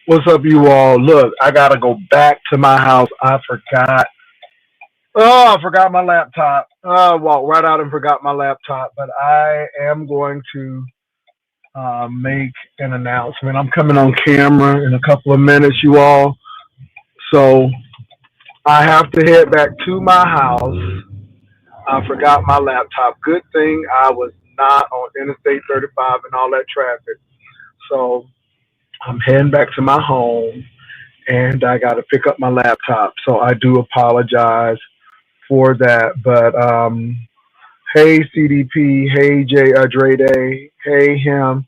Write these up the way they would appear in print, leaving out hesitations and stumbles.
What's up, you all? Look, I gotta go back to my house. I forgot. Oh, I forgot my laptop. I walked right out and forgot my laptop. But I am going to make an announcement. I'm coming on camera in a couple of minutes, you all. So I have to head back to my house. I forgot my laptop. Good thing I was not on Interstate 35 and all that traffic. So I'm heading back to my home and I got to pick up my laptop. So I do apologize for that. But hey CDP, hey J Dre Day, hey him,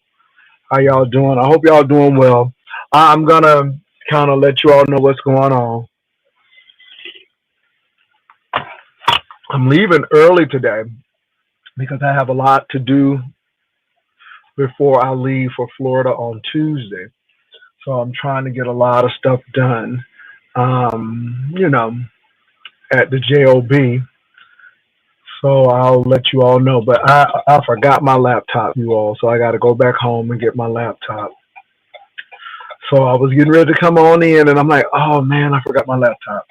how y'all doing? I hope y'all doing well. I'm gonna kind of let you all know what's going on. I'm leaving early today because I have a lot to do before I leave for Florida on Tuesday. So I'm trying to get a lot of stuff done. You know, at the JOB. So I'll let you all know. But I forgot my laptop, you all. So I got to go back home and get my laptop. So I was getting ready to come on in, and I'm like, oh man, I forgot my laptop.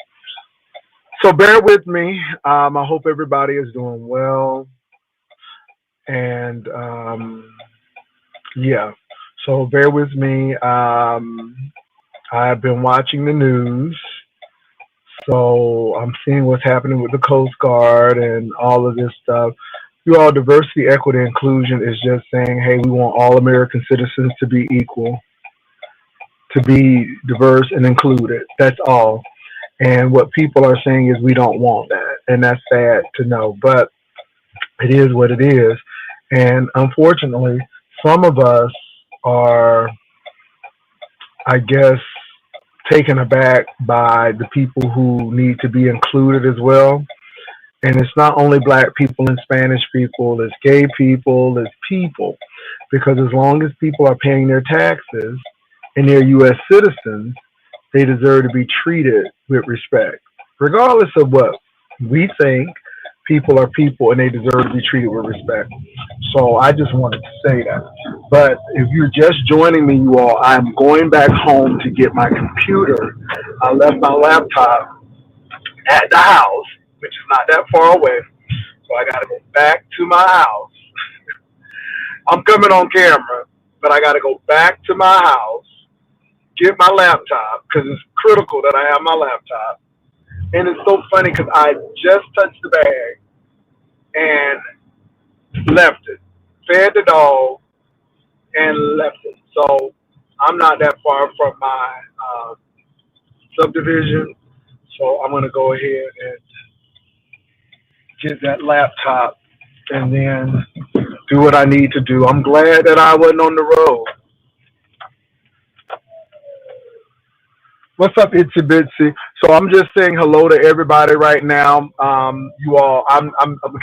So bear with me. I hope everybody is doing well. And yeah, so bear with me. I've been watching the news. So I'm seeing what's happening with the Coast Guard and all of this stuff. You all, diversity, equity, inclusion is just saying, hey, we want all American citizens to be equal, to be diverse and included. That's all. And what people are saying is we don't want that. And that's sad to know. But it is what it is. And unfortunately, some of us are, I guess, taken aback by the people who need to be included as well. And it's not only black people and Spanish people, it's gay people, it's people. Because as long as people are paying their taxes and they're U.S. citizens, they deserve to be treated with respect. Regardless of what we think, people are people and they deserve to be treated with respect. So I just wanted to say that. But if you're just joining me, you all, I'm going back home to get my computer. I left my laptop at the house, which is not that far away. So I got to go back to my house. I'm coming on camera, but I got to go back to my house, get my laptop, because it's critical that I have my laptop. And it's so funny because I just touched the bag and left it, fed the dog, and left it. So I'm not that far from my subdivision. So I'm going to go ahead and get that laptop and then do what I need to do. I'm glad that I wasn't on the road. What's up, Itsy Bitsy? So I'm just saying hello to everybody right now. You all, I'm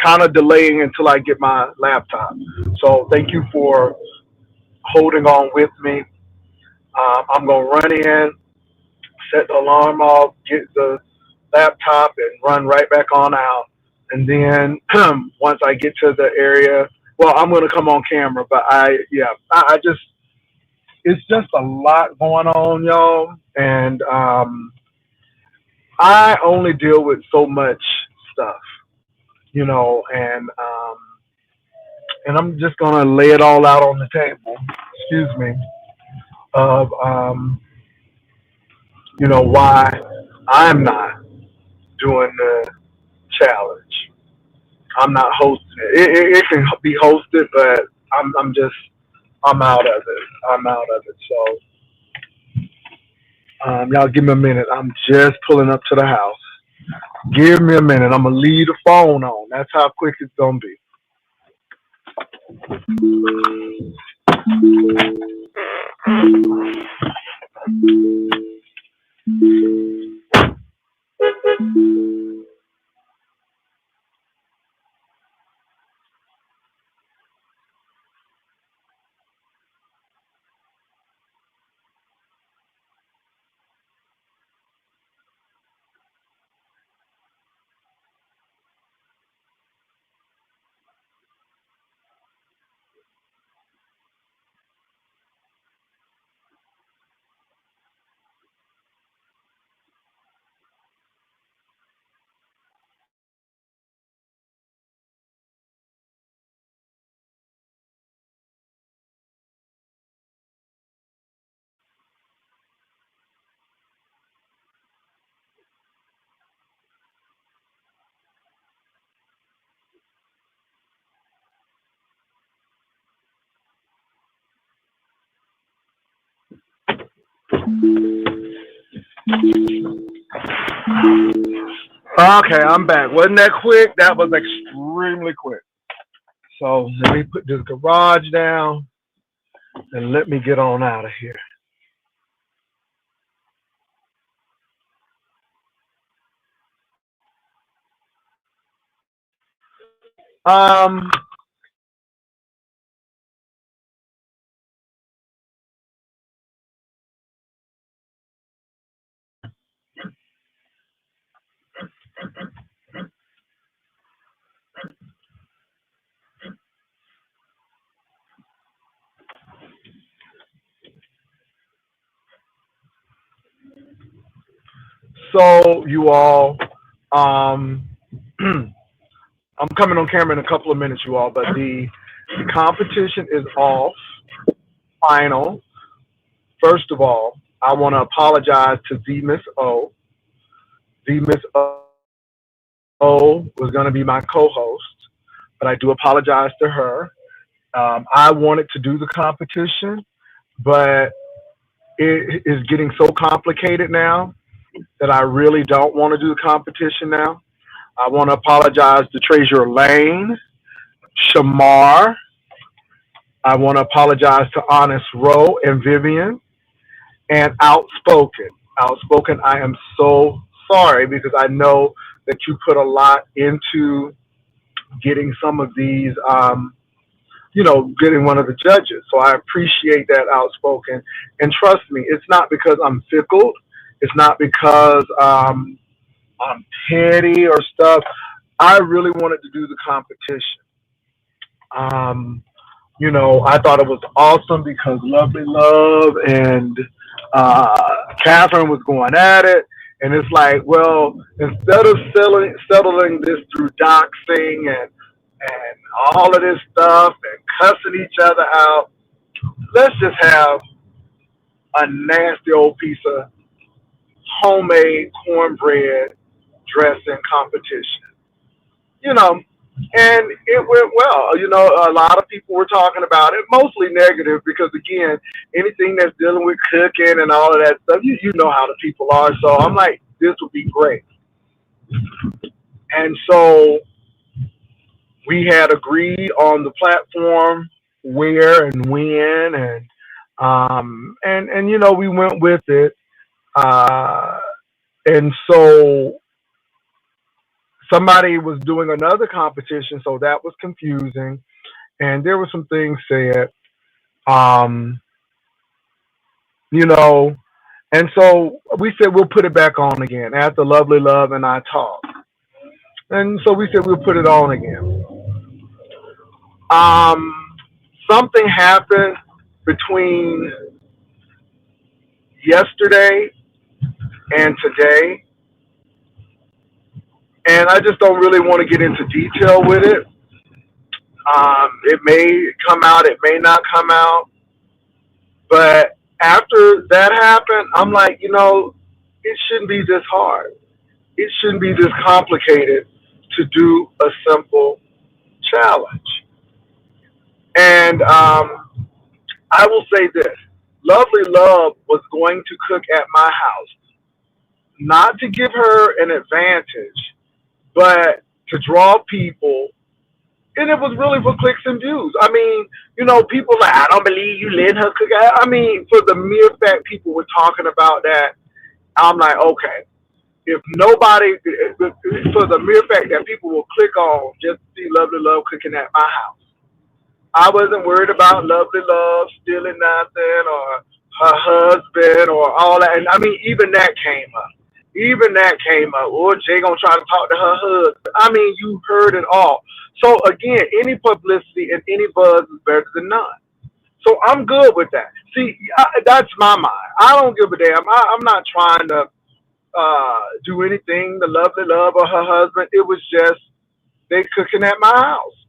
kind of delaying until I get my laptop. So thank you for holding on with me. I'm gonna run in, set the alarm off, get the laptop, and run right back on out. And then once I get to the area, well, I'm gonna come on camera. But yeah, I just it's just a lot going on, y'all, and I only deal with so much stuff, and I'm just gonna lay it all out on the table. Excuse me, of why I'm not doing the challenge. I'm not hosting it. It can be hosted, but I'm out of it. I'm out of it. So y'all give me a minute. I'm just pulling up to the house. Give me a minute. I'm gonna leave the phone on. That's how quick it's gonna be. Okay, I'm back. Wasn't that quick? That was extremely quick. So let me put this garage down and let me get on out of here. Um, so you all, um, I'm coming on camera in a couple of minutes, you all, but the competition is off. Final. First of all, I want to apologize to the Miss O. The Miss O was going to be my co-host, but I do apologize to her. I wanted to do the competition, but it is getting so complicated now that I really don't want to do the competition now. I want to apologize to Treasure Lane, Shamar. I want to apologize to Honest Rowe and Vivian and Outspoken. Outspoken, I am so sorry because I know that you put a lot into getting some of these, getting one of the judges. So I appreciate that, Outspoken. And trust me, it's not because I'm fickle. It's not because I'm petty or stuff. I really wanted to do the competition. Um, I thought it was awesome because Lovely Love and Catherine was going at it. And it's like, well, instead of settling this through doxing and all of this stuff and cussing each other out, let's just have a nasty old piece of homemade cornbread dressing competition. you know, and it went well. A lot of people were talking about it, mostly negative, because again, anything that's dealing with cooking and all of that stuff, you know how the people are. So I'm like, this would be great. And so we had agreed on the platform, where and when, and we went with it. Uh, and so somebody was doing another competition, so that was confusing. And there were some things said, um, you know, and so we said we'll put it back on again after Lovely Love and I talked. And so we said we'll put it on again. Um, Something happened between yesterday and today, and I just don't really want to get into detail with it. It may come out, it may not come out, but after that happened, I'm like, it shouldn't be this hard. It shouldn't be this complicated to do a simple challenge. And I will say this: Lovely Love was going to cook at my house, not to give her an advantage, but to draw people. And it was really for clicks and views. I mean, people like, I don't believe you let her cook. I mean, for the mere fact people were talking about that, I'm like, okay, if nobody, for the mere fact that people will click on just to see Lovely Love cooking at my house, I wasn't worried about Lovely Love stealing nothing or her husband or all that. And I mean, even that came up. Even that came up. Or Jay gonna try to talk to her husband. I mean, you heard it all. So again, any publicity and any buzz is better than none. So I'm good with that. See, that's my mind. I don't give a damn. I'm not trying to do anything to Lovely Love or her husband. It was just they cooking at my house,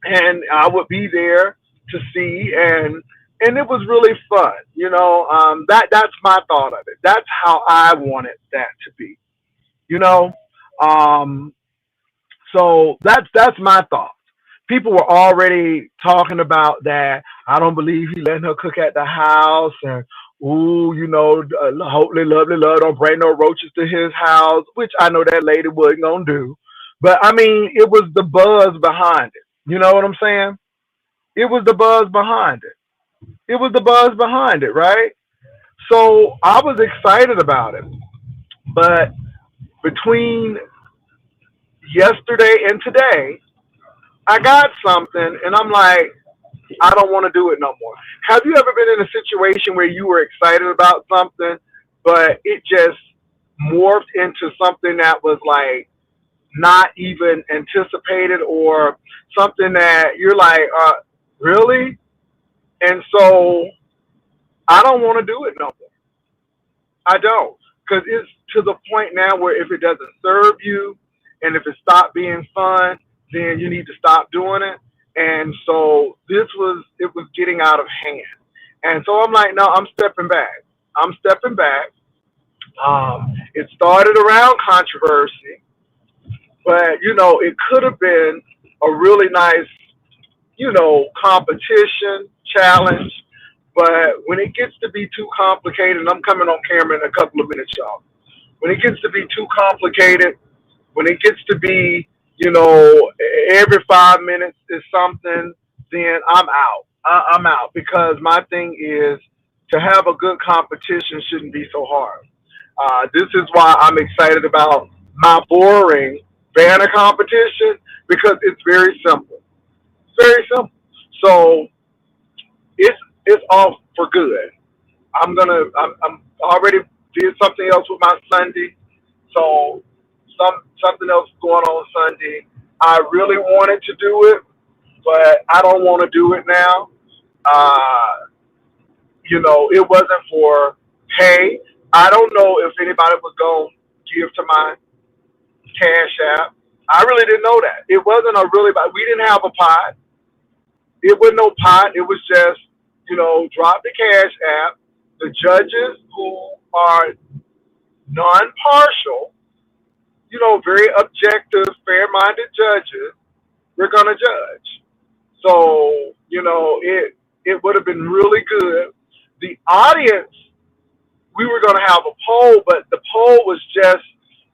and I would be there to see, and it was really fun. That's my thought of it. That's how I wanted that to be. You know, um, so that's my thought. People were already talking about that. I don't believe he letting her cook at the house, and ooh, hopefully, lovely love don't bring no roaches to his house, which I know that lady wasn't gonna do. But I mean, it was the buzz behind it. You know what I'm saying? It was the buzz behind it. It was the buzz behind it, right? So I was excited about it. But between yesterday and today, I got something, and I'm like, I don't want to do it no more. Have you ever been in a situation where you were excited about something, but it just morphed into something that was like not even anticipated, or something that you're like, really? And so I don't want to do it no more. I don't, because it's to the point now where if it doesn't serve you, and if it stopped being fun, then you need to stop doing it. And so it was getting out of hand. And so I'm like, no, I'm stepping back. I'm stepping back. It started around controversy, but it could have been a really nice, competition, challenge. But when it gets to be too complicated, and I'm coming on camera in a couple of minutes, y'all. When it gets to be too complicated, when it gets to be, every 5 minutes is something, then I'm out. I'm out, because my thing is to have a good competition shouldn't be so hard. This is why I'm excited about my boring banner competition, because it's very simple. Very simple. So it's it's off for good. I'm already did something else with my Sunday. So something else going on Sunday. I really wanted to do it, but I don't want to do it now. Uh, it wasn't for pay. I don't know if anybody was going to give to my Cash App. I really didn't know that. It wasn't a really, we didn't have a pot. It was no pot. It was just, drop the Cash App. The judges, who are non-partial, very objective, fair-minded judges, we're gonna judge. So, it would have been really good. The audience, we were gonna have a poll, but the poll was just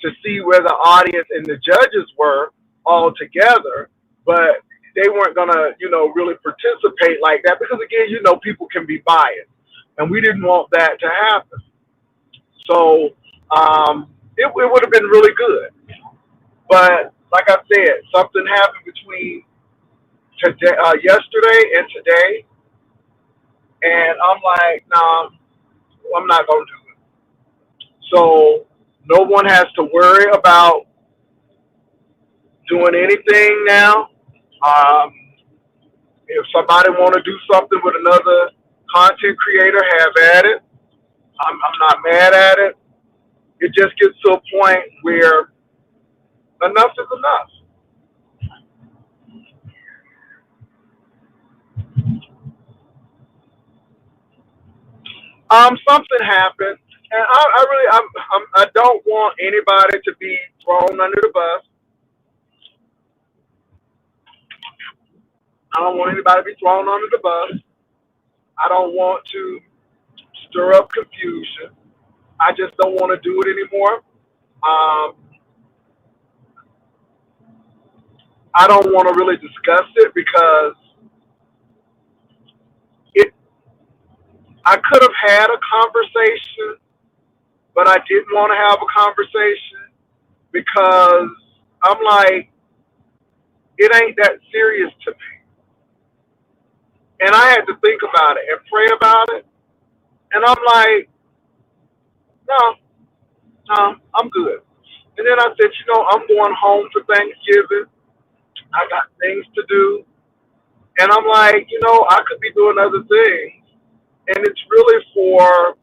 to see where the audience and the judges were all together. But they weren't gonna, really participate like that, because again, people can be biased, and we didn't want that to happen. So it would have been really good. But like I said, something happened between yesterday and today, and I'm like, nah, I'm not gonna do it. So no one has to worry about doing anything now. Um, if somebody want to do something with another content creator, have at it. I'm not mad at it. It just gets to a point where enough is enough. Something happened, and I really, I don't want anybody to be thrown under the bus. I don't want anybody to be thrown under the bus. I don't want to stir up confusion. I just don't want to do it anymore. Um, I don't want to really discuss it, because it. I could have had a conversation, but I didn't want to have a conversation, because I'm like, it ain't that serious to me. And I had to think about it and pray about it. And I'm like, no, no, I'm good. And then I said, I'm going home for Thanksgiving. I got things to do. And I'm like, I could be doing other things. And it's really for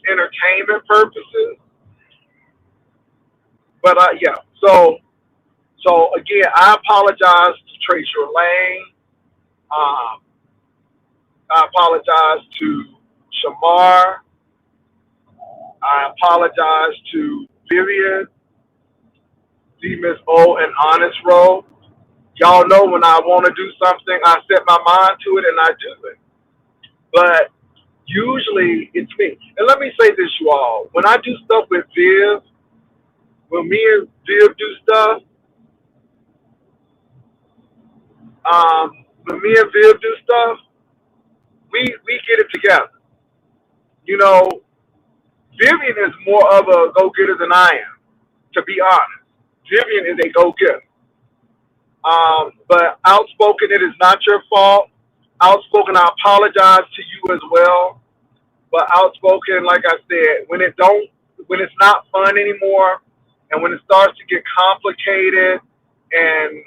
entertainment purposes. But yeah, so again, I apologize to Trace Your Lane. Um, I apologize to Shamar. I apologize to Vivian, D Miss O, and Honest Row. Y'all know when I want to do something, I set my mind to it and I do it. But Usually it's me. And let me say this, you all. When I do stuff with Viv, when me and Viv do stuff, when me and Viv do stuff, we get it together. You know, Vivian is more of a go getter than I am, to be honest. Vivian is a go getter. But outspoken, it is not your fault. Outspoken, I apologize to you as well. But outspoken, like I said, when it's not fun anymore, and when it starts to get complicated, and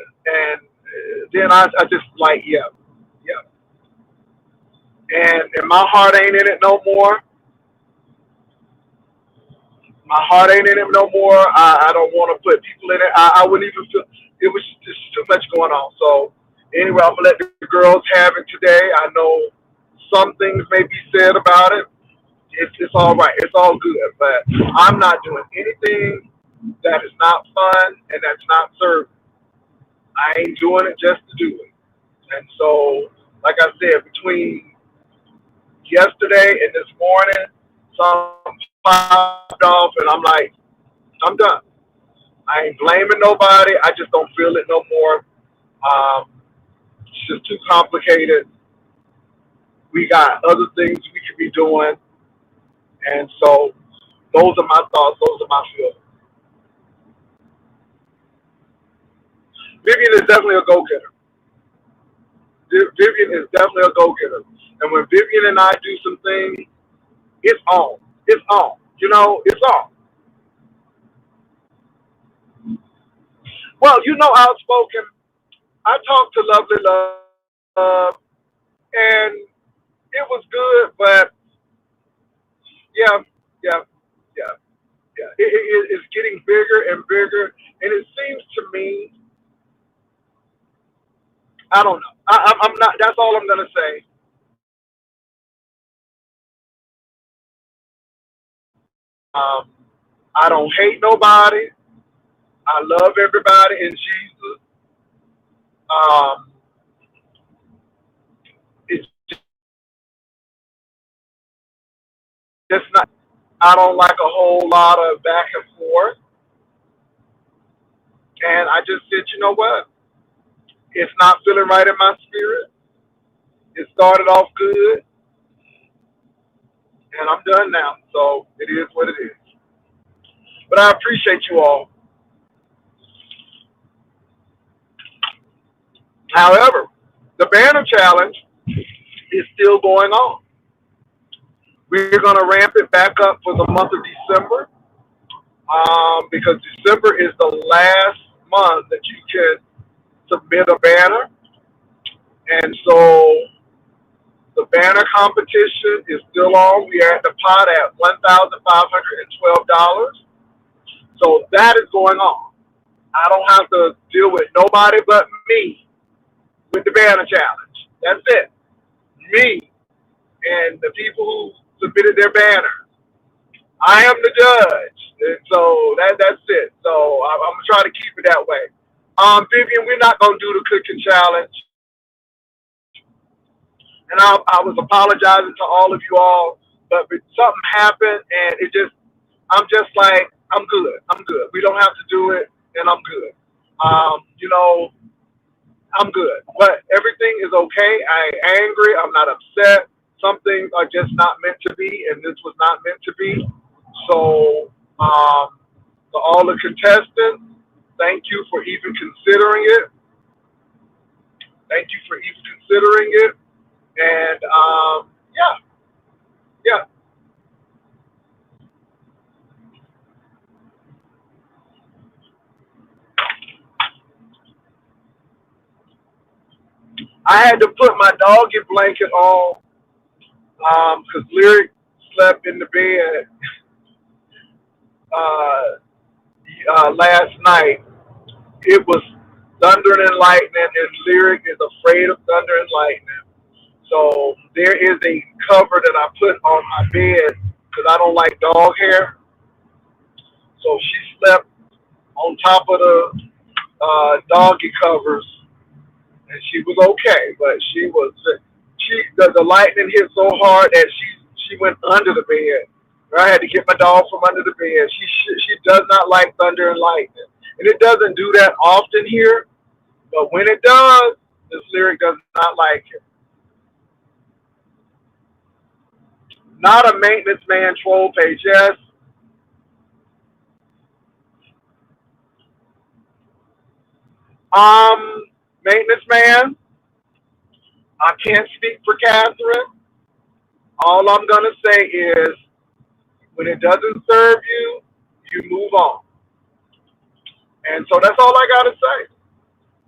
then I just like, yeah, yeah, and my heart ain't in it no more. My heart ain't in it no more. I don't want to put people in it. I wouldn't even feel it was just too much going on. So anyway, I'm gonna let the girls have it today. I know some things may be said about it. It's all right. It's all good. But I'm not doing anything that is not fun and that's not serving. I ain't doing it just to do it. And so, like I said, between yesterday and this morning, some popped off, and I'm like, I'm done. I ain't blaming nobody. I just don't feel it no more. It's just too complicated. We got other things we could be doing, and so those are my thoughts. Those are my feelings. Vivian is definitely a go getter. Vivian is definitely a go getter. And when Vivian and I do some things, it's on. It's on. You know, it's on. Well, you know, outspoken. I talked to Lovely Love, and it was good, but yeah, yeah, yeah, yeah. It's getting bigger and bigger, and it seems to me, I don't know. I'm not. That's all I'm gonna say. Um, I don't hate nobody. I love everybody in Jesus. Um, it's just not. I don't like a whole lot of back and forth, and I just said, you know what? It's not feeling right in my spirit. It started off good, and I'm done now. So it is what it is. But I appreciate you all. However, the banner challenge is still going on. We're going to ramp it back up for the month of December, because December is the last month that you can submit a banner. And so the banner competition is still on. We are at the pot at $1,512. So that is going on. I don't have to deal with nobody but me with the banner challenge. That's it. Me and the people who submitted their banner. I am the judge. And so that's it. So I'm gonna try to keep it that way. Vivian, we're not gonna do the cooking challenge. And I was apologizing to all of you all, but something happened, and I'm just like, I'm good. I'm good. We don't have to do it, and I'm good. You know, I'm good. But everything is okay. I ain't angry. I'm not upset. Some things are just not meant to be, and this was not meant to be. So, to all the contestants, thank you for even considering it. Thank you for even considering it. And yeah, yeah. I had to put my doggy blanket on because Lyric slept in the bed uh, last night. It was thundering and lightning, and Lyric is afraid of thunder and lightning. So there is a cover that I put on my bed because I don't like dog hair. So she slept on top of the doggy covers, and she was okay. But the lightning hit so hard that She went under the bed. I had to get my dog from under the bed. She does not like thunder and lightning, and it doesn't do that often here. But when it does, this lyric does not like it. Not a maintenance man troll page. Yes, maintenance man. I can't speak for Catherine. All I'm gonna say is when it doesn't serve you, you move on. And so that's all I gotta say.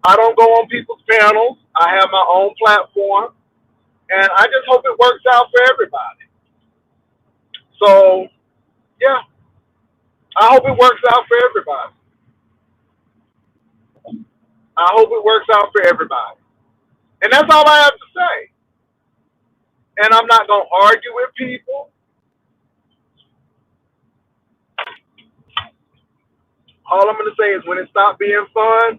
I don't go on people's panels. I have my own platform, and I just hope it works out for everybody. So yeah, I hope it works out for everybody. I hope it works out for everybody. And that's all I have to say. And I'm not gonna argue with people. All I'm gonna say is when it stops being fun,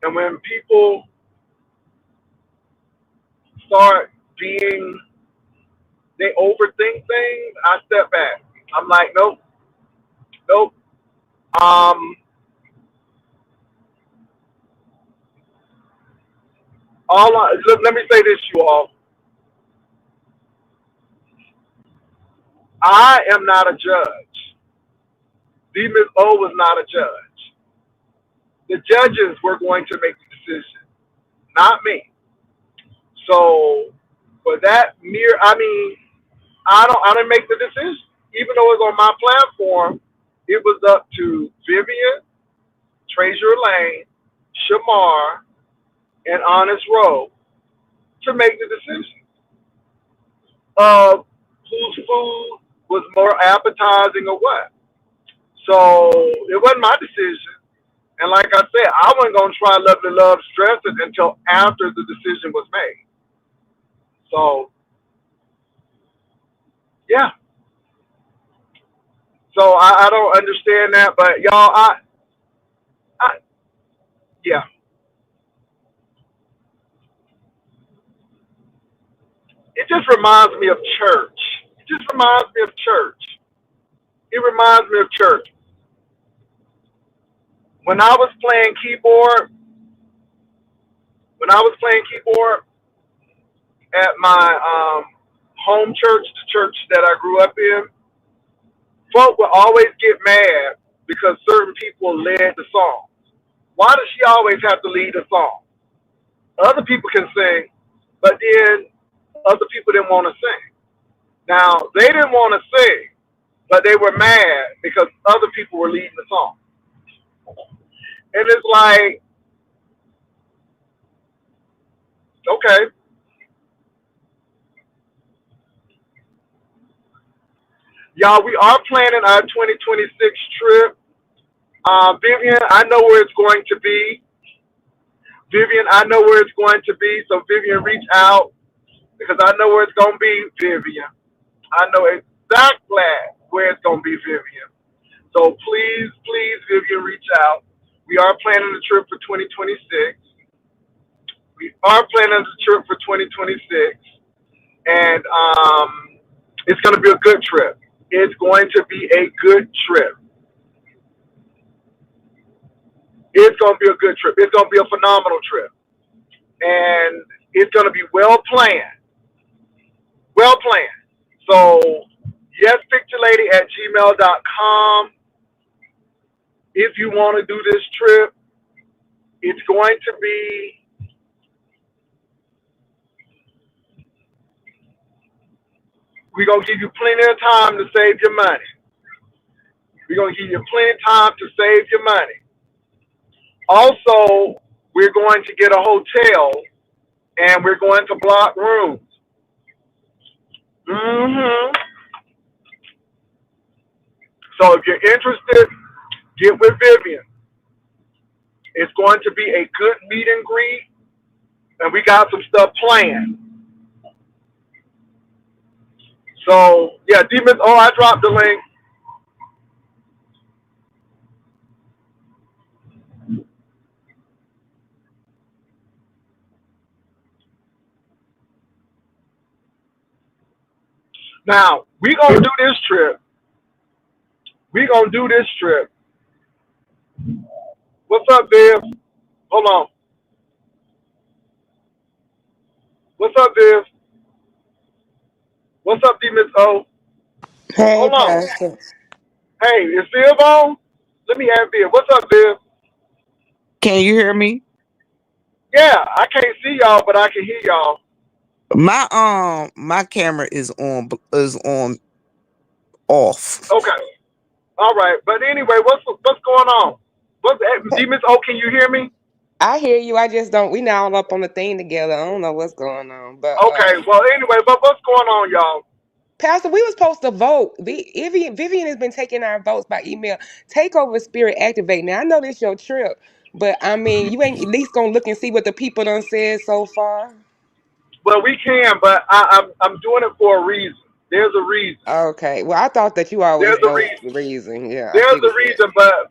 and when people start being, they overthink things, I step back. I'm like, nope, nope. Um, look, let me say this, you all. I am not a judge. D. Miss O was not a judge. The judges were going to make the decision, not me. So for that mere, I mean, I didn't make the decision. Even though it was on my platform, it was up to Vivian, Treasure Lane, Shamar, and Honest Rowe to make the decision of whose food was more appetizing or what. So it wasn't my decision. And like I said, I wasn't gonna try Lovely Love Stress it until after the decision was made. So yeah. So I don't understand that, but y'all, I yeah. It just reminds me of church. It just reminds me of church. It reminds me of church. When I was playing keyboard, when I was playing keyboard at my home church, the church that I grew up in, folk would always get mad because certain people led the song. Why does she always have to lead a song? Other people can sing, but then other people didn't want to sing. Now, they didn't want to sing, but they were mad because other people were leading the song. And it's like, okay, y'all, we are planning our 2026 trip. Vivian, I know where it's going to be. Vivian, I know where it's going to be. So, Vivian, reach out because I know where it's going to be, Vivian. I know exactly where it's going to be, Vivian. So, please, please, Vivian, reach out. We are planning a trip for 2026. We are planning a trip for 2026. And it's going to be a good trip. It's going to be a good trip. It's going to be a good trip. It's going to be a phenomenal trip. And it's going to be well planned. Well planned. So, yes, picturelady at gmail.com. If you want to do this trip, it's going to be, we're going to give you plenty of time to save your money. We're going to give you plenty of time to save your money. Also, we're going to get a hotel and we're going to block rooms. hmm So if you're interested, get with Vivian. It's going to be a good meet and greet, and we got some stuff planned. So yeah, Demons. Oh, I dropped the link. Now we gonna do this trip. We gonna do this trip. What's up, Viv? Hold on. What's up, Viv? What's up, D Miss O? Hey, Hold on. Pastor. Hey, is Viv on? Let me add Viv. What's up, Viv? Can you hear me? Yeah, I can't see y'all, but I can hear y'all. My camera is on off. Okay. All right. But anyway, what's going on? What's D Miss O? Can you hear me? I hear you. I just don't. We now all up on the thing together. I don't know what's going on, but Okay. Well, anyway, but what's going on, y'all? Pastor, we were supposed to vote. Vivian has been taking our votes by email. Take over Spirit Activate. Now I know this your trip, but I mean, you ain't at least gonna look and see what the people done said so far. Well, we can, but I'm doing it for a reason. There's a reason. Okay. Well, I thought that you always There's a know reason. the reason. Yeah, I There's see a with that. reason, but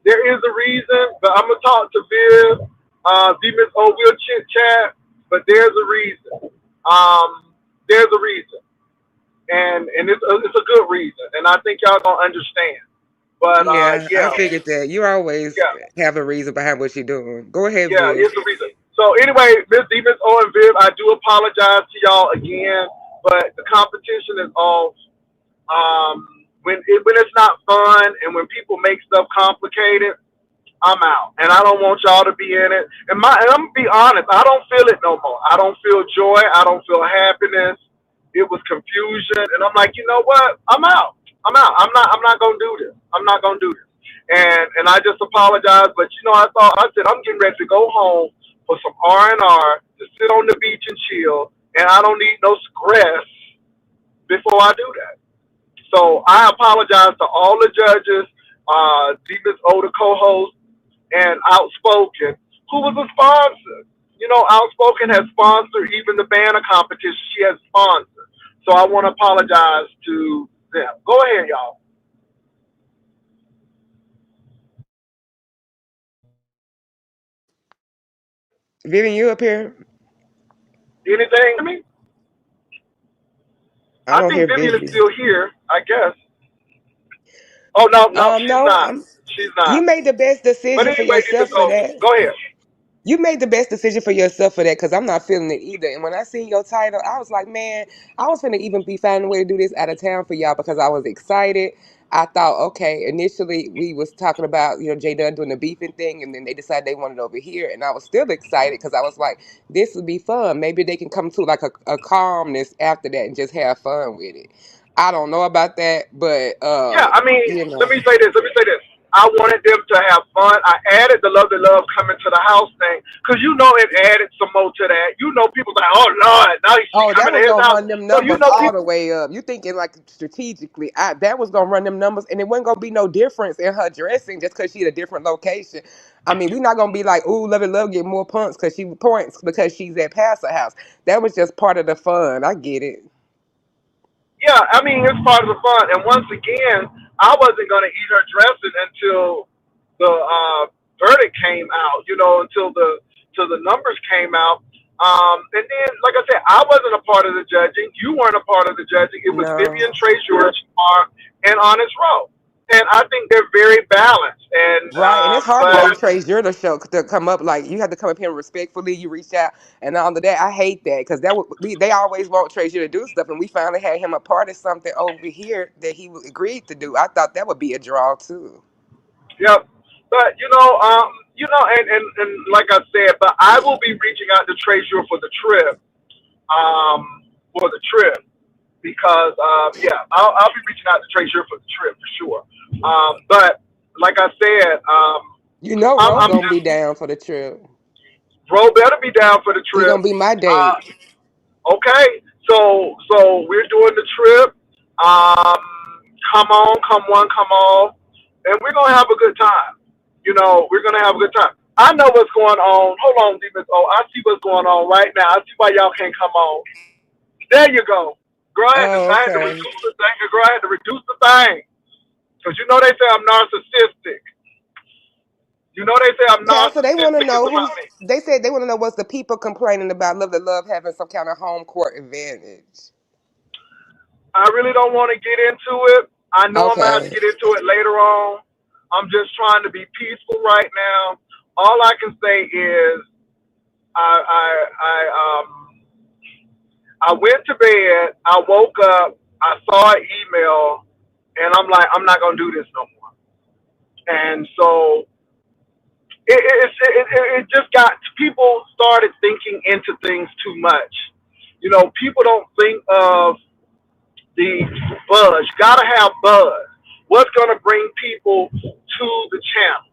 there is a reason. But I'm gonna talk to Viv, D Miss O. We'll chit chat, but there's a reason. Um, there's a reason, and it's a good reason, and I think y'all gonna understand. But Yeah, I yeah, figured that. You always yeah, have a reason behind what you're doing. Go ahead, yeah, Viv. it's a reason. So anyway, Miss D Miss O and Viv, I do apologize to y'all again, but the competition is off. When it's not fun and when people make stuff complicated, I'm out, and I don't want y'all to be in it. And I'm gonna be honest, I don't feel it no more. I don't feel joy. I don't feel happiness. It was confusion, and I'm like, you know what? I'm out. I'm out. I'm not gonna do this. I'm not gonna do this. And I just apologize, but I said I'm getting ready to go home for some R&R to sit on the beach and chill, and I don't need no stress before I do that. So I apologize to all the judges, Deepest O, the co-host, and Outspoken, who was a sponsor. Outspoken has sponsored even the banner competition. She has sponsored. So I want to apologize to them. Go ahead, y'all. Vivian, you up here? Anything? I mean, I I don't think hear Vivian is Vivian. still here. I guess. Oh no, no, she's No, not. She's you not. made the best But decision for anyway, yourself for that. go ahead. You made the best decision for yourself for that because I'm not feeling it either. And when I seen your title, I was like, man, I was finna even be finding a way to do this out of town for y'all because I was excited. I thought, okay, initially we was talking about, Jay Dunn doing the beefing thing, and then they decided they wanted it over here. And I was still excited because I was like, this would be fun. Maybe they can come to like a calmness after that and just have fun with it. I don't know about that, but Yeah, I mean, you let know. me say this. Let me say this. I wanted them to have fun. I added the love coming to the house thing because it added some more to that. People like, oh Lord, now she Oh, that coming to was his gonna house. run them So numbers all the way up. You thinking like strategically? That was gonna run them numbers, and it wasn't gonna be no difference in her dressing just because she at a different location. I mean, we're not gonna be like, "Ooh, love get more points because she's at Pastor House." That was just part of the fun. I get it. yeah, I mean it's part of the fun. And once again, I wasn't gonna eat her dressing until the verdict came out. Until the numbers came out. And then, like I said, I wasn't a part of the judging. You weren't a part of the judging. It was No. Vivian Treasure and Honest Row. And I think they're very balanced. And Right, and it's hard to but get Trace your show to come up like you have to come up here respectfully. You reach out and all of that. I hate that because they always want Trace to do stuff, and we finally had him a part of something over here that he agreed to do. I thought that would be a draw too. yep. But and like I said, but I will be reaching out to Treasure for the trip. For the trip because yeah, I'll be reaching out to Treasure for the trip for sure. But like I said, You know, I'm, Ro I'm gonna be just down for the trip. bro better be down for the He trip. gonna be my Uh, date. okay, so we're doing the trip. Um, come on, come one, come all, and we're gonna have a good time. We're gonna have a good time. I know what's going on. Hold on, Demons. Oh, I see what's going on right now. I see why y'all can't come on. There you go. Girl, Oh, I had to okay. reduce the thing. Girl, I had to reduce the thing. Because they say I'm narcissistic. They say I'm Pastor, they want to narcissistic. It's know about who's. me. They said they want to know what's the people complaining about. Love the love having some kind of home court advantage. I really don't want to get into it. I know I'm gonna have to Okay. get into it later on. I'm just trying to be peaceful right now. All I can say is I went to bed. I woke up. I saw an email, and I'm like, I'm not gonna do this no more. And so it just got people started thinking into things too much. You know, people don't think of the buzz. You gotta have buzz. What's gonna bring people to the channel?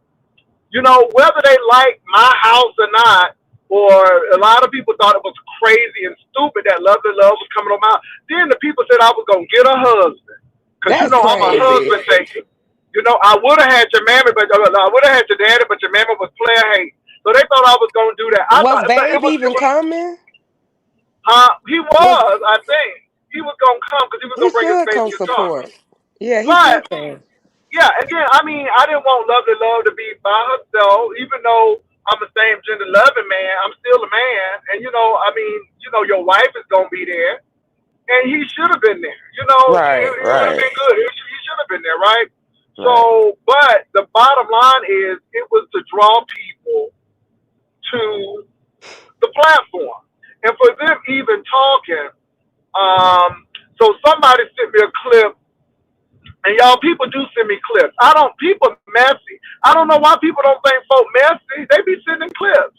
You know, whether they like my house or not, or a lot of people thought it was crazy and stupid that Lovely Love was coming on my house. Then the people said I was gonna get a husband, cause you That's know I'm a crazy. husband taker. You know, I would have had your mammy, but I would have had your daddy, but your mammy was player hate. So they thought I was gonna do that. I Was thought, but baby even coming? he Was was, I think, he was gonna come because he was he gonna bring his should bass come guitar. support? Yeah, he But should come. yeah, again, I mean, I didn't want Lovely Love to be by herself, even though I'm a same gender loving man. I'm still a man, and you know, I mean, you know, your wife is gonna be there, and he should have been there. You know, Right, it would have right, been good. He should have been there, right? right. So, but the bottom line is, it was to draw people to the platform, and for them even talking. So somebody sent me a clip. And y'all, people do send me clips. I don't. People messy. I don't know why people don't think folk messy. They be sending clips.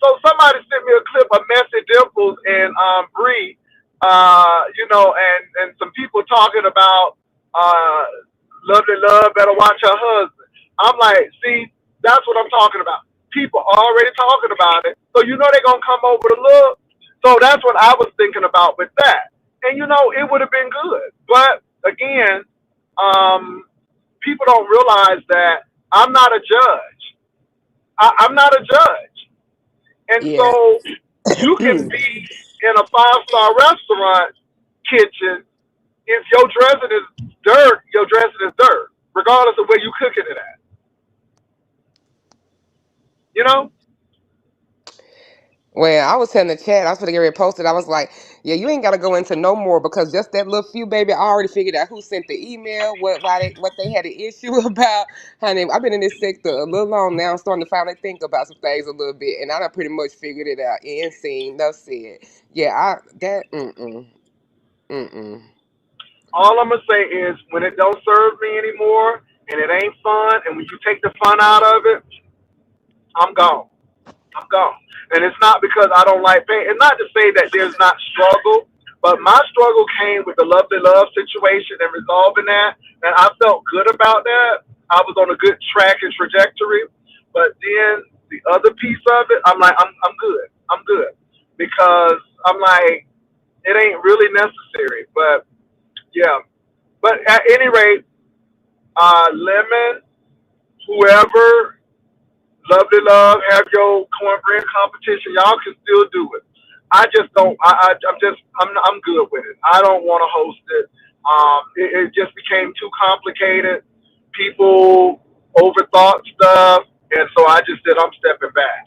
So somebody sent me a clip of Messy Dimples and Bree, you know, and some people talking about uh, Lovely Love better watch her husband. I'm like, see, that's what I'm talking about. People already talking about it, so you know they're gonna come over to look. So that's what I was thinking about with that. And you know, it would have been good, but again, um, people don't realize that I'm not a judge. I'm not a judge. And Yeah. so you can be in a five-star restaurant kitchen. If your dressing is dirt, your dressing is dirt, regardless of where you cooking it at. You know? Well, I was telling the chat, I was gonna get ready to post it. I was like, yeah, you ain't gotta go into no more because just that little few, baby, I already figured out who sent the email, what they had an issue about. Honey, I've been in this sector a little long now. I'm starting to finally think about some things a little bit, and I done pretty much figured it out and seen, enough said. Yeah, mm-mm. All I'm gonna say is when it don't serve me anymore and it ain't fun, and when you take the fun out of it, I'm gone. I'm gone. And it's not because I don't like pain. And not to say that there's not struggle, but my struggle came with the Lovely Love situation and resolving that. And I felt good about that. I was on a good track and trajectory. But then the other piece of it, I'm like, I'm good. I'm good. Because I'm like, it ain't really necessary. But yeah. But at any rate, Lemon, whoever, Lovely Love, have your cornbread competition. Y'all can still do it. I just don't. I'm good with it. I don't want to host it. It just became too complicated. People overthought stuff, and so I just said I'm stepping back.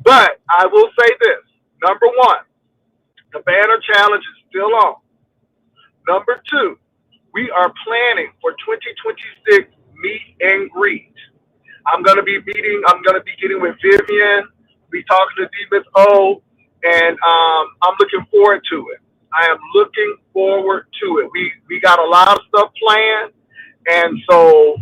But I will say this: number one, the banner challenge is still on. Number two, we are planning for 2026 meet and greet. I'm gonna be getting with Vivian, be talking to D Miss O, and I'm looking forward to it. I am looking forward to it. We got a lot of stuff planned, and so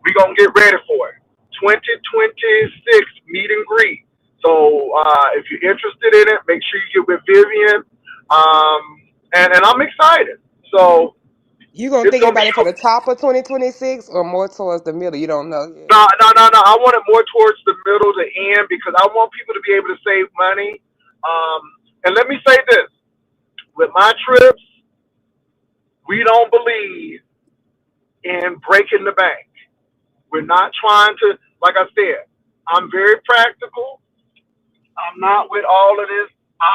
we gonna get ready for it. 2026 meet and greet. So if you're interested in it, make sure you get with Vivian. Um, and I'm excited. So You gonna it's think gonna be about it for the top of 2026 or more towards the middle? You don't know yet. no, no, no, no. I want it more towards the middle to end because I want people to be able to save money. Um, and let me say this: with my trips, we don't believe in breaking the bank. We're not trying to, like I said, I'm very practical. I'm not with all of this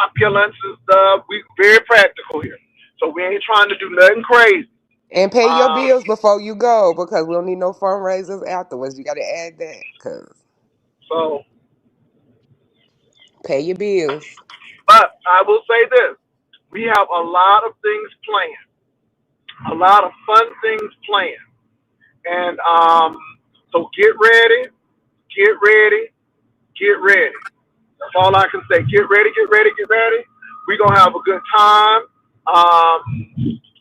opulence and stuff. We very practical here, so we ain't trying to do nothing crazy. And pay your Um, bills before you go because we don't need no fundraisers afterwards. You got to add that because so, pay your bills. but I will say this. We have a lot of things planned, a lot of fun things planned. And so get ready, get ready, get ready. That's all I can say. Get ready, get ready, get ready. We're going to have a good time. Um,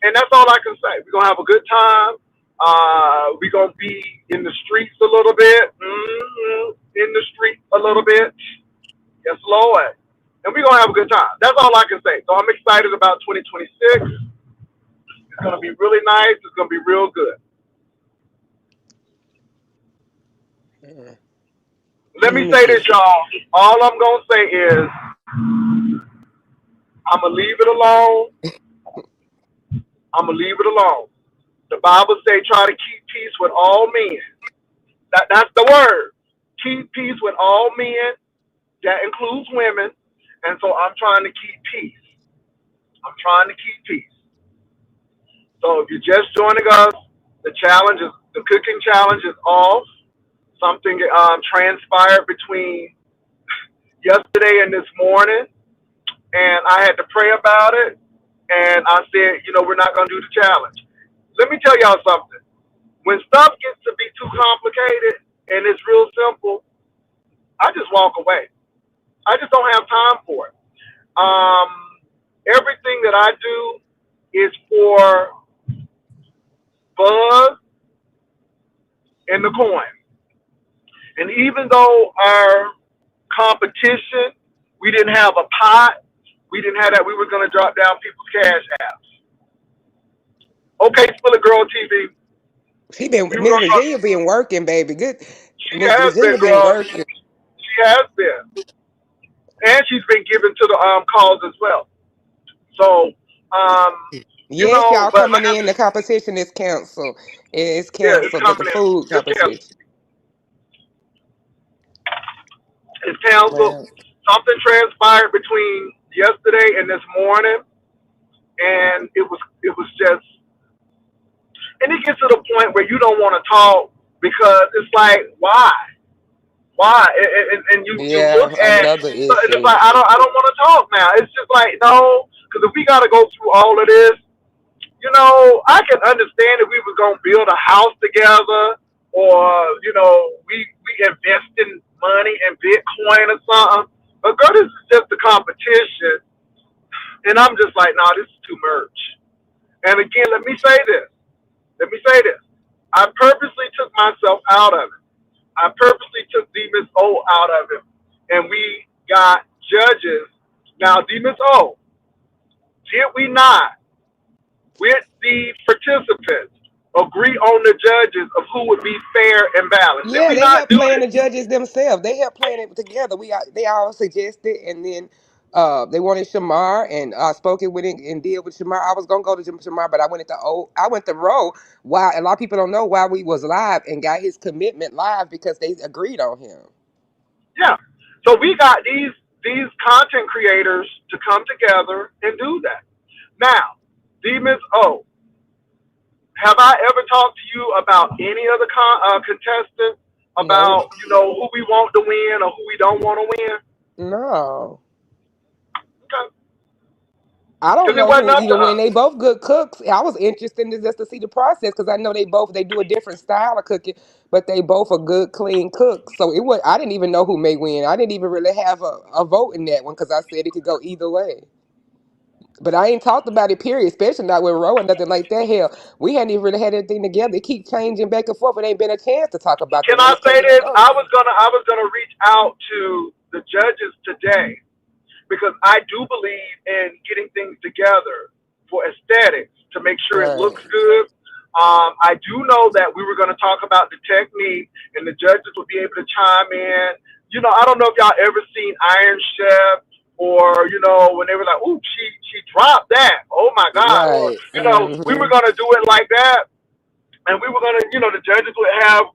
and that's all I can say. We're going to have a good time. We're going to be in the streets a little bit. In the streets a little bit. Yes, Lord. And we're going to have a good time. That's all I can say. So I'm excited about 2026. It's going to be really nice. It's going to be real good. Mm. Let me say this, y'all. All I'm going to say is I'm going to leave it alone. I'm going to leave it alone. The Bible say try to keep peace with all men. That's the word. Keep peace with all men. That includes women. And so I'm trying to keep peace. I'm trying to keep peace. So if you're just joining us, the cooking challenge is off. Something transpired between yesterday and this morning, and I had to pray about it. And I said, we're not going to do the challenge. Let me tell y'all something. When stuff gets to be too complicated and it's real simple, I just walk away. I just don't have time for it. Um, Everything that I do is for buzz and the coin. And even though our competition, we didn't have a pot, we didn't have that, we were going to drop down people's cash apps. Okay, Spiller Girl TV, She been we were Miss going to, Virginia been working, baby. Good. she Miss has been, Virginia been girl. working. She has been. And she's been given to the cause as well. So, um, Yes, y'all but like coming I in. The said, competition is canceled. It's yeah, it's canceled. The coming in. food It's canceled. competition. It's canceled. Well, Something transpired between yesterday and this morning, and it was just, and it gets to the point where you don't want to talk because it's like, why? And you look yeah, at, another and it's issue. like I don't want to talk now. It's just like no, because if we got to go through all of this, I can understand if we was gonna build a house together, or we investing money in Bitcoin or something. But girl, this is just a competition, and I'm just like, nah, this is too much. And again, let me say this. Let me say this. I purposely took myself out of it. I purposely took Demas O out of it, and we got judges. Now, Demas O, did we not, with the participants, agree on the judges of who would be fair and balanced? Did Yeah, we they not help do plan the this? judges themselves. They help plan it together. They all suggested, and then they wanted Shamar, and I spoke it with it and deal with Shamar. I was gonna go to Shamar, but I went to Roe. Why? A lot of people don't know why we was live and got his commitment live because they agreed on him. Yeah. So we got these content creators to come together and do that. Now, Demas O, have I ever talked to you about any other contestant Nope. about who we want to win or who we don't want to win? No. Okay, I don't because it know wasn't who up to even when us. they both good cooks. I was interested in just to see the process because I know they do a different style of cooking, but they both are good clean cooks. So it was I didn't even know who may win. I didn't even really have a vote in that one because I said it could go either way. But I ain't talked about it, period, especially not with Roe or nothing like that. Hell, we hadn't even really had anything together. It keep changing back and forth. It ain't been a chance to talk about the Can I race say because it's this? so I was gonna reach out to the judges today because I do believe in getting things together for aesthetics to make sure it right. looks good. I do know that we were going to talk about the technique, and the judges will be able to chime in. I don't know if y'all ever seen Iron Chef, or when they were like, "Ooh, she dropped that. Oh my God!" Or Right. we were Hmm. going to do it like that, and we were going to, the judges would have,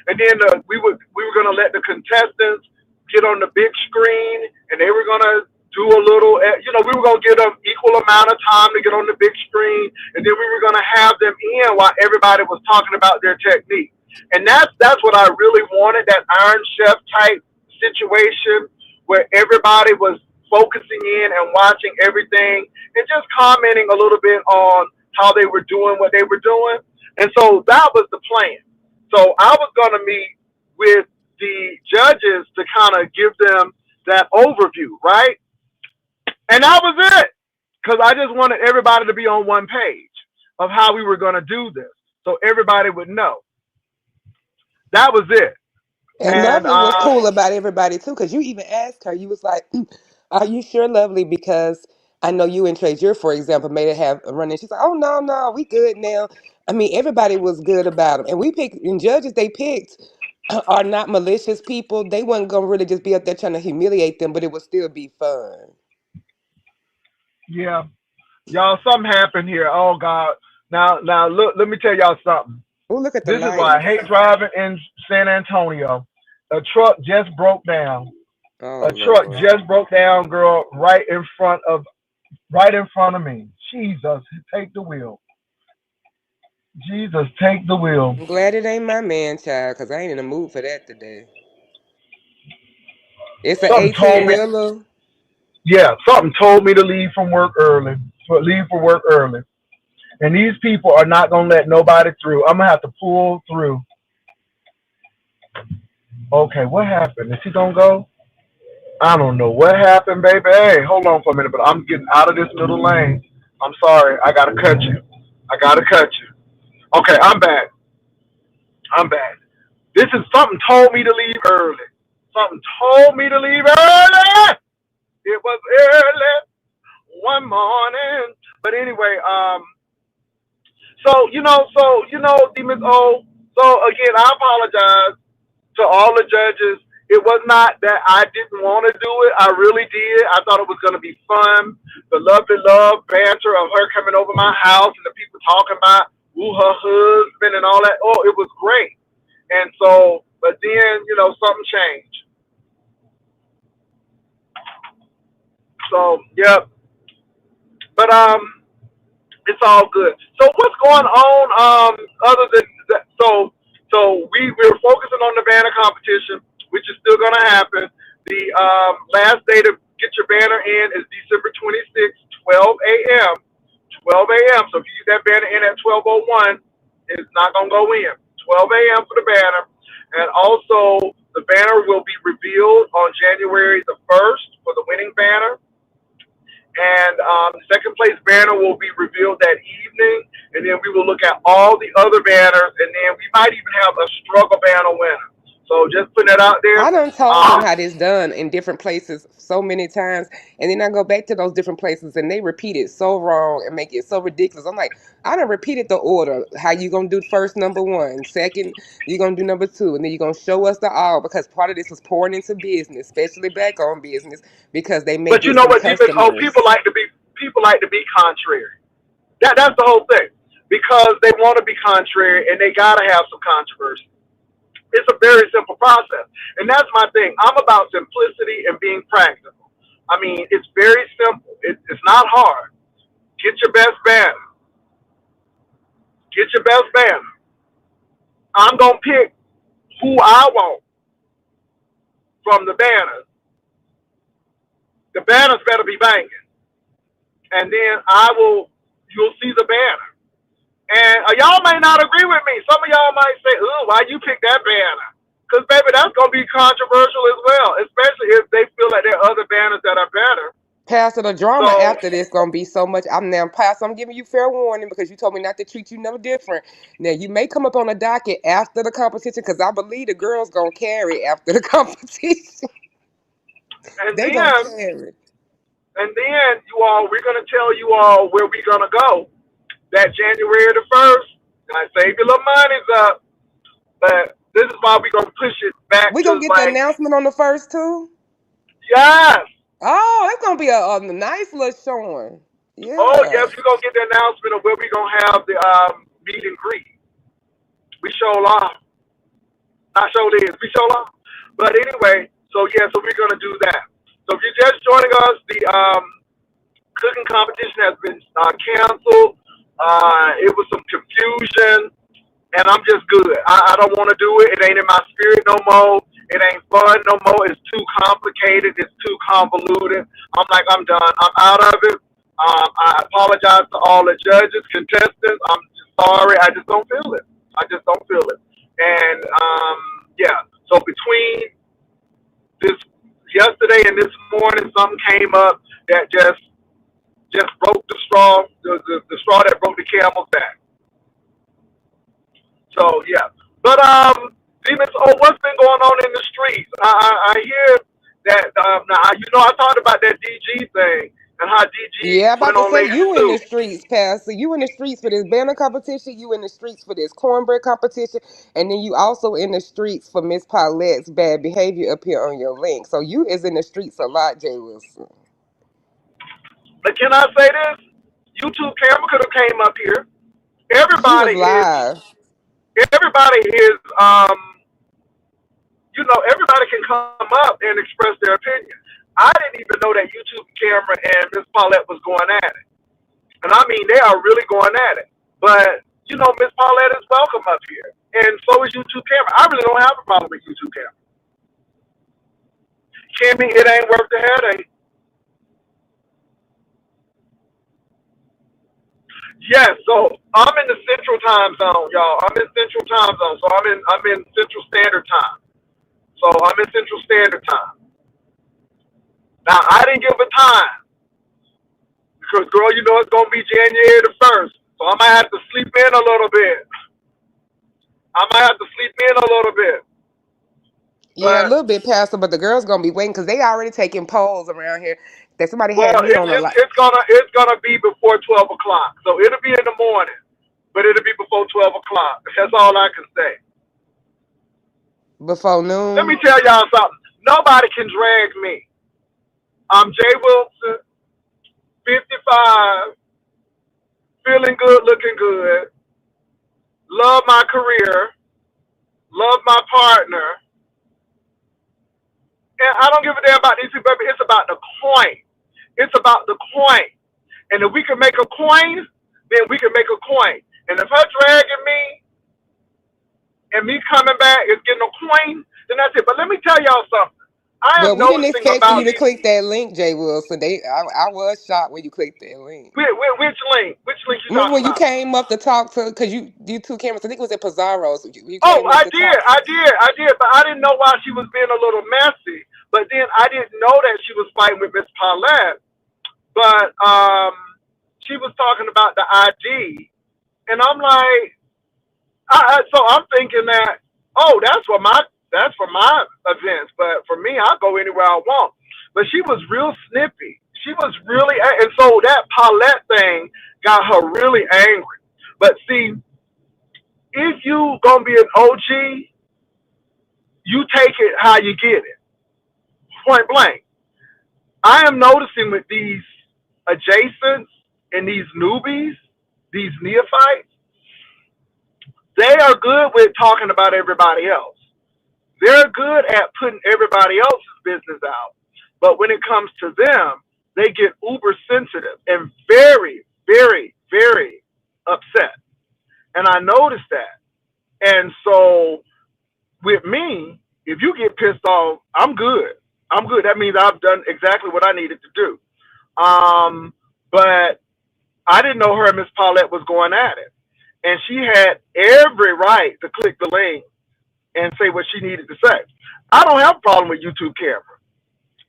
and then we were gonna let the contestants get on the big screen, and they were gonna do a little. We were gonna give them equal amount of time to get on the big screen, and then we were gonna have them in while everybody was talking about their technique. And that's what I really wanted, that Iron Chef type situation where everybody was focusing in and watching everything and just commenting a little bit on how they were doing what they were doing. And so that was the plan. So I was going to meet with the judges to kind of give them that overview, right? And that was it. Because I just wanted everybody to be on one page of how we were going to do this. So everybody would know. That was it. And And Lovely was cool about everybody too, because you even asked her, you was like, "Are you sure, Lovely? Because I know you and Trey, for example, made it have a run." And she's like, "Oh no, no, we good now." I mean, everybody was good about them, and we picked and judges they picked are not malicious people. They wasn't gonna really just be up there trying to humiliate them, but it would still be fun. yeah, y'all, something happened here. Oh God. Now look, let me tell y'all something. Oh, look at the This is why I lights. hate driving in San Antonio. A truck just broke down. Oh A truck Lord. just broke down, girl, right in front of me. Jesus, take the wheel. Jesus, take the wheel. I'm glad it ain't my man child, because I ain't in the mood for that today. It's an Something told 18 me, wheeler. yeah, something told me to leave from work early. Leave for work early. And these people are not gonna let nobody through. I'm gonna have to pull through. Okay, what happened? Is he gonna go? I don't know what happened, baby. Hey, hold on for a minute, but I'm getting out of this middle lane. I'm sorry. I gotta cut you. I gotta cut you. Okay, I'm back. I'm back. This is something told me to leave early. Something told me to leave early. It was early one morning. But anyway, Demons O. So again, I apologize to all the judges. It was not that I didn't want to do it. I really did. I thought it was going to be fun. The lovely love banter of her coming over my house and the people talking about her husband and all that. Oh, it was great. And so, but then, something changed. So, yep. But it's all good. So what's going on? Other than that, we're focusing on the banner competition, which is still going to happen. The last day to get your banner in is December 26th, 12 a.m. 12 a.m. So if you get that banner in at 12:01, it's not going to go in. 12 a.m. for the banner, and also the banner will be revealed on January the 1st for the winning banner. And the second place banner will be revealed that evening, and then we will look at all the other banners, and then we might even have a struggle banner winner. So just putting that out there. I done told them how this done in different places so many times, and then I go back to those different places and they repeat it so wrong and make it so ridiculous. I'm like, I done repeated the order. How you gonna do first number one, second you gonna do number two, and then you gonna show us the all because part of this was pouring into business, especially black owned business, because they may But you get know some what, Demons? Oh, customers. people like to be contrary. That's the whole thing because they want to be contrary and they gotta have some controversy. It's a very simple process, and that's my thing. I'm about simplicity and being practical. I mean, it's very simple. It's not hard. Get your best banner. Get your best banner. I'm gonna pick who I want from the banners. The banners better be banging, and then you'll see the banner. And y'all may not agree with me. Some of y'all might say, "Ooh, why you pick that banner?" Because baby, that's gonna be controversial as well, especially if they feel like there are other banners that are better. Pastor, the drama So, after this gonna be so much. I'm now, Pastor. I'm giving you fair warning because you told me not to treat you no different. Now you may come up on a docket after the competition because I believe the girls gonna carry after the competition. and They gonna then, carry. you all, we're gonna tell you all where we're gonna go. That January the 1st, and I save your little money's up, but this is why we're gonna push it back We gonna to get the like, announcement on the first too. yes, Oh, it's gonna be a nice little showing. oh yes, Yeah. we're gonna get the announcement of where we're gonna have the meet and greet. We show off. Not show this. We show off. But anyway, so yeah, so we're gonna do that. So if you're just joining us, the cooking competition has been canceled. It was some confusion, and I'm just good. I don't want to do it. It ain't in my spirit no more. It ain't fun no more. It's too complicated. It's too convoluted. I'm like, I'm done. I'm out of it. I apologize to all the judges, contestants. I'm just sorry. I just don't feel it. I just don't feel it. And yeah. So between this yesterday and this morning, something came up that just broke the straw, the straw that broke the camel's back. So yeah, but Demons. Oh, what's been going on in the streets? I hear that now you know I talked about that DG thing and how DG Yeah, I'm about went to on say Lacey you in the Sue. streets, Pastor. You in the streets for this banner competition. You in the streets for this cornbread competition, and then you also in the streets for Miss Paulette's bad behavior up here on your link. So you is in the streets a lot, Jay Wilson. But can I say this? YouTube camera could have came up here. She was Everybody is live. everybody is everybody can come up and express their opinion. I didn't even know that YouTube camera and Miss Paulette was going at it. And I mean, they are really going at it. But, Miss Paulette is welcome up here. And so is YouTube Camera. I really don't have a problem with YouTube Camera. Kimmy, it ain't worth the headache. Yes, so I'm in the Central Time Zone, y'all. I'm in Central Time Zone. So I'm in Central Standard Time. So I'm in Central Standard Time. Now I didn't give a time because girl, it's gonna be January the 1st. So I might have to sleep in a little bit. I might have to sleep in a little bit. Yeah, a But little bit, Pastor, but the girls gonna be waiting because they already taking polls around here. That somebody well, had me on a lot it's gonna be before 12 o'clock. So it'll be in the morning, but it'll be before 12 o'clock. That's all I can say. before Let me noon. tell y'all something. Nobody can drag me. I'm Jay Wilson, 55, feeling good, looking good, love my career, love my partner, and I don't give a damn about these people. Baby. It's about the coin. It's about the coin. And if we can make a coin, then we can make a coin. And if her dragging me and me coming back is getting a coin, then that's it. But let me tell y'all something. I Well, am we didn't noticing expect for you about to these. click that link, Jay Wilson. I was shocked when you clicked that link. Which link? Which link you Remember talking when you about? came up to talk to, because you two cameras, I think it was at Pizarro's. You Oh, came up I to did, talk. I did, I did, but I didn't know why she was being a little messy. But then I didn't know that she was fighting with Miss Paulette. But she was talking about the ID, and I'm like, so I'm thinking that, oh, that's for my events, but for me, I go anywhere I want. But she was real snippy. She was really, and so that Paulette thing got her really angry. But see, if you gonna be an OG, you take it how you get it, point blank. I am noticing with these adjacents and these newbies, these neophytes, they are good with talking about everybody else. They're good at putting everybody else's business out. But when it comes to them, they get uber sensitive and very, very, very upset. And I noticed that. And so with me, if you get pissed off, I'm good. I'm good. That means I've done exactly what I needed to do. But I didn't know her and Miss Paulette was going at it. And she had every right to click the link and say what she needed to say. I don't have a problem with YouTube camera.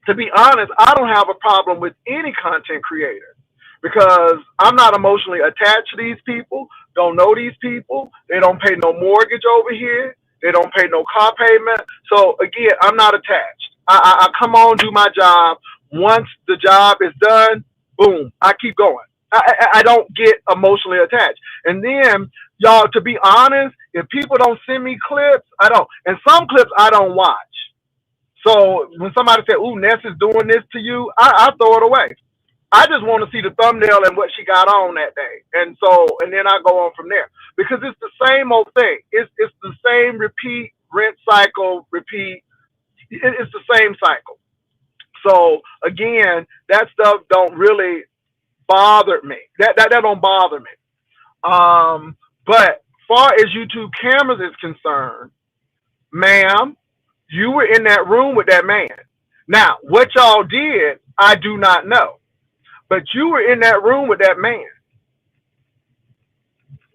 To be honest, I don't have a problem with any content creator because I'm not emotionally attached to these people, don't know these people. They don't pay no mortgage over here. They don't pay no car payment. So again, I'm not attached. I come on, do my job. Once the job is done, boom, I keep going. I don't get emotionally attached. And then, y'all, to be honest, if people don't send me clips, I don't. And some clips I don't watch. So when somebody said, "Ooh, Ness is doing this to you," I throw it away. I just want to see the thumbnail and what she got on that day, and then I go on from there because it's the same old thing. It's the same repeat, rent cycle, repeat. It's the same cycle. So again, that stuff don't really bother me. That don't bother me. But far as YouTube cameras is concerned, ma'am, You were in that room with that man. Now, what y'all did, I do not know. But you were in that room with that man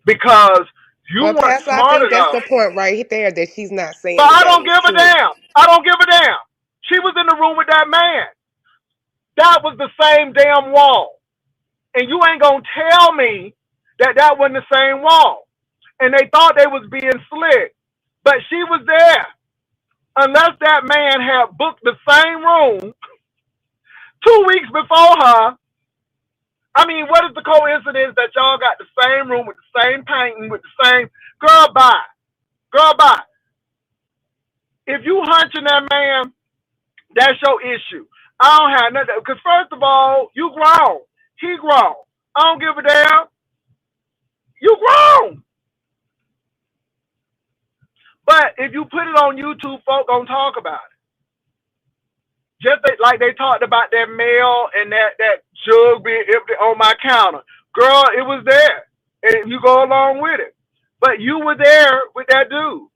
because you Well, weren't Pastor, I smart think that's enough. the point right there that she's not But saying that I that don't was give a true. damn. I don't give a damn. She was in the room with that man. That was the same damn wall. And you ain't going to tell me that that wasn't the same wall. And they thought they was being slick. But she was there. Unless that man had booked the same room 2 weeks before her. I mean, what is the coincidence that y'all got the same room with the same painting, with the same girl bye? Girl bye. If you hunching that man, that's your issue. I don't have nothing. Because first of all, you grown. He grown. I don't give a damn. You grown. But if you put it on YouTube, folk gonna talk about it. Just like they talked about that mail and that jug being empty on my counter. Girl, it was there. And you go along with it. But you were there with that dude.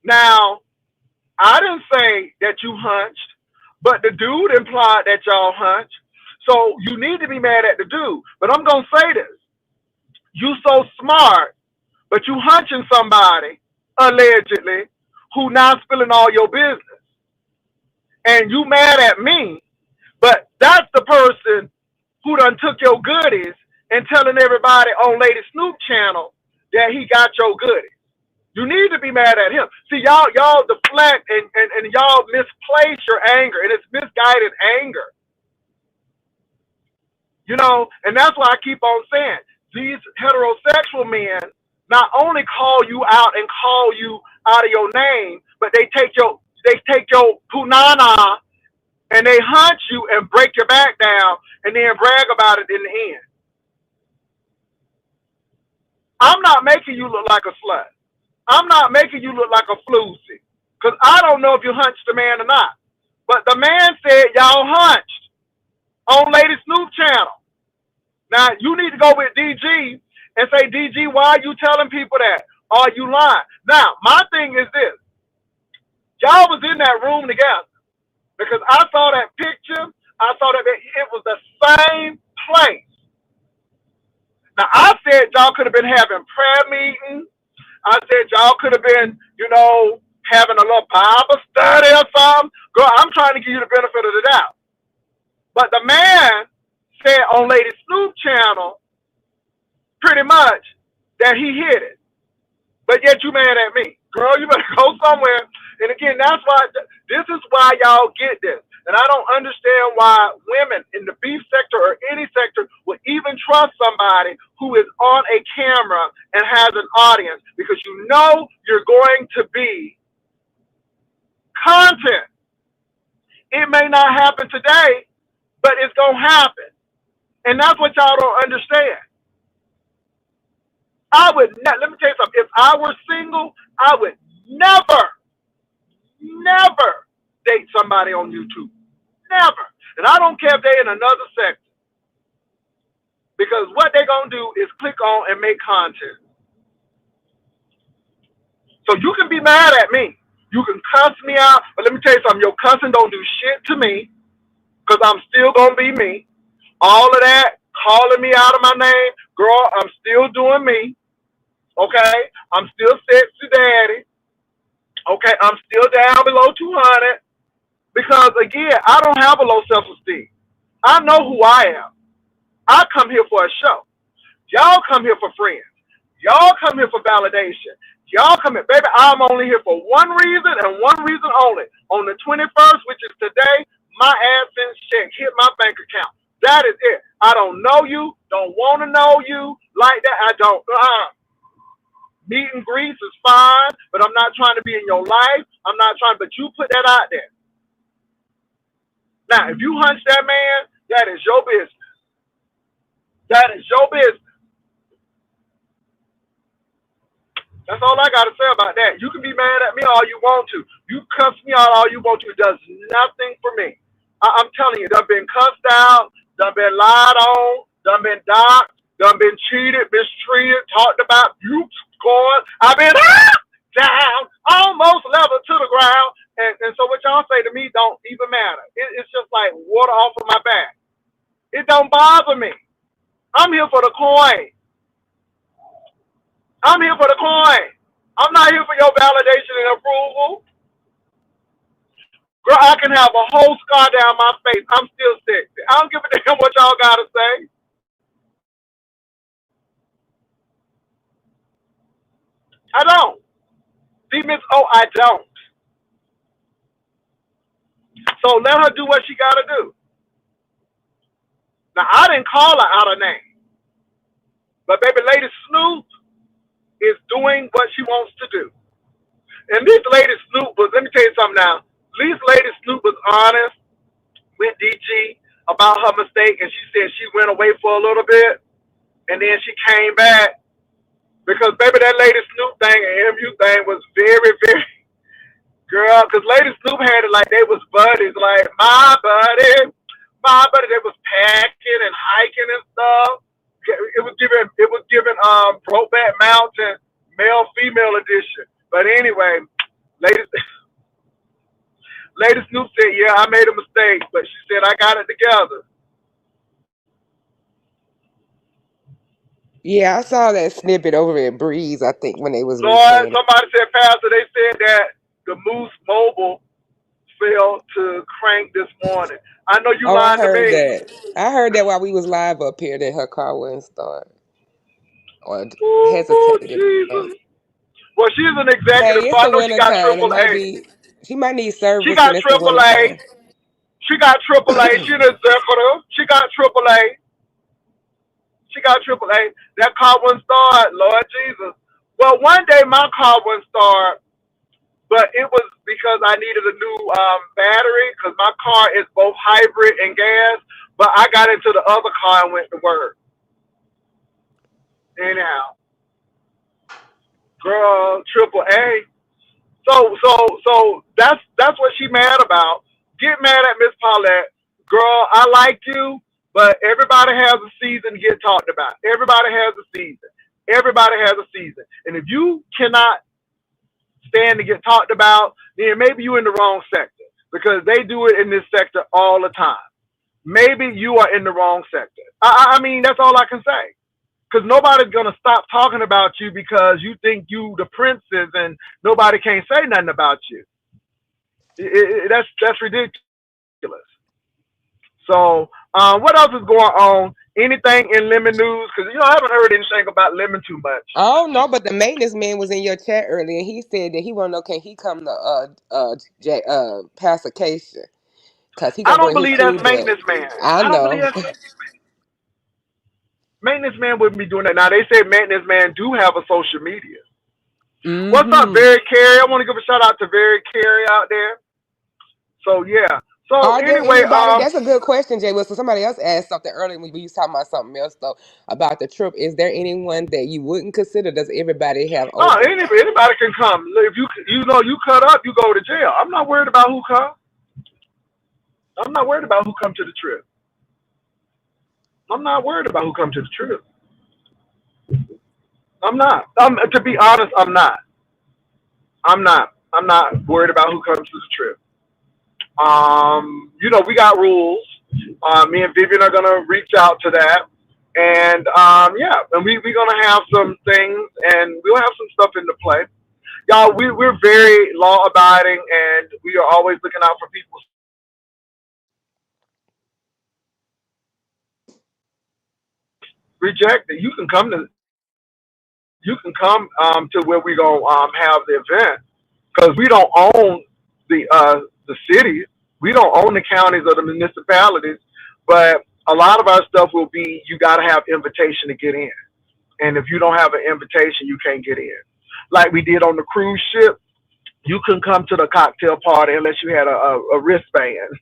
Now, I didn't say that you hunched, but the dude implied that y'all hunched. So you need to be mad at the dude. But I'm gonna say this. You so smart, but you hunching somebody, allegedly, who now spilling all your business. And you mad at me, but that's the person who done took your goodies and telling everybody on Lady Snoop channel that he got your goodies. You need to be mad at him. See, y'all deflect and y'all misplace your anger, and it's misguided anger. You know, and that's why I keep on saying these heterosexual men not only call you out and call you out of your name, but they take your punana and they hunt you and break your back down and then brag about it in the end. I'm not making you look like a slut. I'm not making you look like a floozy. Because I don't know if you hunched the man or not. But the man said y'all hunched on Lady Snoop channel. Now, you need to go with DG and say, DG, why are you telling people that? Are you lying? Now, my thing is this. Y'all was in that room together. Because I saw that picture. I saw that it was the same place. Now, I said y'all could have been having prayer meetings. I said y'all could have been, having a little Bible study or something. Girl, I'm trying to give you the benefit of the doubt. But the man said on Lady Snoop channel, pretty much, that he hit it. But yet you mad at me. Girl, you better go somewhere. And again, that's why, this is why y'all get this. And I don't understand why women in the beef sector or any sector would even trust somebody who is on a camera and has an audience, because you know you're going to be content. It may not happen today, but it's going to happen. And that's what y'all don't understand. I would let me tell you something. If I were single, I would never date somebody on YouTube. Never. And I don't care if they're in another sector. Because what they're going to do is click on and make content. So you can be mad at me. You can cuss me out. But let me tell you something. Your cussing don't do shit to me. Because I'm still going to be me. All of that, calling me out of my name. Girl, I'm still doing me. Okay? I'm still sexy daddy. Okay? I'm still down below 200. Because, again, I don't have a low self-esteem. I know who I am. I come here for a show. Y'all come here for friends. Y'all come here for validation. Y'all come here. Baby, I'm only here for one reason and one reason only. On the 21st, which is today, my AdSense check hit my bank account. That is it. I don't know you. Don't want to know you. Like that, I don't. Meet and greets is fine, but I'm not trying to be in your life. I'm not trying, but you put that out there. Now, if you hunch that man, that is your business. That is your business. That's all I got to say about that. You can be mad at me all you want to. You cuss me out all you want to. It does nothing for me. I'm telling you, done been cussed out, done been lied on, done been doxxed, done been cheated, mistreated, talked about, you scored. I've been down, almost level to the ground, And so what y'all say to me don't even matter. It's just like water off of my back. It don't bother me. I'm here for the coin. I'm here for the coin. I'm not here for your validation and approval. Girl, I can have a whole scar down my face. I'm still sexy. I don't give a damn what y'all gotta say. I don't. See, Miss O, I don't. So let her do what she gotta do. Now I didn't call her out her name. But baby Lady Snoop is doing what she wants to do. And this Lady Snoop was, let me tell you something now. This Lady Snoop was honest with DG about her mistake, and she said she went away for a little bit, and then she came back because baby, that Lady Snoop thing and MU thing was very, very girl. Because Lady Snoop had it like they was buddies, like my buddy. They was packing and hiking and stuff. It was giving Brokeback Mountain male female edition. But anyway, Lady Lady Snoop said, "Yeah, I made a mistake," but she said, "I got it together." Yeah, I saw that snippet over at Breeze, I think, when they was Lord, replaying it. somebody said, Pastor, they said that the Moose Mobile failed to crank this morning. I know you Oh, I lying to heard me. that. I heard that while we was live up here that her car wouldn't start or Ooh, hesitated. Jesus. Well, she's an executive, Hey, so it's I the know she winter got time. It triple might A. be she might need She service, got and it's the triple winter A. time. She got triple A. She an executive. She got triple A. She got triple A. That car wouldn't start, Lord Jesus. Well, one day my car wouldn't start, but it was because I needed a new battery because my car is both hybrid and gas. But I got into the other car and went to work. Anyhow, girl, triple A. So that's what she mad about. Get mad at Miss Paulette. Girl, I like you, but everybody has a season to get talked about. Everybody has a season. Everybody has a season. And if you cannot stand to get talked about, then maybe you're in the wrong sector. Because they do it in this sector all the time. Maybe you are in the wrong sector. I mean, that's all I can say. Because nobody's gonna stop talking about you because you think you the princess and nobody can't say nothing about you. That's ridiculous. So, what else is going on? Anything in lemon news? Because I haven't heard anything about lemon too much. Oh no, but the maintenance man was in your chat earlier, and he said that he want to know can he come to pacification because he I gonna don't bring his believe that's crew back. maintenance man. I I don't believe know. that's maintenance man wouldn't be doing that. Now they say maintenance man do have a social media. What's up, Mm-hmm. Very Carey? I want to give a shout out to Very Carey out there. So yeah. So Are there anyway, anybody? That's a good question, Jay Wilson. Somebody else asked something earlier when we was talking about something else though about the trip. Is there anyone that you wouldn't consider? Does everybody have oh, open? anybody can come. If you cut up, you go to jail. I'm not worried about who come. I'm not worried about who come to the trip. I'm not worried about who come to the trip. I'm not. To be honest, I'm not. I'm not. I'm not worried about who comes to the trip. We got rules. Me and Vivian are gonna reach out to that, and yeah, and we're gonna have some things, and we'll have some stuff into play. Y'all, we're very law abiding, and we are always looking out for people's safety. So if you reject it, you can come to where we gonna have the event because we don't own the cities, we don't own the counties or the municipalities, but a lot of our stuff will be you got to have invitation to get in, and if you don't have an invitation, you can't get in. Like we did on the cruise ship, you couldn't come to the cocktail party unless you had a wristband.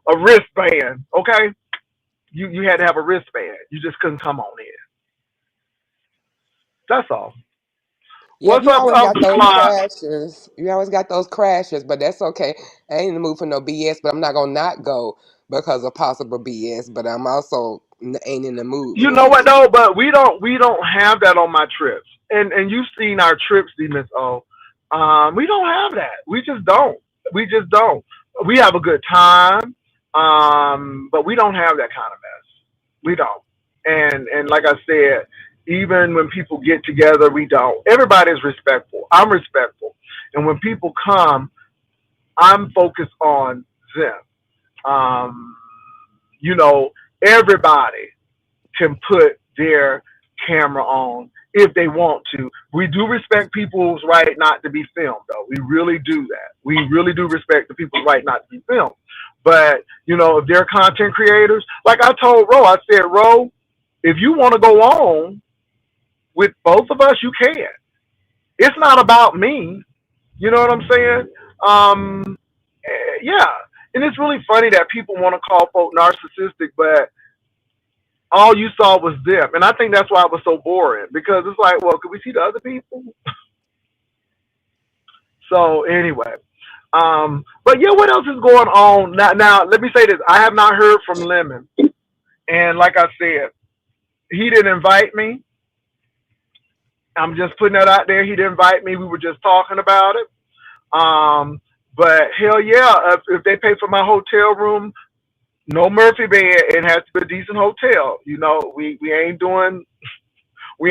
A wristband, okay? You had to have a wristband. You just couldn't come on in. That's all. Yep, What's you up, always got those Clyde? crashes. You always got those crashes, but that's okay. I ain't in the mood for no BS, but I'm not gonna not go because of possible BS. But I'm also ain't in the mood You for know what BS. though? But we don't have that on my trips. And you've seen our trips, Miss O. We don't have that. We just don't. We just don't. We have a good time, but we don't have that kind of mess. We don't. And like I said, even when people get together, we don't. Everybody's respectful. I'm respectful, and when people come, I'm focused on them. You know, everybody can put their camera on if they want to. We do respect people's right not to be filmed, though. We really do that. We really do respect the people's right not to be filmed. But, you know, if they're content creators, like I told Ro, I said, Ro, if you want to go on with both of us, you can. It's not about me. You know what I'm saying? Yeah. And it's really funny that people want to call folk narcissistic, but all you saw was them. And I think that's why it was so boring because it's like, well, could we see the other people? So anyway, but yeah, what else is going on now? Let me say this: I have not heard from Lemon, and like I said, he didn't invite me. I'm just putting that out there. He didn't invite me. We were just talking about it. Um, but hell yeah, if they pay for my hotel room, no Murphy bed, it has to be a decent hotel. You know, we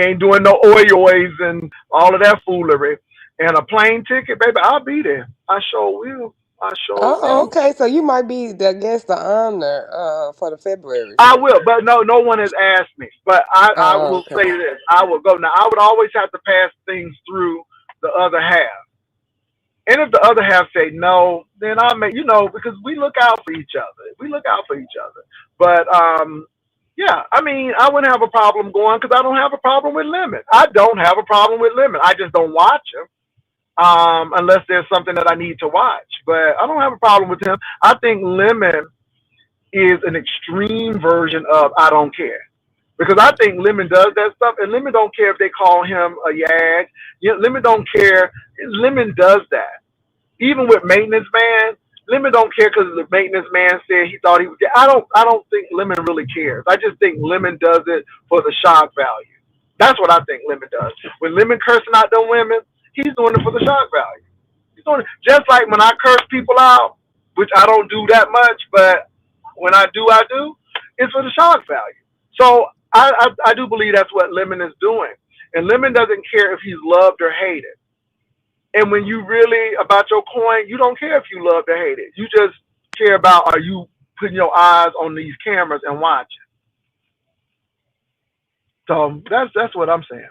ain't doing no oys and all of that foolery. And a plane ticket, baby, I'll be there. I sure will. I sure Oh, will. okay. So you might be the guest of honor for the February I show. will, but no one has asked me. But I Oh, will say okay. this: I will go. Now, I would always have to pass things through the other half, and if the other half say no, then I'll make because we look out for each other. We look out for each other. But yeah, I mean, I wouldn't have a problem going because I don't have a problem with Lemon. I don't have a problem with Lemon. I just don't watch him unless there's something that I need to watch. But I don't have a problem with him. I think Lemon is an extreme version of I don't care. Because I think Lemon does that stuff, and Lemon don't care if they call him a yag. Lemon don't care. Lemon does that. Even with Maintenance Man, Lemon don't care because the Maintenance Man said he thought he was. I don't think Lemon really cares. I just think Lemon does it for the shock value. That's what I think Lemon does. When Lemon cursing out them women, he's doing it for the shock value. He's doing it just like when I curse people out, which I don't do that much, but when I do, I do. It's for the shock value. So I do believe that's what Lemon is doing, and Lemon doesn't care if he's loved or hated. And when you really about your coin, you don't care if you love or hate it. You just care about are you putting your eyes on these cameras and watching. So that's what I'm saying.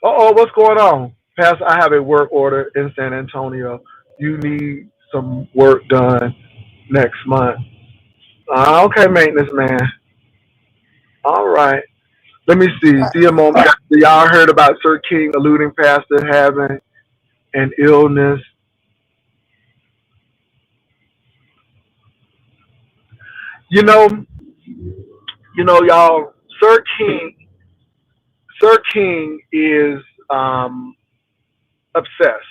What's going on? Pastor, I have a work order in San Antonio. You need some work done next month. Okay, maintenance man. All right. Let me see. DMO, y'all heard about Sir King alluding pastor having an illness? You know, y'all. Sir King, Sir King is um, obsessed.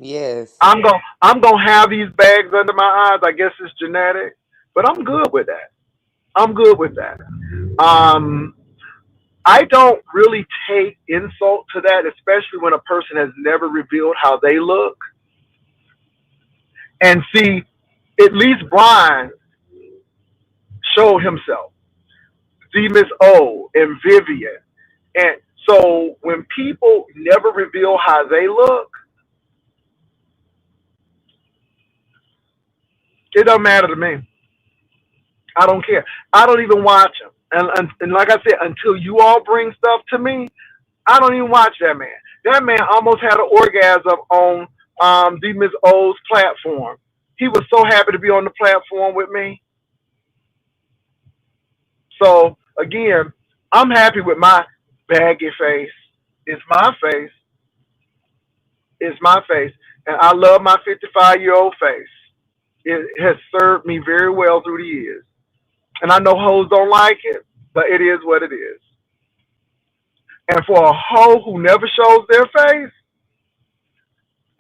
Yes. I'm gonna have these bags under my eyes. I guess it's genetic, but I'm good with that. I'm good with that. Um, I don't really take insult to that, especially when a person has never revealed how they look. And see, at least Brian showed himself. See Miss O and Vivian. And so when people never reveal how they look, it don't matter to me. I don't care. I don't even watch them. And like I said, until you all bring stuff to me, I don't even watch that man. That man almost had an orgasm on the Miss O's platform. He was so happy to be on the platform with me. So again, I'm happy with my baggy face. It's my face. It's my face. And I love my 55-year-old face. It has served me very well through the years. And I know hoes don't like it, but it is what it is. And for a hoe who never shows their face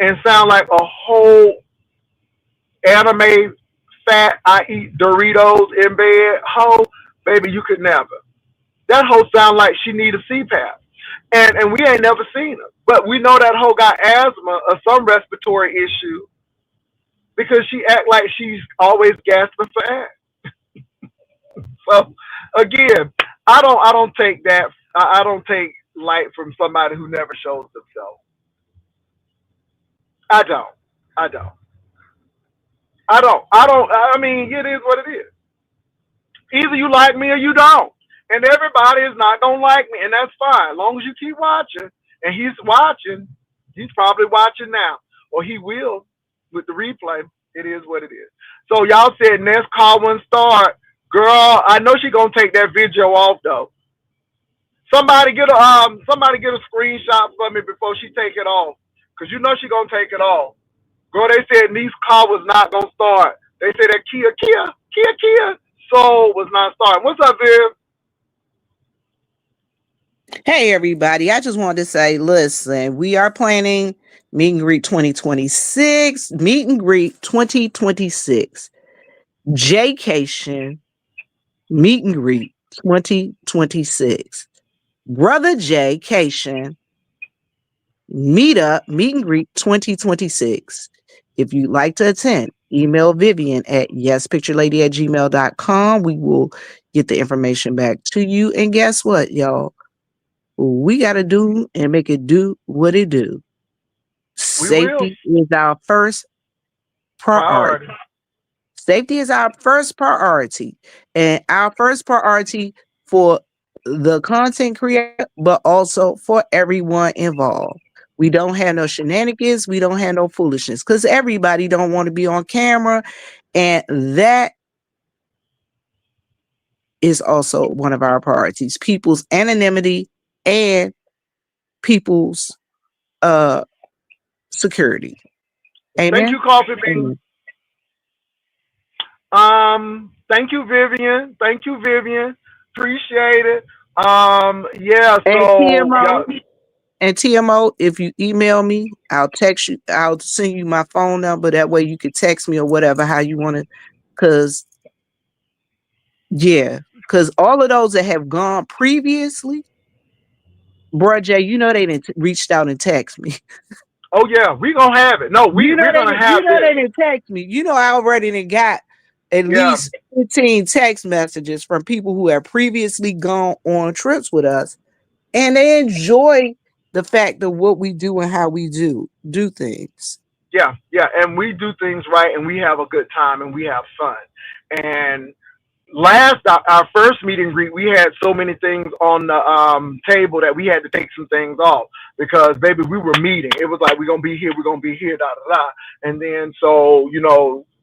and sound like a whole anime fat I eat Doritos in bed hoe, baby, you could never. That hoe sound like she need a CPAP. and we ain't never seen her. But we know that hoe got asthma or some respiratory issue because she act like she's always gasping for air. So again, I don't take that. I don't take light from somebody who never shows themselves. I don't. I don't. I don't. I don't. I mean, it is what it is. Either you like me or you don't. And everybody is not gonna like me, and that's fine. As long as you keep watching, and he's watching, he's probably watching now, or he will with the replay. It is what it is. So y'all said next call when start. Girl, I know she gonna take that video off though. Somebody get a screenshot for me before she take it off. Cause you know she gonna take it off. Girl, they said Niece call was not gonna start. They said that Kia Soul was not starting. What's up, Viv? Hey everybody, I just wanted to say, listen, we are planning Meet and Greet 2026, Meet and Greet 2026, Jaycation Meet and Greet 2026, Brother Jaycation Meet and Greet 2026. If you'd like to attend, email Vivian at yespicturelady@gmail.com. We will get the information back to you. And guess what, y'all? We got to do and make it do what it do. We will. Safety is our first priority. Priority. Safety is our first priority. And our first priority for the content creator, but also for everyone involved. We don't have no shenanigans. We don't have no foolishness because everybody don't want to be on camera. And that is also one of our priorities. People's anonymity and people's security. Thank Amen. you, Coffee Bean. Thank you, Vivian. Thank you, Vivian. Appreciate it. Yeah, And so TMO, and TMO, if you email me, I'll text you. I'll send you my phone number. That way you can text me or whatever, how you want to. Because, yeah, because all of those that have gone previously, bro, Jay, you know they didn't reached out and text me. oh yeah, we gonna have it. No, You know we're they gonna didn't, you have know this. they didn't text me. You know I already done got at Yeah, least 15 text messages from people who have previously gone on trips with us, and they enjoy the fact of what we do and how we do things. yeah, and we do things right, and we have a good time, and we have fun. And last our first meet and greet, we had so many things on the table that we had to take some things off because baby, we were meeting. It was like we're gonna be here, da da da. And then so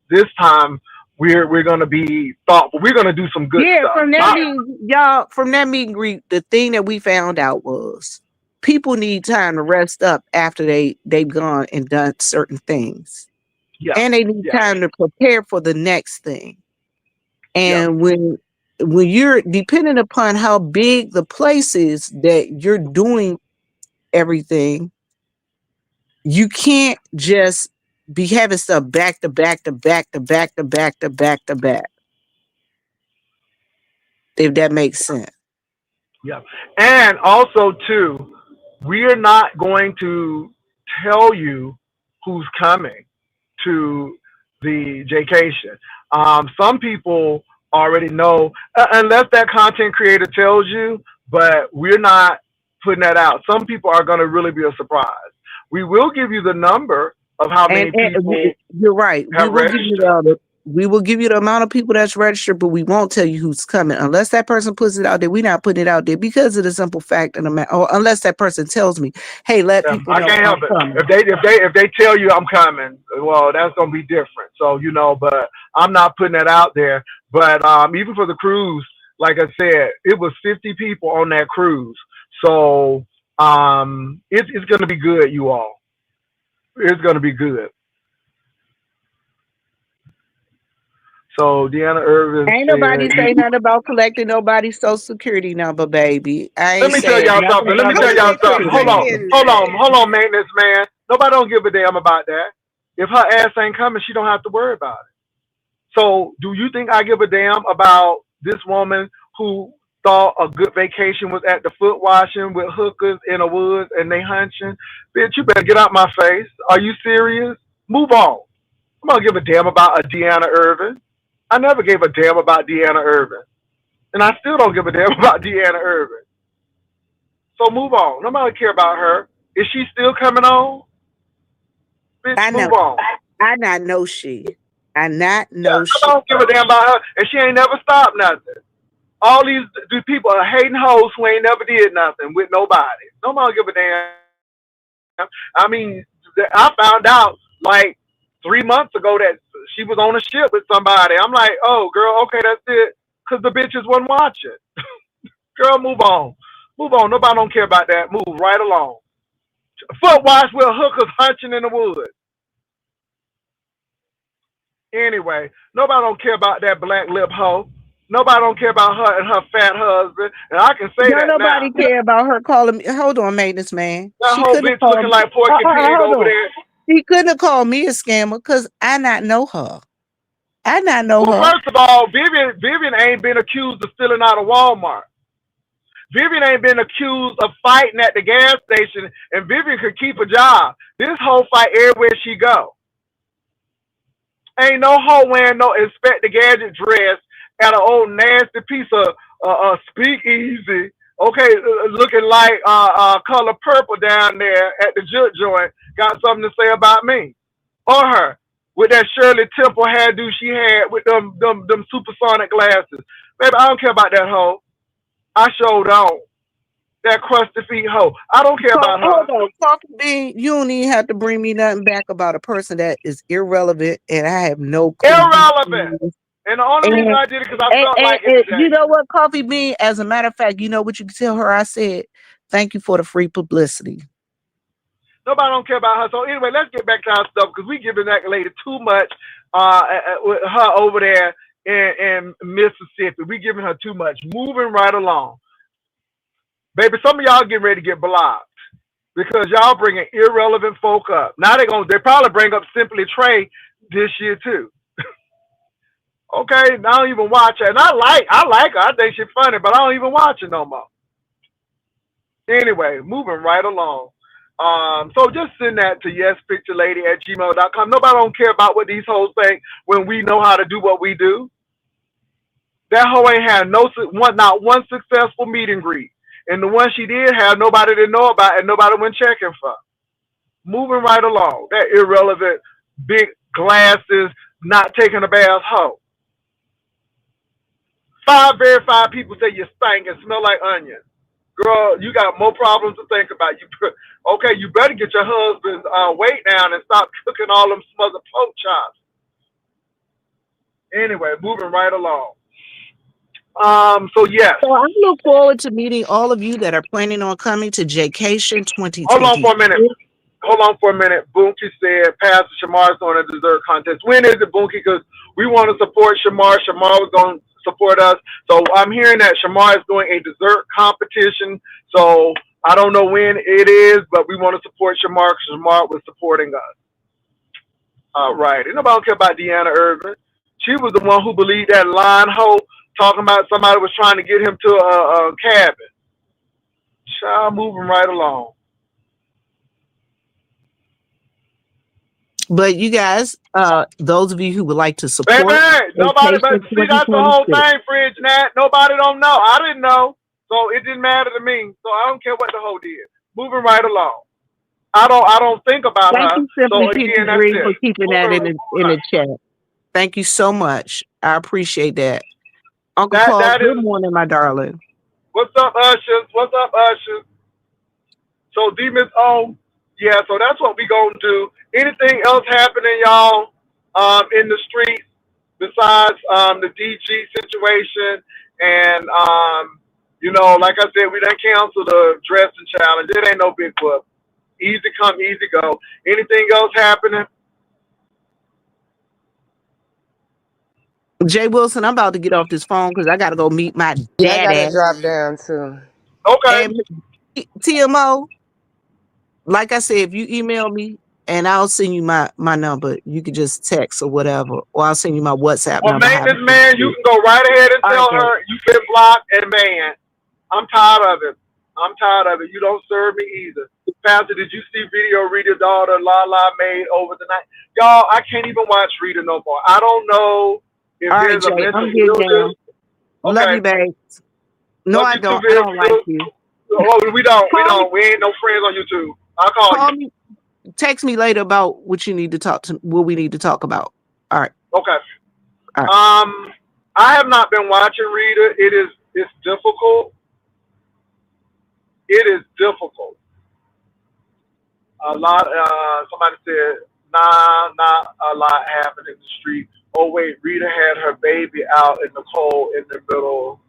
this time we're gonna be thoughtful. We're gonna do some good Yeah, stuff. from that meeting, y'all, from that meet and greet, the thing that we found out was people need time to rest up after they've gone and done certain things. Yeah, And they need yeah, time to prepare for the next thing. yeah, And when you're depending upon how big the place is that you're doing everything, you can't just be having stuff back to back to back to back to back to back to back. If that makes sense. yeah. And also too, we're not going to tell you who's coming to the vacation. Some people already know, unless that content creator tells you, but we're not putting that out. Some people are going to really be a surprise. We will give you the number of how many people You're right. have registered. We will give you the amount of people that's registered, but we won't tell you who's coming unless that person puts it out there. We're not putting it out there because of the simple fact of the matter, or unless that person tells me, "Hey, let Yeah, people I know can't I'm help it. coming." If they tell you I'm coming, well, that's gonna be different. So but I'm not putting that out there. But even for the cruise, like I said, it was 50 people on that cruise. So it's gonna be good, you all. It's gonna be good. So Deanna Irvin Ain't nobody said, say nothing about collecting nobody's social security number, baby. I "Let ain't me tell saying y'all nothing something. Let me about How no tell did y'all they social put something. security money number. in that? Hold on, maintenance man. Nobody don't give a damn about that. If her ass ain't coming, she don't have to worry about it. So, do you think I give a damn about this woman who thought a good vacation was at the foot washing with hookers in the woods and they hunching. Bitch, you better get out my face. Are you serious? Move on. I'm gonna give a damn about a Deanna Irvin. I never gave a damn about Deanna Irvin. And I still don't give a damn about Deanna Irvin. So move on. Nobody care about her. Is she still coming on? Bitch, I know. move on. I not know she. I not Yeah, know I she. don't give a damn about her. And she ain't never stopped nothing. All these people are hating hoes who ain't never did nothing with nobody. Nobody give a damn. I mean, I found out like 3 months ago that she was on a ship with somebody. I'm like, oh, girl, okay, that's it. Because the bitches wasn't watching. Girl, move on. Move on. Nobody don't care about that. Move right along. Foot wash with hookers hunching in the woods. Anyway, nobody don't care about that black lip hoe. Nobody don't care about her and her fat husband. And I can say Don't that now. nobody care about her calling me. Hold on, maintenance man. That She whole couldn't have bitch called looking me. like Porky Pig Hold over on. there. She couldn't have called me a scammer because I not know her. I not know Well, her. first of all, Vivian ain't been accused of stealing out of Walmart. Vivian ain't been accused of fighting at the gas station, and Vivian could keep a job. This whole fight everywhere she go. Ain't no hoe wearing no Inspector Gadget dress at an old nasty piece of speakeasy. Okay, looking like color purple down there at the jut joint. Got something to say about me or her with that Shirley Temple hairdo she had with them supersonic glasses. Baby, I don't care about that hoe. I sure don't. That crusty feet hoe. I don't care So about her. hold on, Coffee Bean. You don't even have to bring me nothing back about a person that is irrelevant and I have no clue who she Irrelevant. is. And the only reason And I did it because I felt like it and you today. know what, Coffee Bean? As a matter of fact, you know what you can tell her? I said, thank you for the free publicity. Nobody don't care about her. So anyway, let's get back to our stuff because we giving that lady too much with her over there in Mississippi. We giving her too much. Moving right along. Baby, some of y'all getting ready to get blocked because y'all bringing irrelevant folk up. Now they probably bring up Simply Trey this year too. Okay, I don't even watch her. And I like her. I think she's funny, but I don't even watch her no more. Anyway, moving right along. So just send that to yespicturelady@gmail.com. Nobody don't care about what these hoes think when we know how to do what we do. That hoe ain't had not one successful meet and greet. And the one she did have, nobody didn't know about and nobody went checking for. Moving right along. That irrelevant, big glasses, not taking a bath hoe. 5 verified people say you stink and smell like onion. Girl, you got more problems to think about. Okay, you better get your husband's weight down and stop cooking all them smothered pork chops. Anyway, moving right along. So yes. So I look forward to meeting all of you that are planning on coming to Jcation Hold on 2020. for a minute. Hold on for a minute. Bunky said Pastor Shamar's doing a dessert contest. When is it, Bunky? Because we want to support Shamar. Shamar was going to support us. So I'm hearing that Shamar is doing a dessert competition. So I don't know when it is, but we want to support Shamar because Shamar was supporting us. All right. And nobody don't care about Deanna Irvin. She was the one who believed that line hoe talking about somebody was trying to get him to a cabin. Child moving right along. But you guys, those of you who would like to Baby, support nobody but Vacation see that's the whole 2026, thing, Fridge Nat. Nobody don't know. I didn't know. So it didn't matter to me. So I don't care what the hoe did. Moving right along. I don't think about thank her. you, Simply So Piggy again, that's Green, it. for keeping that Moving in the chat. Thank you so much. I appreciate that. Uncle Paul, that good is morning, my darling. what's up, Ushers? What's up, Ushers? So Demons on. Yeah, so that's what we gonna do. Anything else happening, y'all, in the streets besides the DG situation and like I said, we done canceled the dressing challenge. It ain't no big whoop. Easy come, easy go. Anything else happening? Jay Wilson, I'm about to get off this phone because I got to go meet my Yeah, I gotta daddy. drop down too. Okay. And TMO, like I said, if you email me and I'll send you my number. You can just text or whatever, or I'll send you my WhatsApp Well, number. maintenance man, you can go right ahead and All right, tell babe. her you've been blocked and banned. I'm tired of it. I'm tired of it. You don't serve me either. Pastor, did you see video Rita's daughter Lala made over the night? Y'all, I can't even watch Rita no more. I don't know if All right, there's a Jay. mental I'm getting illness. down. Love Okay. you, babe. No, Love I you too, don't. I Viv. don't like you. Oh, we don't. We Call me. don't. We ain't no friends on YouTube. I'll call you. Call me. Text me later about what you need to talk to. What we need to talk about. All right. Okay. All right. I have not been watching Rita. It's difficult. It is difficult. A lot. Somebody said, nah, not a lot happened in the street. Oh wait, Rita had her baby out in the cold in the middle.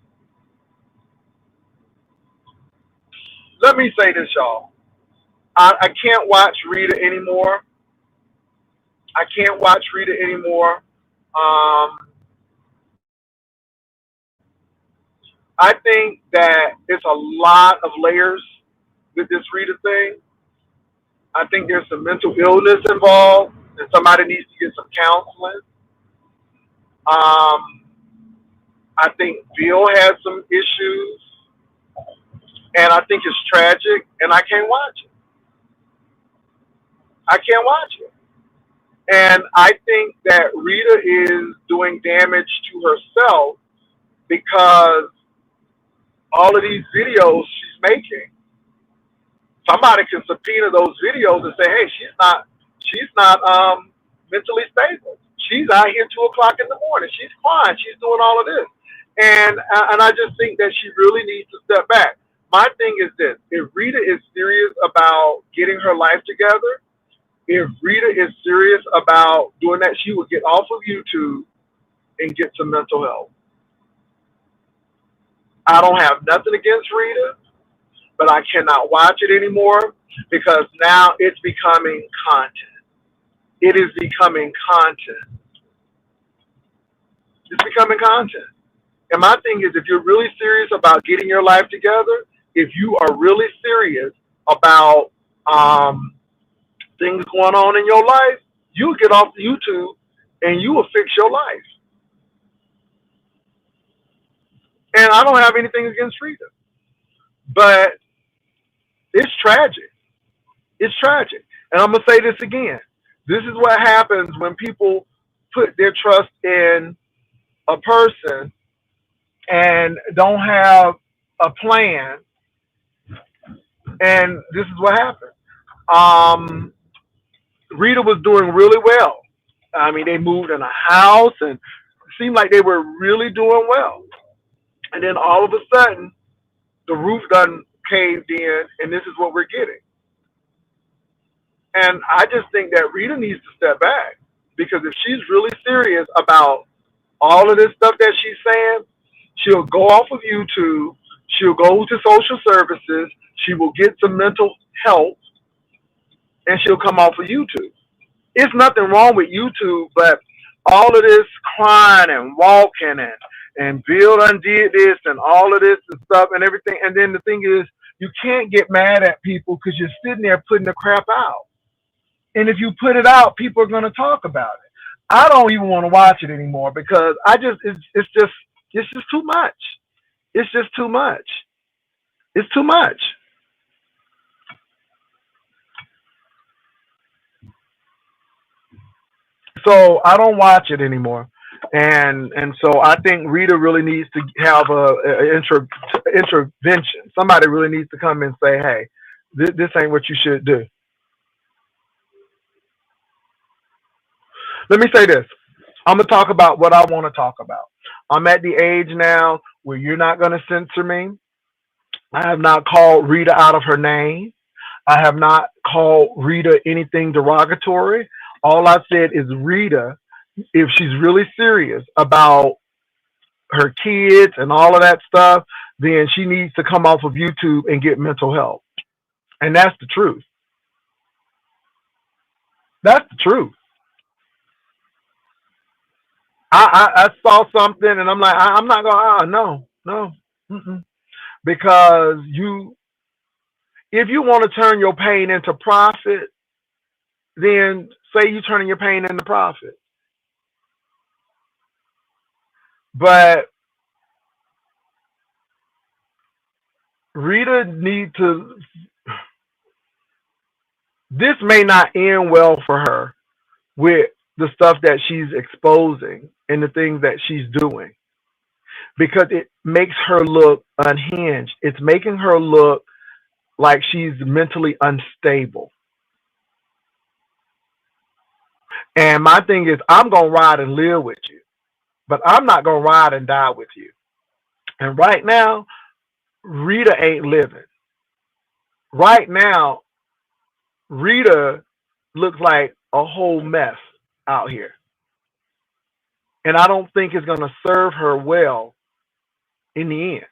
Let me say this, y'all. I can't watch Rita anymore. I can't watch Rita anymore. I think that it's a lot of layers with this Rita thing. I think there's some mental illness involved, and somebody needs to get some counseling. Um, I think Bill has some issues, and I think it's tragic, and I can't watch it. I can't watch it. And I think that Rita is doing damage to herself because all of these videos she's making, somebody can subpoena those videos and say, hey, she's not mentally stable. She's out here 2 o'clock in the morning. She's crying. She's doing all of this. And I just think that she really needs to step back. My thing is this: if Rita is serious about getting her life together, if Rita is serious about doing that, she would get off of YouTube and get some mental health. I don't have nothing against Rita, but I cannot watch it anymore because now it's becoming content. It is becoming content. It's becoming content. And my thing is, if you're really serious about getting your life together, if you are really serious about things going on in your life, you get off the YouTube and you will fix your life. And I don't have anything against Rita, but it's tragic. It's tragic. And I'm going to say this again. This is what happens when people put their trust in a person and don't have a plan. And this is what happened. Um, Rita was doing really well. I mean, they moved in a house and it seemed like they were really doing well. And then all of a sudden, the roof done caved in, and this is what we're getting. And I just think that Rita needs to step back because if she's really serious about all of this stuff that she's saying, she'll go off of YouTube, she'll go to social services, she will get some mental help, and she'll come off of YouTube. It's nothing wrong with YouTube, but all of this crying and walking and Bill undid this and all of this and stuff and everything. And then the thing is, you can't get mad at people because you're sitting there putting the crap out. And if you put it out, people are going to talk about it. I don't even want to watch it anymore because it's just too much. It's just too much. It's too much. So I don't watch it anymore. And so I think Rita really needs to have a intervention. Somebody really needs to come and say, "Hey, this ain't what you should do." Let me say this. I'm gonna talk about what I want to talk about. I'm at the age now where you're not gonna censor me. I have not called Rita out of her name. I have not called Rita anything derogatory. All I said is Rita, if she's really serious about her kids and all of that stuff, then she needs to come off of YouTube and get mental health. And that's the truth. That's the truth. I saw something and I'm like, I'm not going to, no, no. Mm-mm. Because, if you want to turn your pain into profit, then say you turning your pain into profit. But Rita need to. This may not end well for her with the stuff that she's exposing and the things that she's doing because it makes her look unhinged. It's making her look like she's mentally unstable. And my thing is, I'm going to ride and live with you, but I'm not going to ride and die with you. And right now, Rita ain't living. Right now, Rita looks like a whole mess out here. And I don't think it's going to serve her well in the end.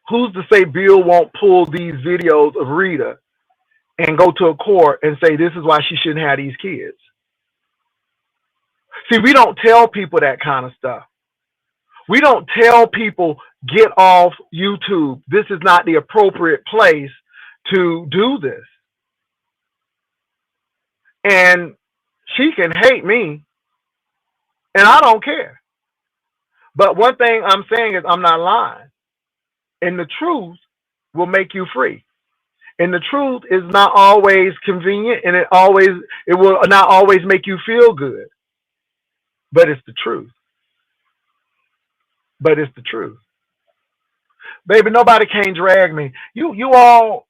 Who's to say Bill won't pull these videos of Rita and go to a court and say this is why she shouldn't have these kids? See, we don't tell people that kind of stuff. We don't tell people get off YouTube. This is not the appropriate place to do this. And she can hate me, and I don't care. But one thing I'm saying is I'm not lying. And the truth will make you free. And the truth is not always convenient, and it will not always make you feel good. But it's the truth. But it's the truth. Baby, nobody can drag me. You all,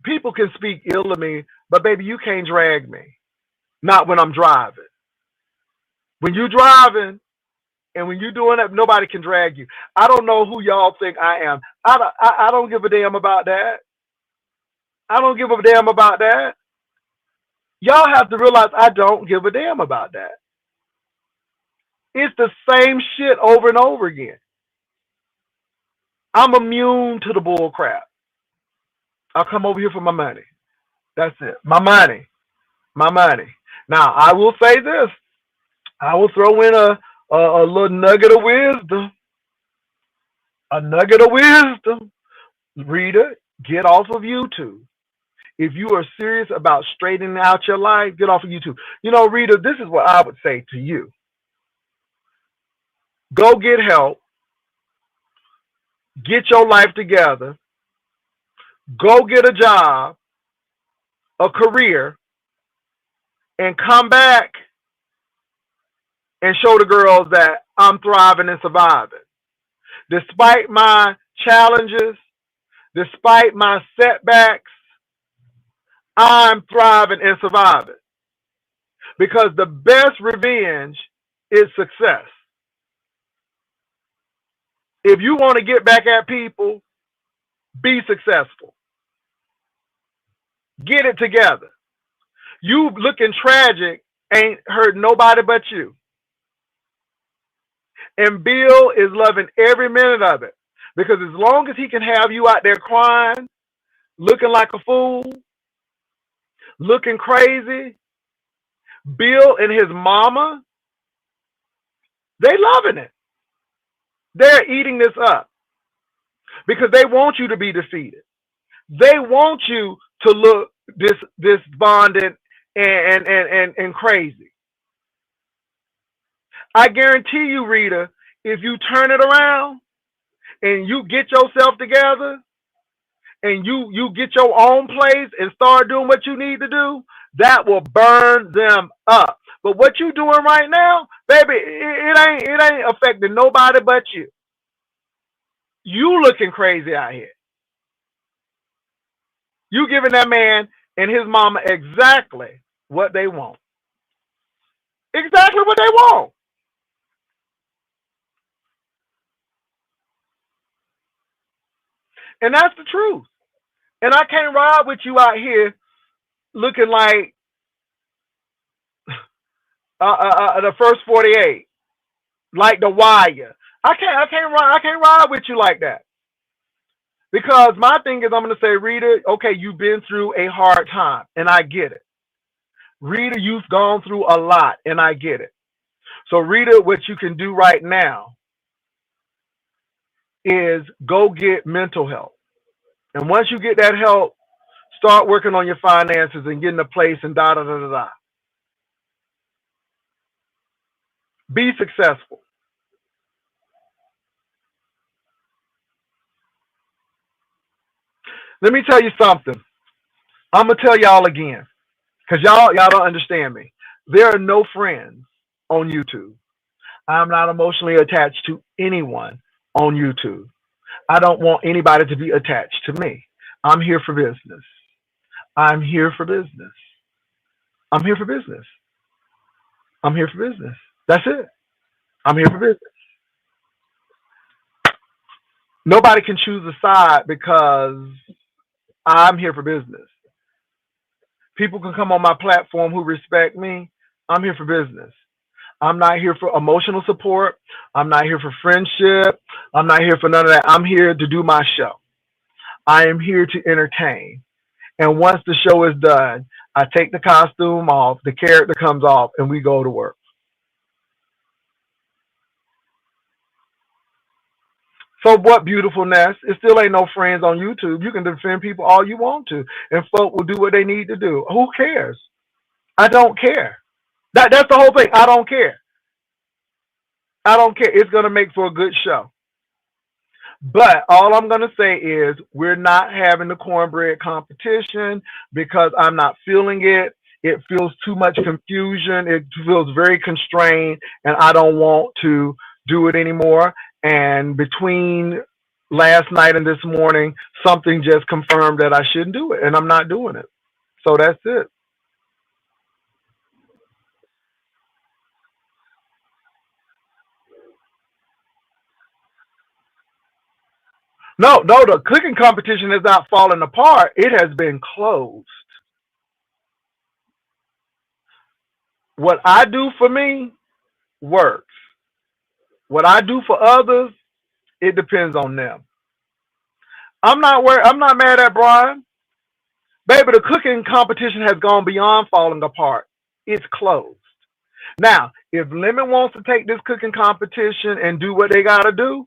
people can speak ill of me, but baby, you can't drag me. Not when I'm driving. When you driving and when you doing that, nobody can drag you. I don't know who y'all think I am. I don't give a damn about that. I don't give a damn about that. Y'all have to realize I don't give a damn about that. It's the same shit over and over again. I'm immune to the bull crap. I'll come over here for my money. That's it. My money. My money. Now, I will say this. I will throw in a little nugget of wisdom. A nugget of wisdom. Rita, get off of YouTube. If you are serious about straightening out your life, get off of YouTube. You know, Rita, this is what I would say to you. Go get help. Get your life together. Go get a job, a career, and come back and show the girls that I'm thriving and surviving. Despite my challenges, despite my setbacks, I'm thriving and surviving. Because the best revenge is success. If you want to get back at people, be successful. Get it together. You looking tragic ain't hurt nobody but you. And Bill is loving every minute of it. Because as long as he can have you out there crying, looking like a fool, looking crazy, Bill and his mama, they loving it. They're eating this up. Because they want you to be defeated. They want you to look despondent and crazy. I guarantee you, Rita, if you turn it around and you get yourself together and you get your own place and start doing what you need to do, that will burn them up. But what you doing right now, baby, it ain't affecting nobody but you. You looking crazy out here. You giving that man and his mama exactly what they want. Exactly what they want. And that's the truth. And I can't ride with you out here looking like the first 48, like the wire. I can't ride with you like that. Because my thing is, I'm going to say, Rita, okay, you've been through a hard time, and I get it. Rita, you've gone through a lot, and I get it. So, Rita, what you can do right now is go get mental help. And once you get that help, Start working on your finances and getting a place and da da da da da. Be successful. Let me tell you something. I'm gonna tell y'all again, cause y'all don't understand me. There are no friends on YouTube. I'm not emotionally attached to anyone on YouTube. I don't want anybody to be attached to me. I'm here for business. I'm here for business. I'm here for business. I'm here for business. That's it. I'm here for business. Nobody can choose a side because I'm here for business. People can come on my platform who respect me. I'm here for business. I'm not here for emotional support. I'm not here for friendship. I'm not here for none of that. I'm here to do my show. I am here to entertain. And once the show is done, I take the costume off, the character comes off, and we go to work. So what, beautifulness? It still ain't no friends on YouTube. You can defend people all you want to, and folk will do what they need to do. Who cares? I don't care. That's the whole thing. I don't care. I don't care. It's gonna make for a good show. But all I'm going to say is we're not having the cornbread competition because I'm not feeling it. It feels too much confusion. It feels very constrained, and I don't want to do it anymore. And between last night and this morning, something just confirmed that I shouldn't do it, and I'm not doing it. So that's it. No, no, the cooking competition is not falling apart. It has been closed. What I do for me works. What I do for others, it depends on them. I'm not worried. I'm not mad at Brian. Baby, the cooking competition has gone beyond falling apart. It's closed. Now, if Lemon wants to take this cooking competition and do what they gotta do,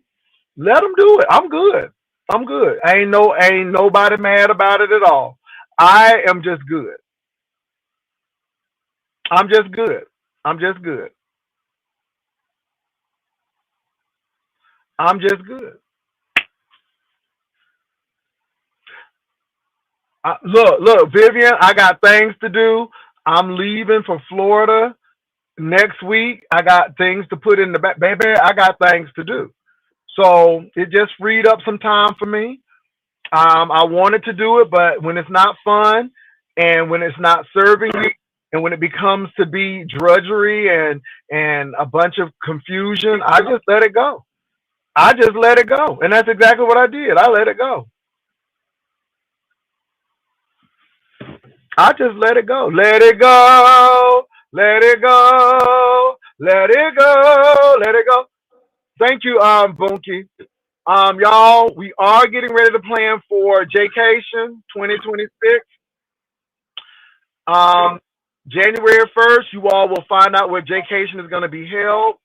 let them do it. I'm good. I'm good. Ain't nobody mad about it at all. I am just good. I'm just good. I'm just good. I'm just good. Look, Vivian, I got things to do. I'm leaving for Florida next week. I got things to put in the back. Baby, I got things to do. So it just freed up some time for me. I wanted to do it, but when it's not fun and when it's not serving me and when it becomes to be drudgery and a bunch of confusion, I just let it go. I just let it go. And that's exactly what I did. I let it go. I just let it go. Let it go. Let it go. Let it go. Let it go. Thank you, Bunky. Y'all, we are getting ready to plan for Jaycation 2026. Um, January 1st, you all will find out where Jaycation is going to be held.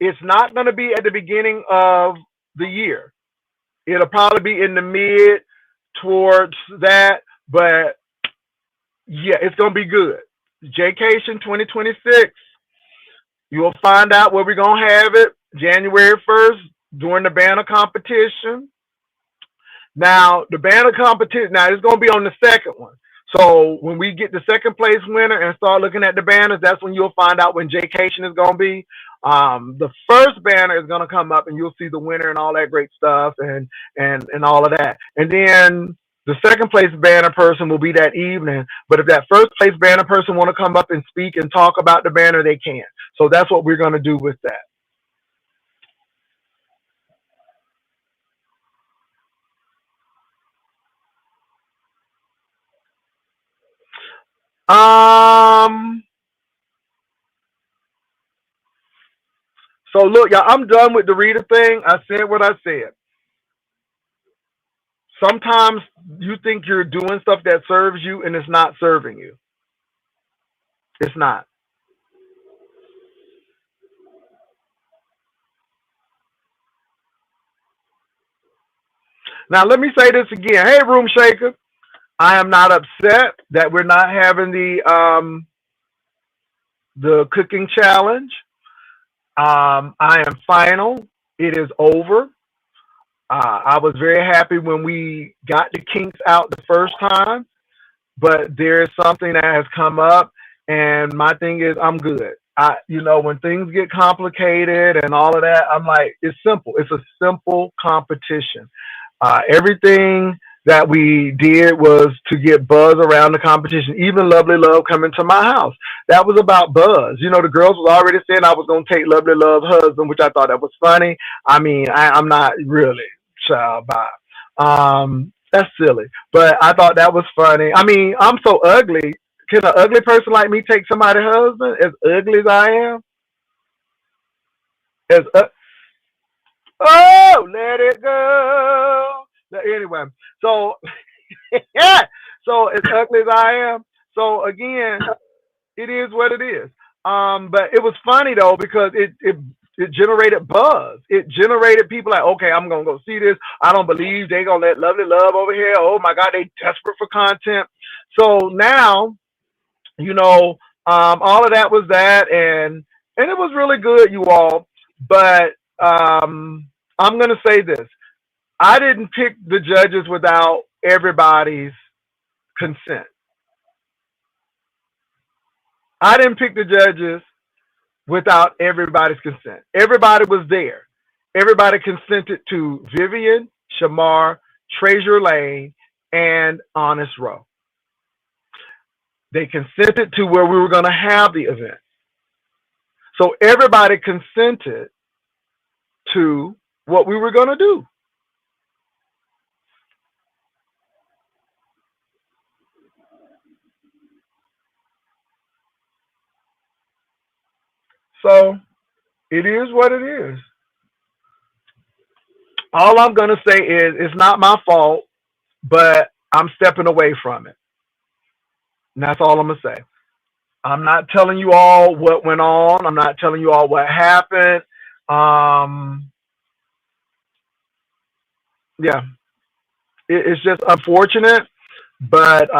It's not going to be at the beginning of the year. It'll probably be in the mid towards that, but yeah, it's going to be good. Jaycation 2026. You will find out where we're going to have it January 1st during the banner competition. Now, the banner competition, now it's going to be on the second one. So when we get the second place winner and start looking at the banners, that's when you'll find out when Jaycation is going to be. The first banner is going to come up and you'll see the winner and all that great stuff and all of that. And then the second place banner person will be that evening. But if that first place banner person want to come up and speak and talk about the banner, they can. So that's what we're going to do with that. So look, y'all, I'm done with the reader thing. I said what I said. Sometimes you think you're doing stuff that serves you and it's not serving you. It's not. Now let me say this again. Hey, room shaker. I am not upset that we're not having the cooking challenge. I am final. It is over. I was very happy when we got the kinks out the first time, but there is something that has come up, and my thing is I'm good. When things get complicated and all of that, I'm like, it's simple. It's a simple competition. Everything that we did was to get buzz around the competition. Even Lovely Love coming to my house, that was about buzz. The girls was already saying I was gonna take Lovely Love's husband, which I thought that was funny. I mean, I'm not really child by. That's silly, but I thought that was funny. I mean, I'm so ugly. Can an ugly person like me take somebody's husband? As ugly as I am, as oh, let it go. Anyway, so yeah, so as ugly as I am, so again, it is what it is. But it was funny though because it generated buzz. It generated people like, okay, I'm gonna go see this. I don't believe they gonna let Lovely Love over here. Oh my God, they desperate for content. So now, you know, all of that was that, and it was really good, you all. But I'm gonna say this: I didn't pick the judges without everybody's consent. I didn't pick the judges without everybody's consent. Everybody was there. Everybody consented to Vivian, Shamar, Treasure Lane, and Honest Row. They consented to where we were going to have the event. So everybody consented to what we were going to do. So it is what it is. All I'm going to say is it's not my fault, but I'm stepping away from it. And that's all I'm going to say. I'm not telling you all what went on. I'm not telling you all what happened. Um, yeah, it's just unfortunate, but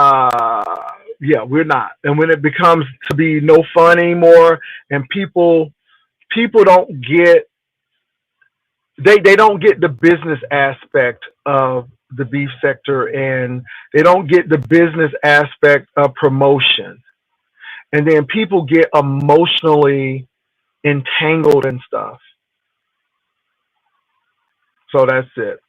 yeah, we're not. And when it becomes to be no fun anymore, and people don't get they don't get the business aspect of the beef sector, and they don't get the business aspect of promotion, and then people get emotionally entangled and stuff. So that's it.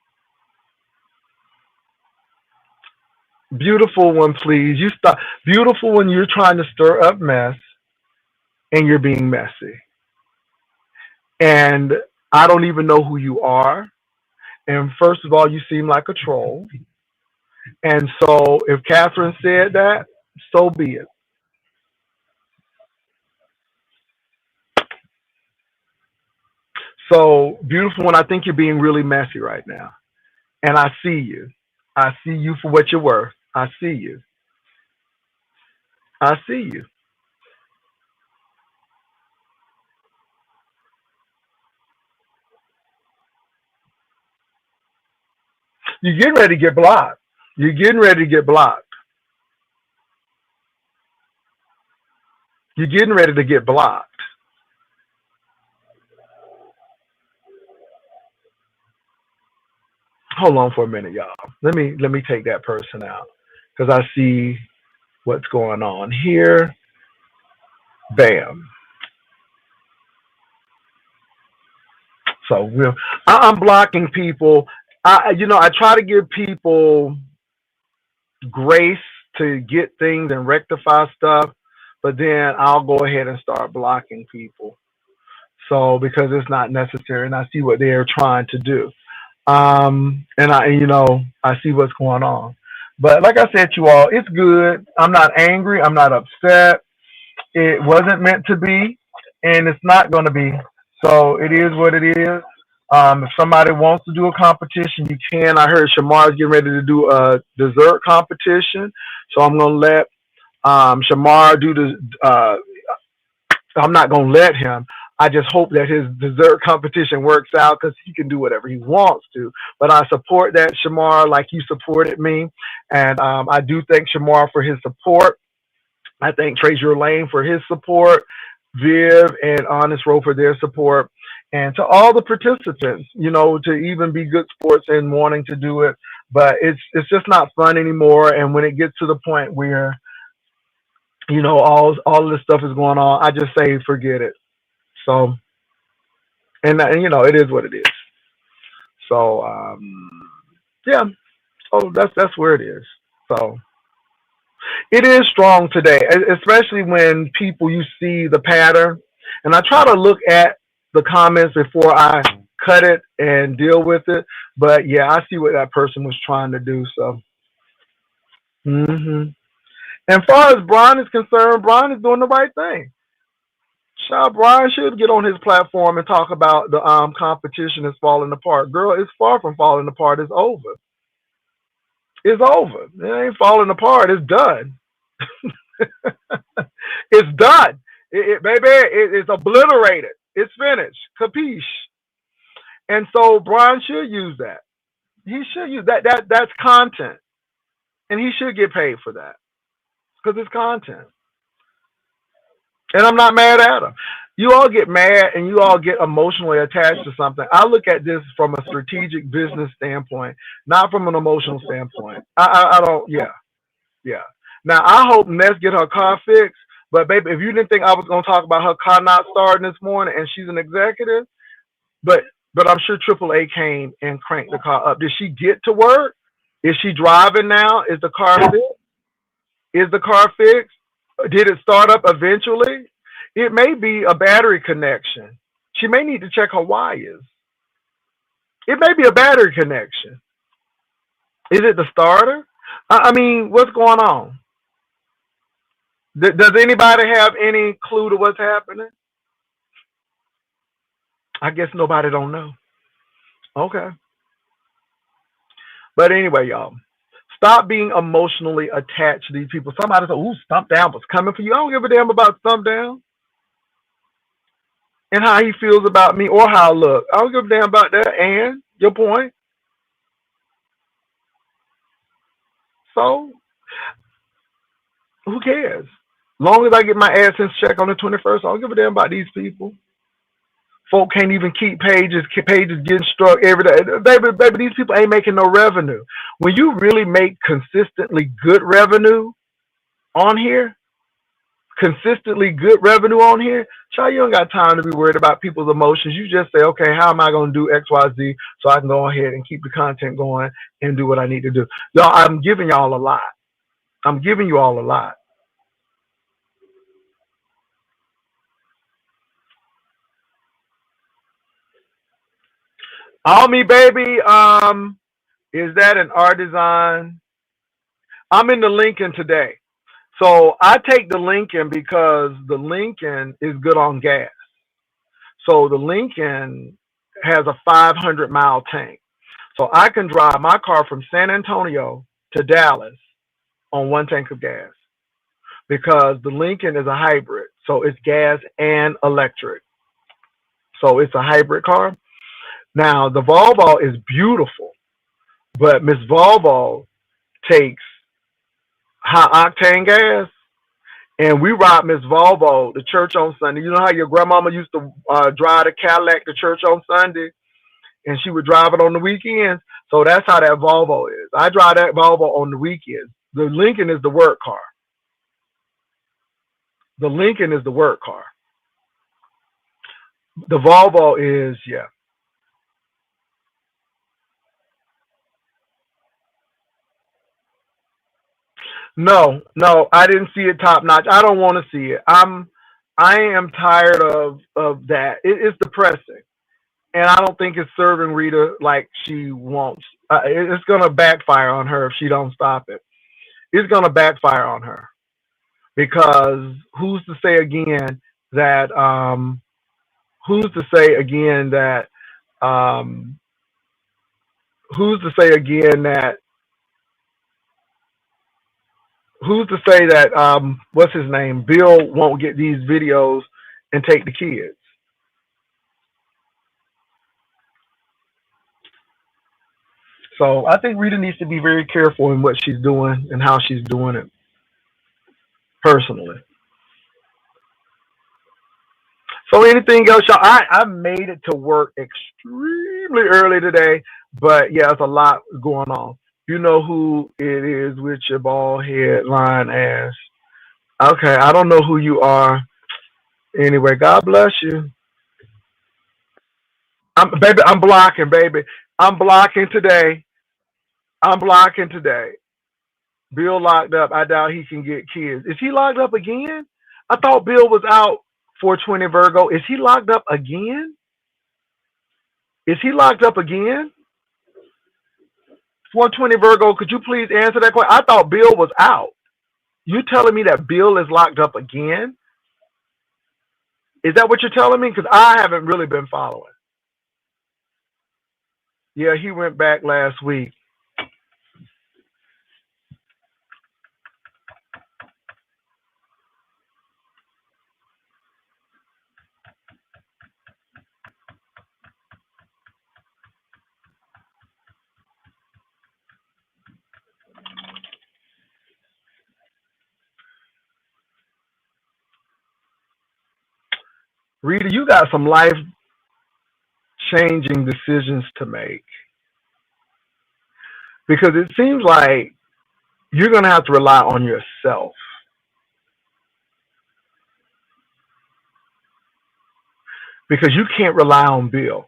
Beautiful one, please. You stop. Beautiful when you're trying to stir up mess and you're being messy. And I don't even know who you are. And first of all, you seem like a troll. And so if Catherine said that, so be it. So beautiful one, I think you're being really messy right now. And I see you. I see you for what you're worth. I see you. I see you. You're getting ready to get blocked. You're getting ready to get blocked. You're getting ready to get blocked. Hold on for a minute, y'all. Let me take that person out because I see what's going on here. Bam. So I'm blocking people. I try to give people grace to get things and rectify stuff, but then I'll go ahead and start blocking people. So because it's not necessary, and I see what they're trying to do. And I see what's going on. But like I said, you all, it's good. I'm not angry. I'm not upset. It wasn't meant to be, and it's not going to be. So it is what it is. If somebody wants to do a competition, you can. I heard Shamar's getting ready to do a dessert competition, so I'm going to let Shamar do the. I'm not going to let him. I just hope that his dessert competition works out because he can do whatever he wants to. But I support that, Shamar, like you supported me. And I do thank Shamar for his support. I thank Treasure Lane for his support, Viv and Honest Row for their support, and to all the participants, to even be good sports and wanting to do it. But it's just not fun anymore. And when it gets to the point where all of this stuff is going on, I just say forget it. So and it is what it is. So yeah, so that's where it is. So it is strong today, especially when people you see the pattern. And I try to look at the comments before I cut it and deal with it. But yeah, I see what that person was trying to do. So, and far as Brian is concerned, Brian is doing the right thing. Child, Brian should get on his platform and talk about the competition is falling apart. Girl, it's far from falling apart. It's over. It's over. It ain't falling apart. It's done. It's done. Baby, it's obliterated. It's finished. Capiche? And so Brian should use that. He should use that. That's content, and he should get paid for that because it's content. And I'm not mad at him. You all get mad and you all get emotionally attached to something. I look at this from a strategic business standpoint, not from an emotional standpoint. I don't. Yeah, yeah. Now I hope Ness get her car fixed. But baby, if you didn't think I was gonna talk about her car not starting this morning, and she's an executive, but I'm sure AAA came and cranked the car up. Did she get to work? Is she driving now? Is the car fixed? Is the car fixed? Did it start up eventually? It may be a battery connection. She may need to check her wires. It may be a battery connection. Is it the starter? I mean, what's going on? Does anybody have any clue to what's happening? I guess nobody don't know. Okay. But anyway, y'all, stop being emotionally attached to these people. Somebody said, ooh, Stump Down was coming for you. I don't give a damn about Stump Down and how he feels about me or how I look. I don't give a damn about that. And your point. So, who cares? Long as I get my AdSense check on the 21st, I don't give a damn about these people. Folk can't even keep pages. Pages getting struck every day. Baby, these people ain't making no revenue. When you really make consistently good revenue on here, consistently good revenue on here, child, you don't got time to be worried about people's emotions. You just say, okay, how am I going to do X, Y, Z so I can go ahead and keep the content going and do what I need to do. Y'all, I'm giving y'all a lot. I'm giving you all a lot. All me, baby. Is that an art design? I'm in the Lincoln today. So I take the Lincoln because the Lincoln is good on gas. So the Lincoln has a 500-mile tank. So I can drive my car from San Antonio to Dallas on one tank of gas because the Lincoln is a hybrid. So it's gas and electric. So it's a hybrid car. Now the Volvo is beautiful, but Miss Volvo takes high octane gas. And we ride Miss Volvo to church on Sunday. You know how your grandmama used to drive the Cadillac to church on Sunday, and she would drive it on the weekends. So that's how that Volvo is. I drive that Volvo on the weekends. The Lincoln is the work car. The Lincoln is the work car. The Volvo is, yeah. No, I didn't see it top notch. I don't want to see it. I am tired of that. It's depressing, and I don't think it's serving Rita like she wants. It's gonna backfire on her if she don't stop it. It's gonna backfire on her because that who's to say again that um, who's to say again that who's to say that what's his name Bill won't get these videos and take the kids. So I think Rita needs to be very careful in what she's doing and how she's doing it personally. So anything else, y'all? I made it to work extremely early today, but yeah, it's a lot going on. You know who it is with your bald head line ass. Okay, I don't know who you are. Anyway, God bless you. Baby, I'm blocking, baby. I'm blocking today. I'm blocking today. Bill locked up. I doubt he can get kids. Is he locked up again? I thought Bill was out 420 Virgo. Is he locked up again? Is he locked up again? 420 Virgo, could you please answer that question? I thought Bill was out. You telling me that Bill is locked up again? Is that what you're telling me? Because I haven't really been following. Yeah, he went back last week. Rita, you got some life changing decisions to make because it seems like you're going to have to rely on yourself because you can't rely on Bill.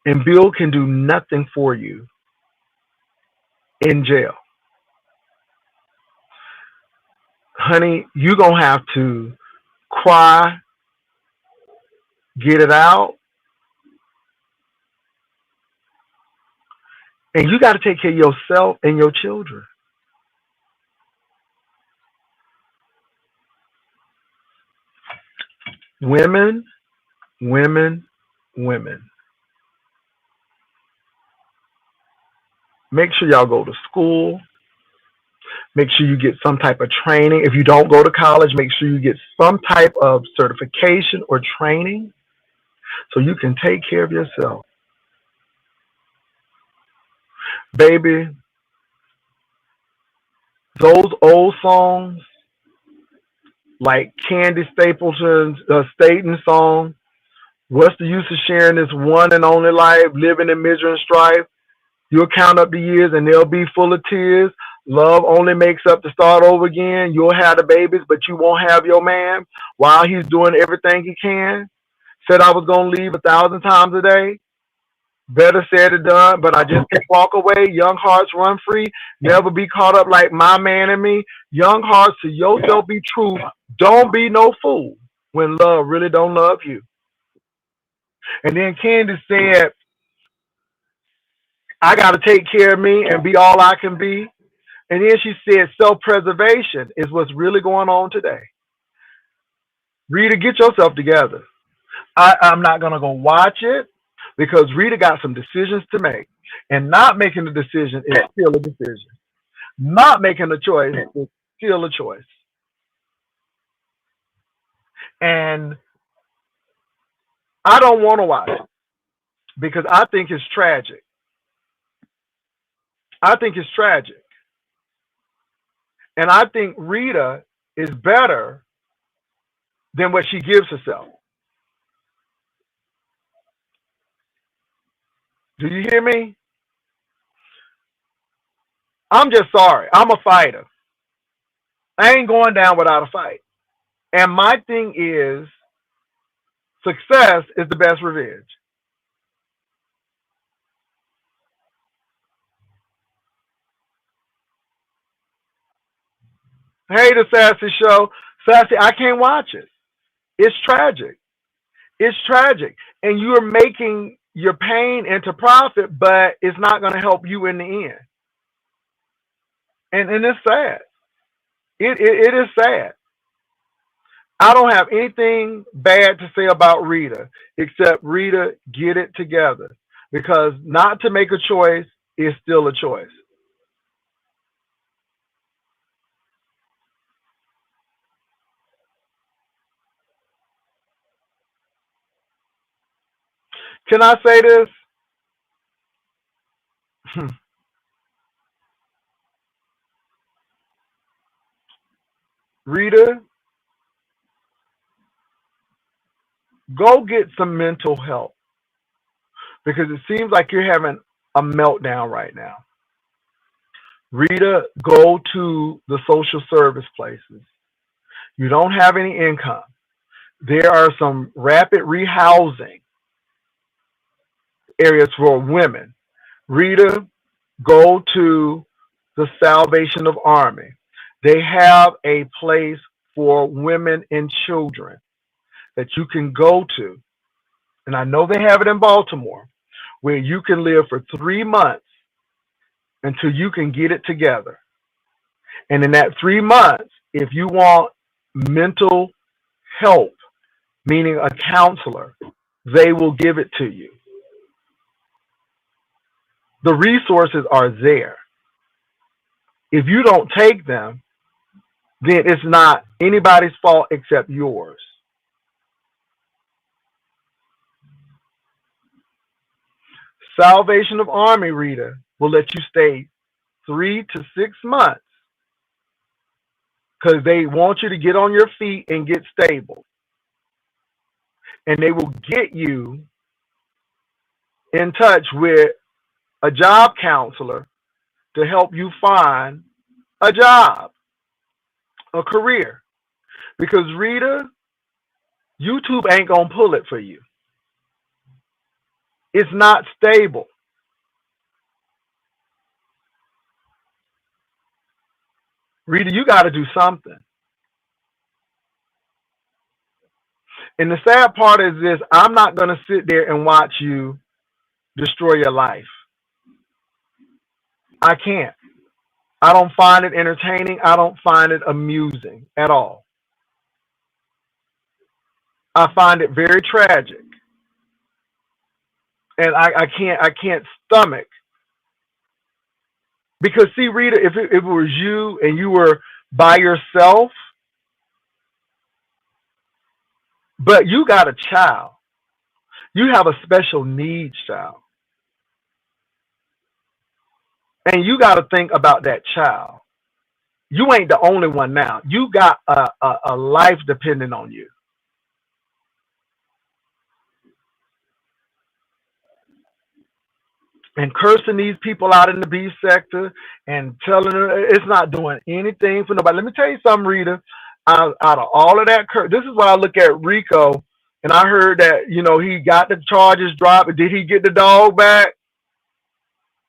And Bill can do nothing for you in jail. Honey, you're going to have to cry, get it out, and you got to take care of yourself and your children. Women, women, women. Make sure y'all go to school. Make sure you get some type of training. If you don't go to college, make sure you get some type of certification or training so you can take care of yourself. Baby, those old songs like Candy Stapleton's Staten song, what's the use of sharing this one and only life, living in misery and strife? You'll count up the years and they'll be full of tears. Love only makes up to start over again. You'll have the babies, but you won't have your man while he's doing everything he can. Said I was going to leave 1,000 times a day. Better said than done, but I just can't walk away. Young hearts run free. Never be caught up like my man and me. Young hearts, to yourself be true. Don't be no fool when love really don't love you. And then Candace said, I got to take care of me and be all I can be. And then she said, self preservation is what's really going on today. Rita, get yourself together. I'm not going to go watch it because Rita got some decisions to make. And not making a decision is still a decision. Not making a choice is still a choice. And I don't want to watch it because I think it's tragic. I think it's tragic. And I think Rita is better than what she gives herself. Do you hear me? I'm just sorry. I'm a fighter. I ain't going down without a fight. And my thing is success is the best revenge. Hey, the Sassy Show. Sassy, I can't watch it. It's tragic. It's tragic. And you're making your pain into profit, but it's not going to help you in the end. And it's sad. It is sad. I don't have anything bad to say about Rita, except Rita, get it together. Because not to make a choice is still a choice. Can I say this? Rita, go get some mental help because it seems like you're having a meltdown right now. Rita, go to the social service places. You don't have any income. There are some rapid rehousing areas for women. Rita, go to the Salvation of Army. They have a place for women and children that you can go to. And I know they have it in Baltimore where you can live for 3 months until you can get it together. And in that 3 months, if you want mental help, meaning a counselor, they will give it to you. The resources are there. If you don't take them, then it's not anybody's fault except yours. Salvation of Army, Rita, will let you stay 3 to 6 months because they want you to get on your feet and get stable. And they will get you in touch with a job counselor to help you find a job, a career. Because Rita, YouTube ain't gonna pull it for you. It's not stable. Rita, you gotta do something. And the sad part is this, I'm not gonna sit there and watch you destroy your life. I can't. I don't find it entertaining. I don't find it amusing at all. I find it very tragic. And I can't stomach because see, Rita, if it was you and you were by yourself, but you got a child, you have a special needs child, and you got to think about that child. You ain't the only one now. You got a life depending on you. And cursing these people out in the beef sector and telling them it's not doing anything for nobody. Let me tell you something, Rita. Out of all of that, this is why I look at Rico, and I heard that he got the charges dropped. Did he get the dog back?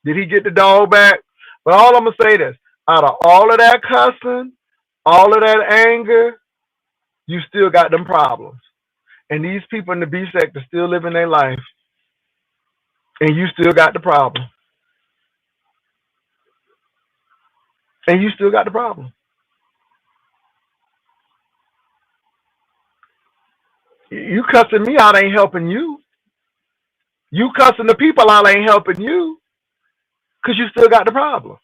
Did he get the dog back? But all I'm gonna say is, out of all of that cussing, all of that anger, you still got them problems. And these people in the B sector still living their life, and you still got the problem. And you still got the problem. You cussing me out ain't helping you. You cussing the people out ain't helping you because you still got the problem.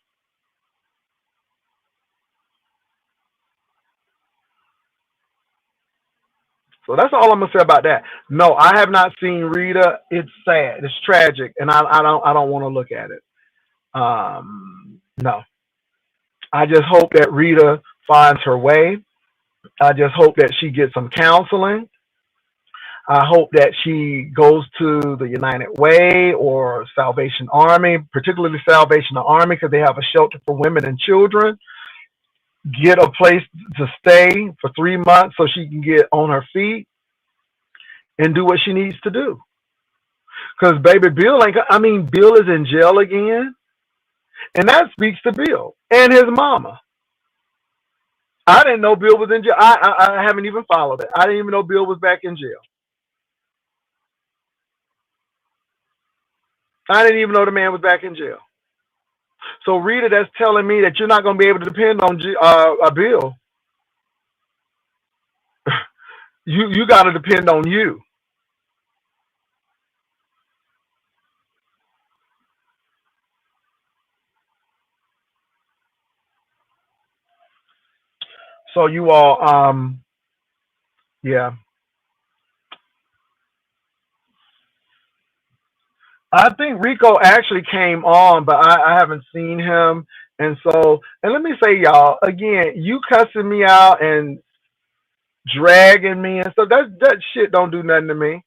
So that's all I'm gonna say about that. No, I have not seen Rita. It's sad. It's tragic, and I don't want to look at it. No. I just hope that Rita finds her way. I just hope that she gets some counseling. I hope that she goes to the United Way or Salvation Army, particularly Salvation Army, because they have a shelter for women and children. Get a place to stay for 3 months so she can get on her feet and do what she needs to do. Because baby, Bill is in jail again, and that speaks to Bill and his mama. I didn't know Bill was in jail. I haven't even followed it. I didn't even know Bill was back in jail. I didn't even know the man was back in jail. So Rita, that's telling me that you're not going to be able to depend on Bill. You got to depend on you. So you all, yeah, I think Rico actually came on, but I haven't seen him. And so, and let me say, y'all, again, you cussing me out and dragging me and stuff, that shit don't do nothing to me.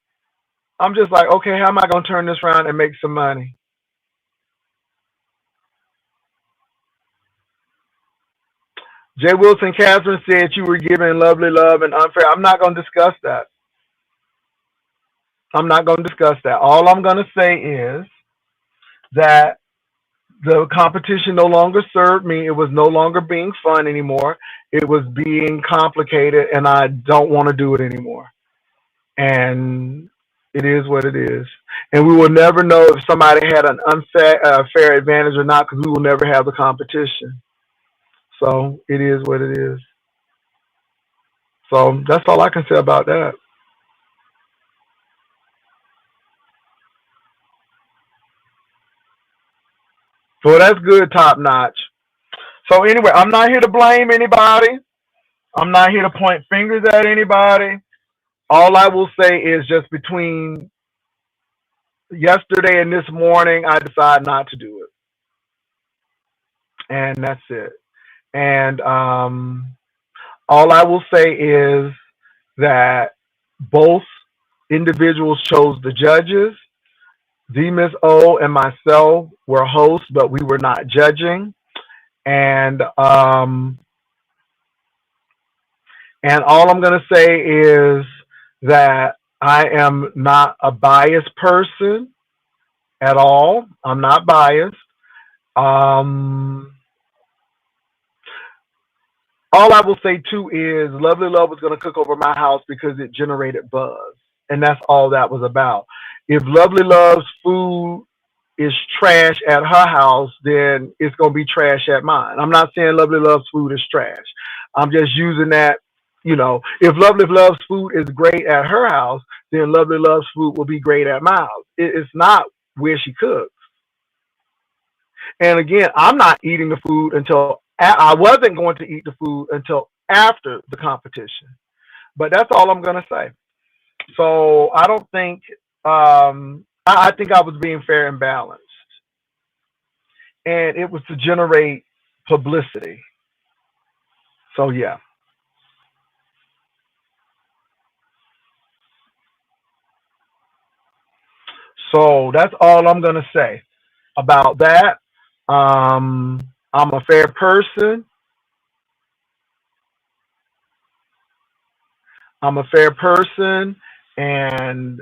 I'm just like, okay, how am I gonna turn this around and make some money? Jay Wilson Catherine said you were giving lovely love and unfair. I'm not gonna discuss that. I'm not gonna discuss that. All I'm gonna say is that the competition no longer served me. It was no longer being fun anymore. It was being complicated, and I don't want to do it anymore. And it is what it is. And we will never know if somebody had an unfair fair advantage or not because we will never have the competition. So it is what it is. So that's all I can say about that. So that's good, top notch. So anyway, I'm not here to blame anybody. I'm not here to point fingers at anybody. All I will say is just between yesterday and this morning, I decided not to do it, and that's it. And all I will say is that both individuals chose the judges. D Miss O and myself were hosts, but we were not judging. And and all I'm gonna say is that I am not a biased person at all. I'm not biased. Um, all I will say too is Lovely Love was gonna cook over my house because it generated buzz, and that's all that was about. If Lovely Love's food is trash at her house, then it's gonna be trash at mine. I'm not saying Lovely Love's food is trash. I'm just using that. If Lovely Love's food is great at her house, then Lovely Love's food will be great at my house. It's not where she cooks. And again, I'm not eating the food until I wasn't going to eat the food until after the competition. But that's all I'm gonna say. So I don't think I think I was being fair and balanced, and it was to generate publicity. So yeah, so that's all I'm gonna say about that. Um, I'm a fair person. I'm a fair person, and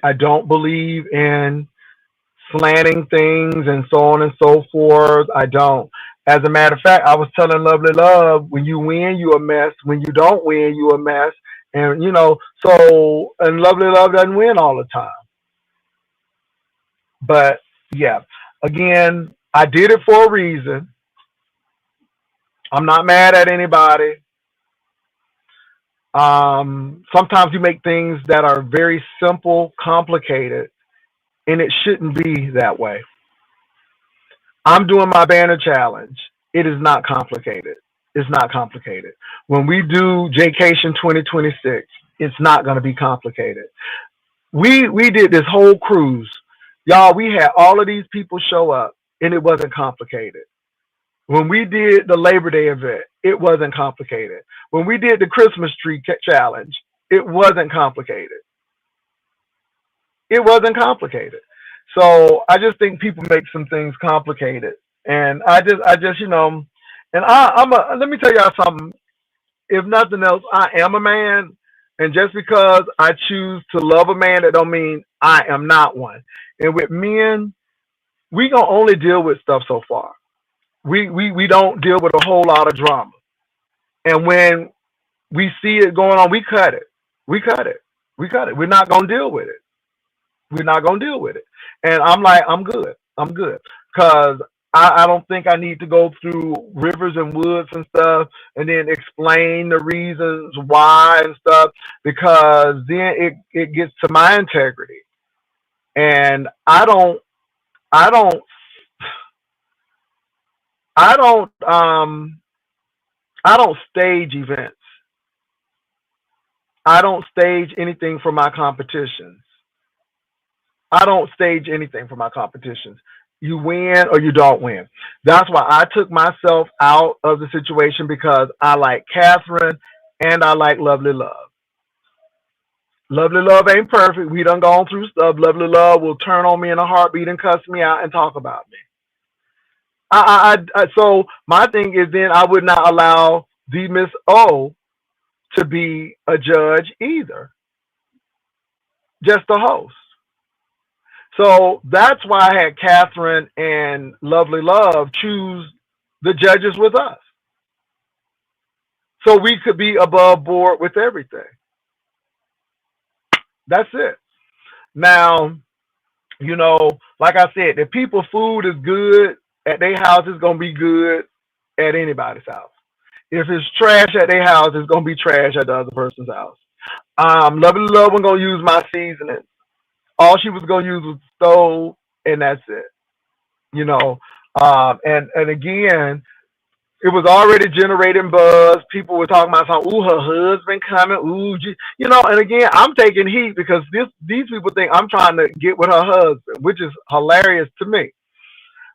I don't believe in slanting things and so on and so forth. I don't. As a matter of fact, I was telling Lovely Love, when you win, you a mess. When you don't win, you a mess. And and Lovely Love doesn't win all the time. But yeah, again, I did it for a reason. I'm not mad at anybody. Sometimes you make things that are very simple complicated, and it shouldn't be that way. I'm doing my banner challenge. It is not complicated. It's not complicated. When we do Jcation 2026, it's not going to be complicated. We did this whole cruise, y'all. We had all of these people show up, and it wasn't complicated. When we did the Labor Day event, it wasn't complicated. When we did the Christmas tree challenge, it wasn't complicated. It wasn't complicated. So I just think people make some things complicated, and I just and let me tell y'all something. If nothing else, I am a man, and just because I choose to love a man, that don't mean I am not one. And with men, we gonna only deal with stuff so far. We don't deal with a whole lot of drama, and when we see it going on, we cut it. We cut it. We cut it. We're not gonna deal with it. We're not gonna deal with it. And I'm like, I'm good. I'm good. Cause I don't think I need to go through rivers and woods and stuff and then explain the reasons why and stuff because then it gets to my integrity. And I don't I don't I don't stage events. I don't stage anything for my competitions. I don't stage anything for my competitions. You win or you don't win. That's why I took myself out of the situation because I like Catherine and I like Lovely Love. Lovely Love ain't perfect. We done gone through stuff. Lovely Love will turn on me in a heartbeat and cuss me out and talk about me. So my thing is then I would not allow the Miss O to be a judge either, just a host. So that's why I had Catherine and Lovely Love choose the judges with us. So we could be above board with everything. That's it. Now, like I said, if people food is good at their house, it's gonna be good at anybody's house. If it's trash at their house, it's gonna be trash at the other person's house. Lovely Love was gonna use my seasoning. All she was gonna use was stove, and that's it. You know, and again, it was already generating buzz. People were talking about something. Ooh, her husband coming. Ooh, and again, I'm taking heat because these people think I'm trying to get with her husband, which is hilarious to me.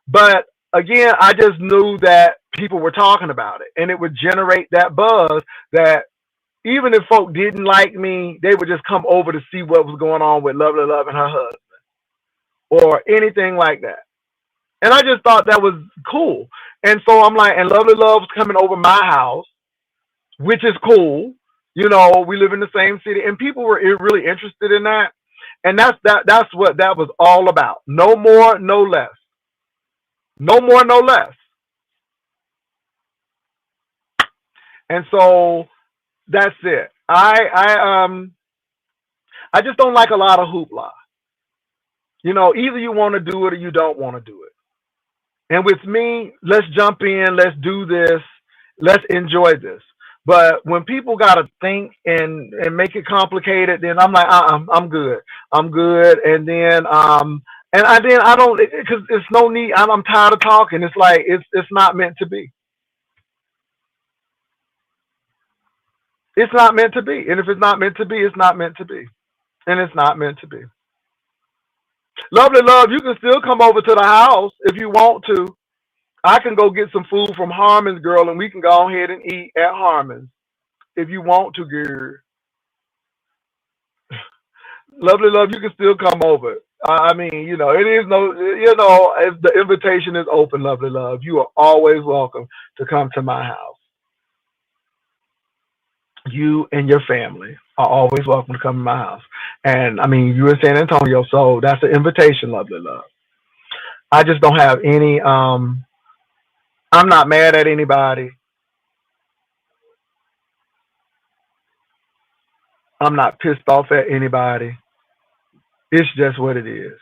But again, I just knew that people were talking about it, and it would generate that buzz that even if folk didn't like me, they would just come over to see what was going on with Lovely Love and her husband or anything like that. And I just thought that was cool. And so I'm like, and Lovely Love's coming over my house, which is cool. We live in the same city, and people were really interested in that. And that's what that was all about. No more, no less. No more, no less. And so that's it. I just don't like a lot of hoopla. Either you want to do it or you don't want to do it. And with me, let's jump in, let's do this, let's enjoy this. But when people gotta think and make it complicated, then I'm like, I'm good, I'm good. And then I don't because it's no need. I'm tired of talking. It's like it's not meant to be. It's not meant to be. And if it's not meant to be, it's not meant to be. And it's not meant to be. Lovely Love, you can still come over to the house if you want to. I can go get some food from Harmon's, girl, and we can go ahead and eat at Harmon's if you want to, girl. Lovely Love, you can still come over. I mean, it is no, if the invitation is open, Lovely Love. You are always welcome to come to my house. You and your family are always welcome to come to my house. And I mean, you're in San Antonio, so that's an invitation, Lovely Love. I just don't have any. I'm not mad at anybody. I'm not pissed off at anybody. It's just what it is.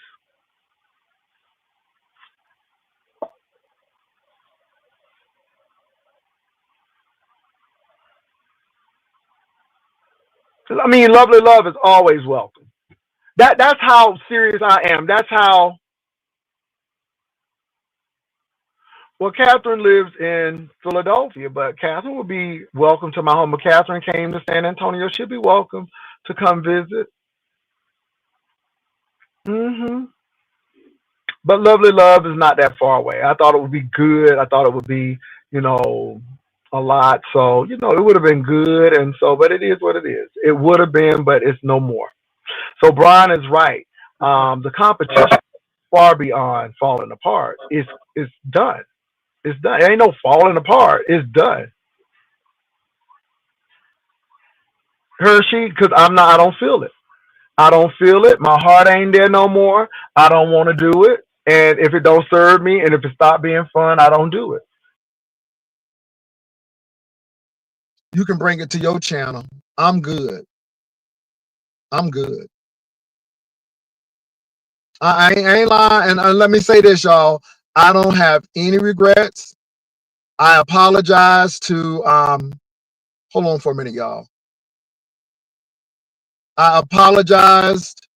I mean, Lovely Love is always welcome. That's how serious I am. That's how. Well, Catherine lives in Philadelphia, but Catherine would be welcome to my home. If Catherine came to San Antonio, she'd be welcome to come visit. But Lovely Love is not that far away. I thought it would be good. I thought it would be, you know, a lot. So, it would have been good. And so, but it is what it is. It would have been, but it's no more. So Brian is right. The competition far beyond falling apart. It's done. It's done. It ain't no falling apart. It's done. Hershey, because I don't feel it. I don't feel it. My heart ain't there no more. I don't want to do it. And if it don't serve me and if it stop being fun, I don't do it. You can bring it to your channel. I'm good. I'm good. I ain't lying. And let me say this, y'all. I don't have any regrets. I apologize to hold on for a minute, y'all. I apologized.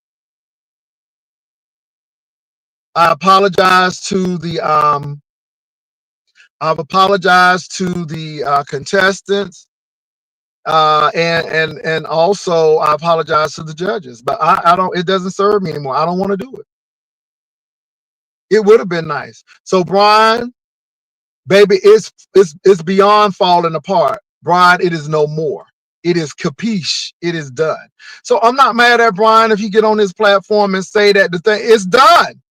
I apologize to the I've apologized to the contestants. And also I apologize to the judges, but I don't. It doesn't serve me anymore. I don't want to do it. It would have been nice. So Brian, baby, it's beyond falling apart. Brian, it is no more. It is capiche. It is done. So I'm not mad at Brian if you get on this platform and say that the thing is done.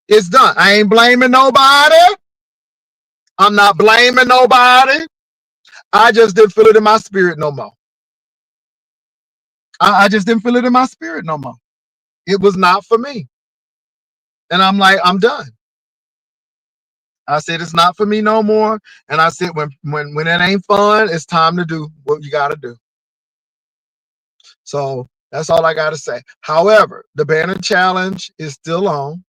It's done. I ain't blaming nobody. I'm not blaming nobody. I just didn't feel it in my spirit no more. I just didn't feel it in my spirit no more. It was not for me. And I'm like, I'm done. I said it's not for me no more. And I said when it ain't fun, it's time to do what you gotta do. So that's all I gotta say. However, the banner challenge is still on,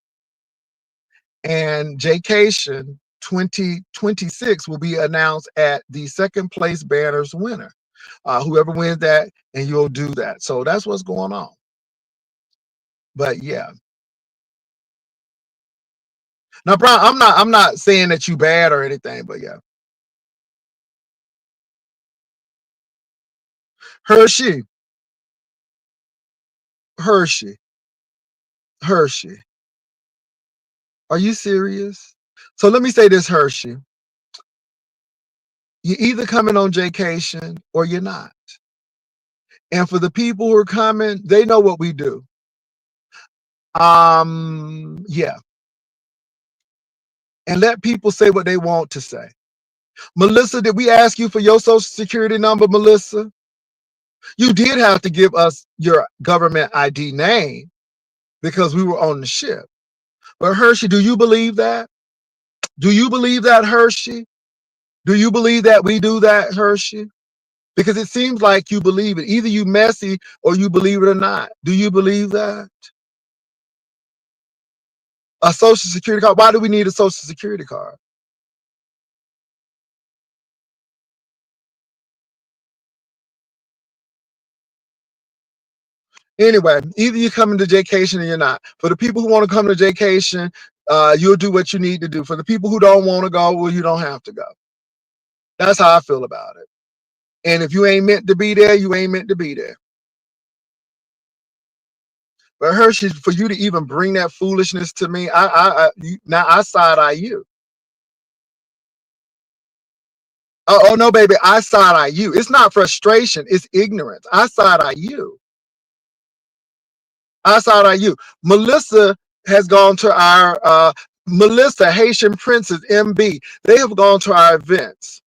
and Jaycation 2026 will be announced at the second place banners winner. Whoever wins that, and you'll do that. So that's what's going on. But yeah. Now, Brian, I'm not saying that you bad or anything, but yeah. Hershey, Hershey, Hershey. Are you serious? So let me say this, Hershey. You're either coming on Jaycation or you're not. And for the people who are coming, they know what we do. Yeah. And let people say what they want to say. Melissa, did we ask you for your social security number, Melissa? You did have to give us your government ID name because we were on the ship. But Hershey, do you believe that? Do you believe that, Hershey? Do you believe that we do that, Hershey? Because it seems like you believe it. Either you messy or you believe it or not. Do you believe that? A social security card. Why do we need a social security card? Anyway, either you're coming to Jaycation or you're not. For the people who want to come to Jaycation, you'll do what you need to do. For the people who don't want to go, well, you don't have to go. That's how I feel about it. And if you ain't meant to be there, you ain't meant to be there. But Hershey, for you to even bring that foolishness to me, now I side eye you. Oh no, baby, I side eye you. It's not frustration, it's ignorance. I side eye you. I side eye you. Melissa has gone to our Melissa Haitian Princess MB. They have gone to our events.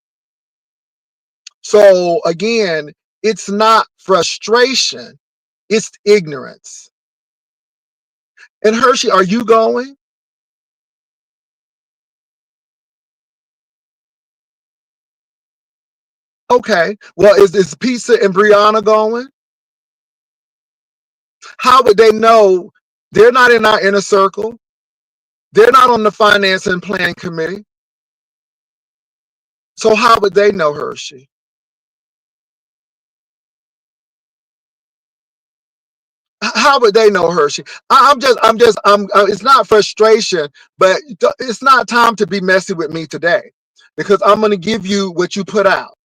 So again, it's not frustration, it's ignorance. And Hershey, are you going? Okay. Well, is Pizza and Brianna going? How would they know? They're not in our inner circle. They're not on the finance and planning committee. So how would they know, Hershey? How would they know, Hershey? It's not frustration, but it's not time to be messy with me today, because I'm going to give you what you put out.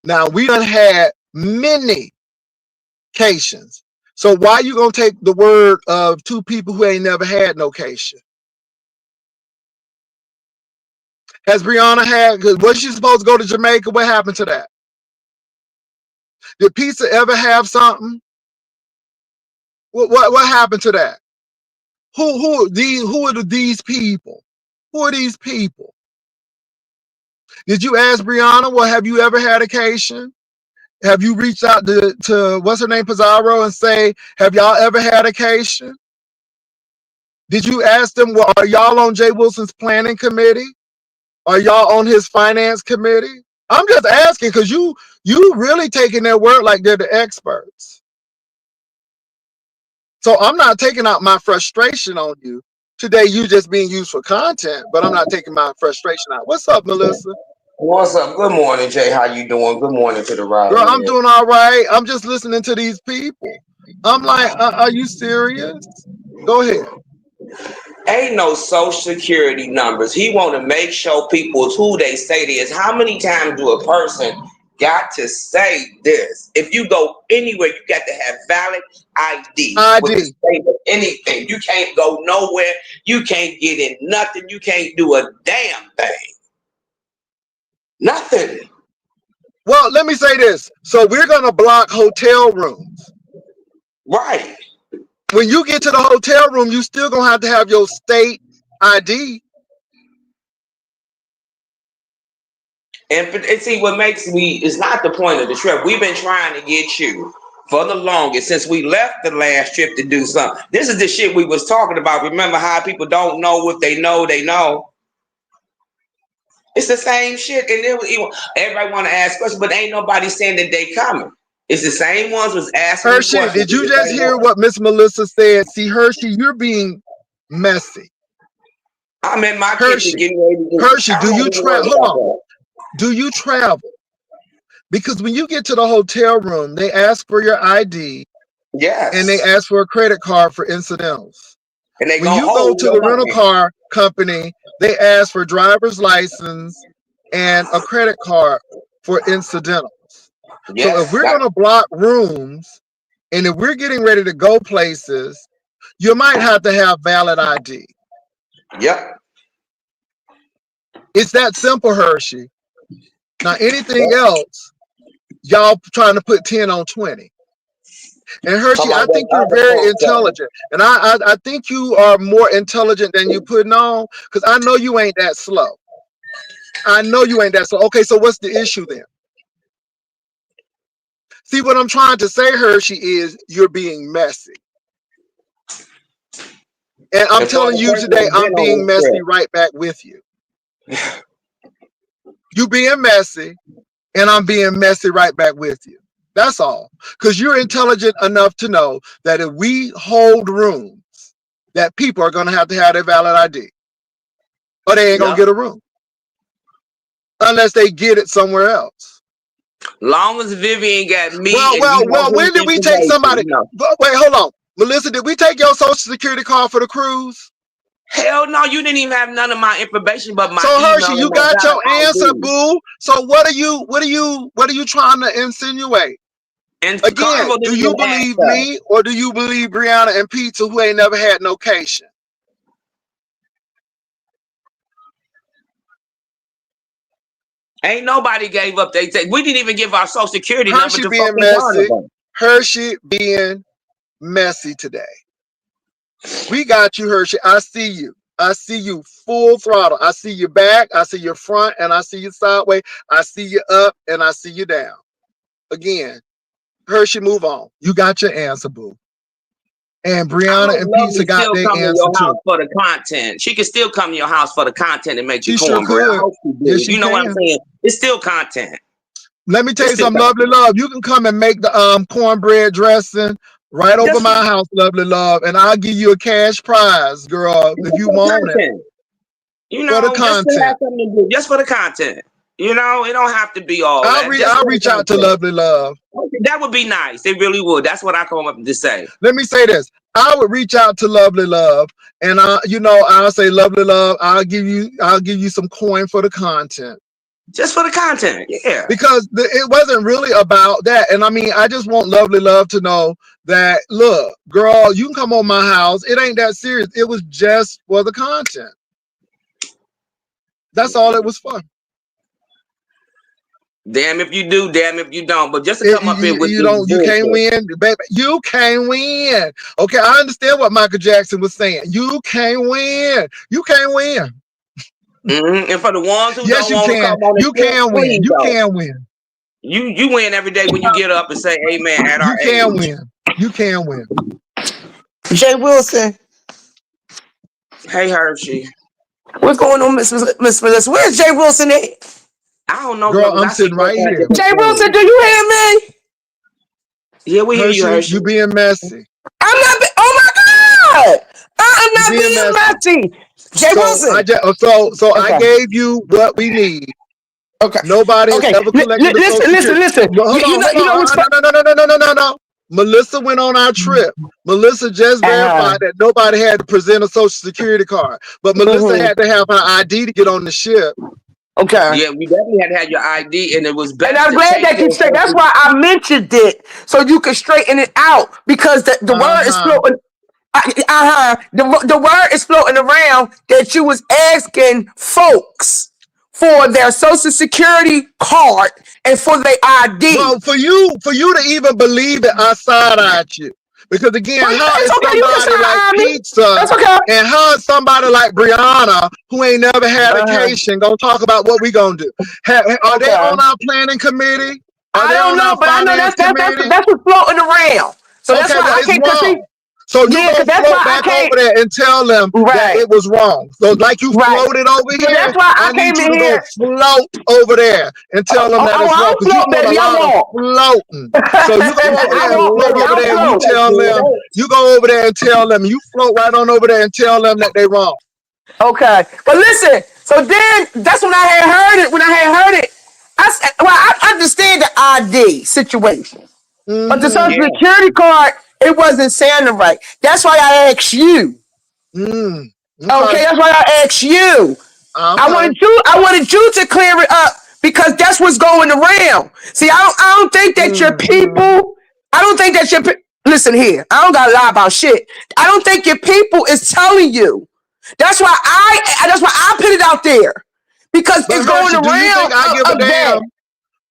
Now, we done had many cations. So why you going to take the word of two people who ain't never had no cation? Has Brianna had, because was she supposed to go to Jamaica? What happened to that? Did Pizza ever have something? What happened to that? Who are these people? Who are these people? Did you ask Brianna, well, have you ever had occasion? Have you reached out to what's her name, Pizarro, and say, have y'all ever had occasion? Did you ask them, well, are y'all on Jay Wilson's planning committee? Are y'all on his finance committee? I'm just asking because you really taking their word like they're the experts. So I'm not taking out my frustration on you. Today you just being used for content, but I'm not taking my frustration out. What's up, Melissa? What's up? Good morning, Jay. How you doing? Good morning to the Girl, rising I'm man. doing all right. I'm just listening to these people. I'm like, are you serious? Go ahead. Ain't no social security numbers. He want to make sure people is who they say they is. How many times do a person got to say this? If you go anywhere, you got to have valid ID with the ID. state of anything. You can't go nowhere. You can't get in nothing. You can't do a damn thing. Nothing. Well, let me say this. So we're gonna block hotel rooms. Right. When you get to the hotel room, you still gonna have to have your state ID. And see, what makes me is not the point of the trip. We've been trying to get you for the longest since we left the last trip to do something. This is the shit we was talking about. Remember how people don't know what they know? They know. It's the same shit. And everybody want to ask questions, but ain't nobody saying that they coming. It's the same ones was asking the Hershey, questions. did you just hear what Miss Melissa said? See, Hershey, you're being messy. I'm in my Hershey, kitchen getting ready to do. Hershey, I'm do not you even worried travel? about Hold on. that. Do you travel? Because when you get to the hotel room, they ask for your ID and they Yes. ask for a credit card for incidentals. And they When gonna you go hold to your the rental money. car company, they ask for driver's license and a credit card for incidentals. So if Yes. we're going to block rooms and if we're getting ready to go places, you might have to have valid ID. Yep. It's that simple, Hershey. Now, anything else, y'all trying to put 10 on 20. And Hershey, Come on, I what think you're other very folks saying. intelligent. And I think you are more intelligent than you putting on, because I know you ain't that slow. I know you ain't that slow. Okay, so what's the issue then? See, what I'm trying to say, Hershey, is you're being messy. And I'm And for telling the you person today, that's I'm been on being this messy trip. right back with you. You being messy, and I'm being messy right back with you. That's all. Because you're intelligent enough to know that if we hold rooms, that people are going to have their valid ID, or they ain't going to Yep. get a room unless they get it somewhere else. Long as Vivian got me Well, and you well, know well. his When did we take somebody? information, no. Wait, hold on, Melissa. Did we take your social security card for the cruise? Hell no, you didn't even have none of my information but my So email Hershey, and you my got valid your answer, ID. boo. So what are you trying to insinuate? And Again, Carnival do didn't you even ask believe us. me or do you believe Brianna and Pizza, who ain't never had no cation? Ain't nobody gave up they take. We didn't even give our social security number Hershey to being fucking messy. Carnival. Hershey being messy today. We got you, Hershey. I see you. I see you full throttle. I see your back. I see your front, and I see you sideways. I see you up, and I see you down. Again, Hershey, move on. You got your answer, boo. And I Brianna hope and Pizza Lovely got still their come to answer your house too. for the content. She can still come to your house for the content and make the She sure cornbread. I could. hope she do. Yes, she You know what I'm can. saying? It's still content. Let me tell It's you still something, Lovely content. Love. You can come and make the cornbread dressing right over Just, my house, Lovely Love, and I'll give you a cash prize, girl, if just you for the want it, content. You for the know, just to have content. something to do. Just for the content. You know, it don't have to be all that. Just I'll for the reach out to content. Lovely Love. That would be nice. It really would. That's what I come up to say. Let me say this. I would reach out to Lovely Love, and I'll say, Lovely Love, I'll give you some coin for the content. Just for the content, yeah. Because it wasn't really about that. And I mean, I just want Lovely Love to know that, look, girl, you can come on my house. It ain't that serious. It was just for the content. That's all it was for. Damn if you do, damn if you don't. But just to come up here with this You can't bullshit. win, baby. You can't win. Okay, I understand what Michael Jackson was saying. You can't win. You can't win. And for the ones who Yes, don't you want to can. come on the You trip, can win. please You don't. can win. You win every day when you get up and say amen at our You can age. win. You can win. Jay Wilson, Hey Hershey. what's going on, Miss Melissa? Where's Jay Wilson at? I don't know, Girl, girl, because I'm I see sitting both right on here. different Jay Wilson, things. do you hear me? Yeah, we hear you, Hershey, Hershey. you being messy. I'm not. Oh my God! I am You not being messy. being messy. Jay So I Wilson. just I Okay. gave you what we need. Okay. Nobody has Okay. ever collected the Social Listen. Security. Listen. No, hold on, hold You know on. what's No, no, no, no, no, no, no, no. Melissa went on our trip. Melissa just Uh-huh. verified that nobody had to present a social security card, but Melissa Mm-hmm. had to have her ID to get on the ship. Okay. Yeah, we definitely had to have your ID, and it was And best I'm to glad take that you your straight. That's social. why I mentioned it so you can straighten it out because the word is Uh-huh. floating. The word is floating around that you was asking folks for their social security card and for their ID. Well, for you to even believe it, I side-eyed you. Because again, Well, how it's is okay. You can somebody like sign me. Pizza That's okay. and how is somebody like Brianna, who ain't never had a Uh-huh. cation, gonna talk about what we gonna do? Are they Okay. on our planning committee? Are I they don't on our know, but I know finance committee? that's what's floating around. So that's Okay, why well, I it's can't. Cause see, wrong. So you yeah, gonna cause that's float why I back over can't. there and tell them that Right. it was wrong. So like you Right. floated over So here, that's why I I need came you in to go here. float over there and tell them that it's wrong. I'll Because you're float, doing a baby. I lot of won't. floating. So you go over I there and won't, float baby. over I'll there and you float. tell them, you go over there and tell them, you float right on over there and tell them that they wrong. Okay. But listen, so then that's when I had heard it. When I had heard it, I said, well, I understand the ID situation. But the Mm-hmm. social Yeah, security card, it wasn't sounding right. That's why I asked you. Mm. Okay. Okay, that's why I asked you. Okay. I wanted you to clear it up because that's what's going around. See, I don't think that your Mm-hmm. people, I don't think that your listen here, I don't gotta lie about shit. I don't think your people is telling you. That's why I put it out there. Because But it's going Hershey, do you around think I give a of that. damn?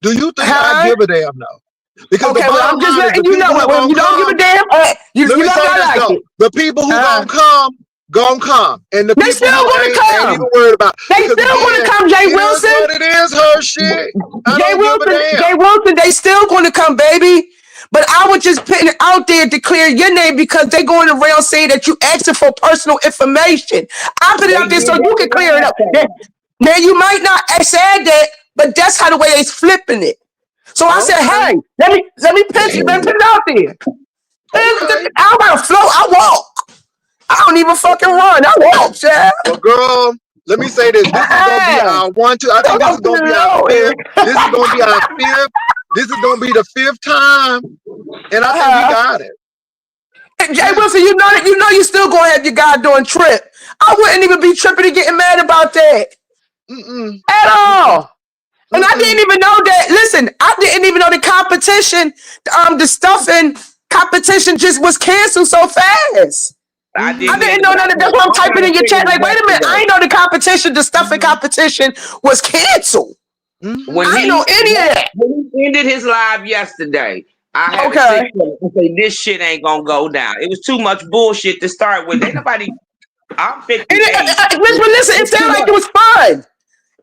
Do you think I Huh? give a damn though? Because the Okay, well, I'm bottom just line is the letting you know. people who When gonna you don't give a come. damn, Let you me know say I this like though: it. the people who Uh, gonna come, and the they people still who gonna ain't even come. worried about. They Because still gonna again, come, Jay it is Wilson. what it is. Her shit. I Jay don't give a Wilson, damn. Jay Wilson, they still going to come, baby. But I was just putting it out there to clear your name because they going around saying that you asking for personal information. I put it they out there did so you that can the clear it last up. Now, time. now you might not have said that, but that's how the way they flipping it. So I said, Okay. hey, let me put it out there. Okay. I don't gotta float, I walk. I don't even fucking Okay. run. I walk, child. Well, girl, let me say this. This is gonna be Hey, our one, two. I think don't this go is to gonna be the our low fifth. end. This is gonna be our fifth. This is gonna be the fifth time, and I think we Uh-huh. got it. Jay Yeah. Wilson, you know you still gonna have your goddamn trip. I wouldn't even be tripping and getting mad about that Mm-mm. at Mm-mm. all. And I Mm-mm. didn't even know that. Listen, I didn't even know the competition, the stuffing competition just was canceled so fast. I I didn't Mm-hmm. didn't either, know but none of that's why I'm I typing kind in of your chat. figured Like, it wait a minute, I yesterday. ain't know the competition, the stuffing Mm-hmm. competition was canceled. When I Mm-hmm. didn't know he any of that. when he ended his live yesterday, I had to sit Okay. there and say this shit ain't gonna go down. It was too much bullshit to start with. Ain't nobody. I'm And 58. listen, it It's too sounded like it much. was fun.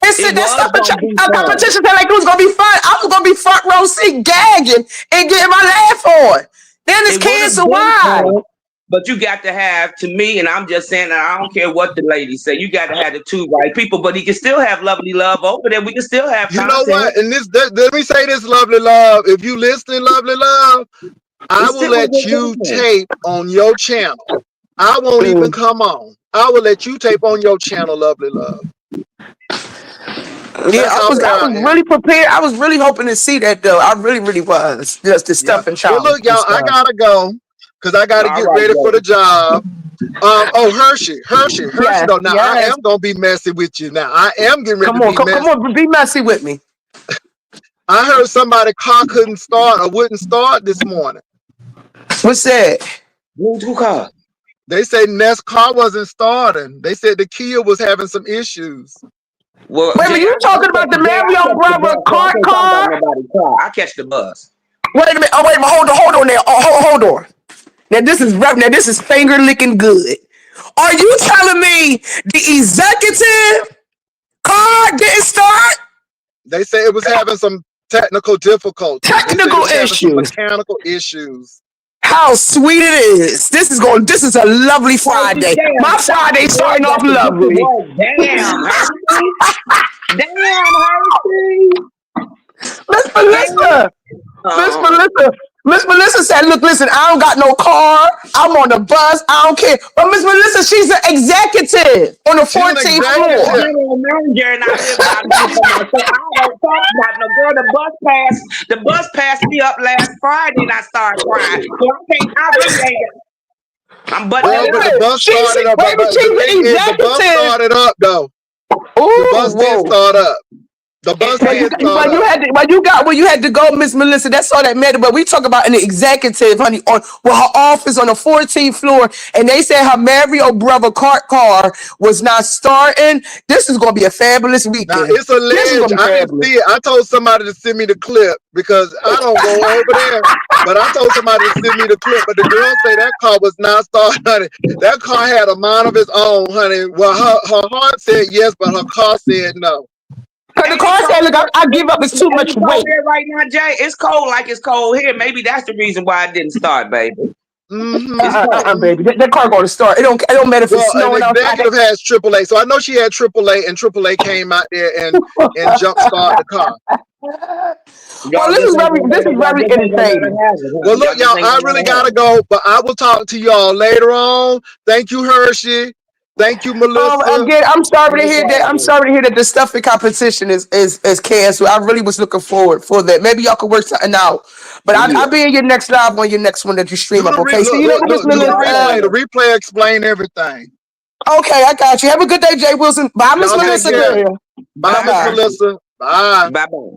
It It said that was stuff gonna be fun. competition sounded like it was gonna be fun. I was gonna be front row seat gagging and getting my laugh on. Then it's It would have canceled. been Why? fun, but you got to have, to me, and I'm just saying that I don't care what the ladies say. You got to have the two right people, but he can still have lovely love over there. We can still have You know content. what? And let me say this, lovely love. If you listening, lovely love, I It's will still a let good you content. tape on your channel. I won't even Mm. come on. I will let you tape on your channel, lovely love. Yeah, That's how I fair I was am. really prepared. I was really hoping to see that though. I really, really was. Just the Yeah. stuff and Well, challenge look, and y'all, I stuff. gotta go because I gotta All get right, ready for the baby. job. Oh, Hershey. Yes, Though now I yes. am gonna be messy with you. Now I am getting ready to be Come messy. on, be messy with me. I heard somebody's car couldn't start or wouldn't start this morning. What's that? Bluetooth car. They said Nest car wasn't starting. They said the Kia was having some issues. Well, Wait a minute, Jay, you talking about the Jay, I Mario catch the brother bus, so I cart can't talk about car? nobody's car. I catch the bus. Wait a minute. Oh, wait a minute. Hold on there. Oh, hold on. Now this is finger licking good. Are you telling me the executive car didn't start? They say it was having some technical difficulties. They said it Technical was having some issues. mechanical issues. How sweet it is. This is a lovely Hey, Friday. damn, My stop. Friday The boy starting off got to get to lovely. work. Damn, Hershey. Damn, Hershey. Miss Damn. Melissa. Miss Oh, Melissa. Miss Melissa said, look, listen, I don't got no car. I'm on the bus. I don't care. But Miss Melissa, she's an executive on the She's an 14th I am a floor. executive. general manager and I live for myself. I don't talk about no girl. The bus passed me up last Friday and I started crying. So I really ain't I'm butting Well, that Wait a but up. the minute. bus started up. Wait a minute, But the she's thing an is, the bus executive. started up though. The Ooh, bus did whoa. start up. The It bus Well, you did passed got, me start well, you up. had to, well, you got where you had to go, Miss Melissa. That's all that mattered. But we talk about an executive, honey, on well, her office on the 14th floor, and they said her Mario brother cart car was not starting. This is gonna be a fabulous Now weekend. it's This is alleged. gonna be I didn't fabulous. see it. I told somebody to send me the clip because I don't go over there. But I told somebody to send me the clip. But the girl say that car was not started, honey. That car had a mind of its own, honey. Well, her heart said yes, but her car said no. Cause the Ain't it car said, cold? "Look, I give up. It's too Ain't much it cold weight." here right now, Jay? It's cold like it's cold here. Maybe that's the reason why it didn't start, baby. It's cold. Baby, Mm-hmm. that car going to start. It don't matter if it's Well, an snowing outside. executive has AAA, so I know she had AAA, and AAA came out there and jump start the car. Well, Y'all just ain't gonna let this her. is Y'all very just ain't gonna let her entertaining. have it, Well, huh? look, Y'all just y'all, ain't I gonna let really her have gotta it. go, but I will talk to y'all later on. Thank you, Hershey. Thank you, Melissa. Again, I'm sorry to No hear that. I'm problem. sorry to hear that the stuffing competition is canceled. I really was looking forward for that. Maybe y'all could work something out. But I'll Yeah. be in your next live on your next one that you Do stream up. the Okay. See look, you look, later, Miss look. You Do the Melissa. already replay. The know. replay explain everything. Okay, I got you. Have a good day, Jay Wilson. Bye, Miss Y'all Have a take Melissa. good care. one. Girl. Bye, Bye Bye, Miss bye. Hershey. Melissa. Bye. Bye bye.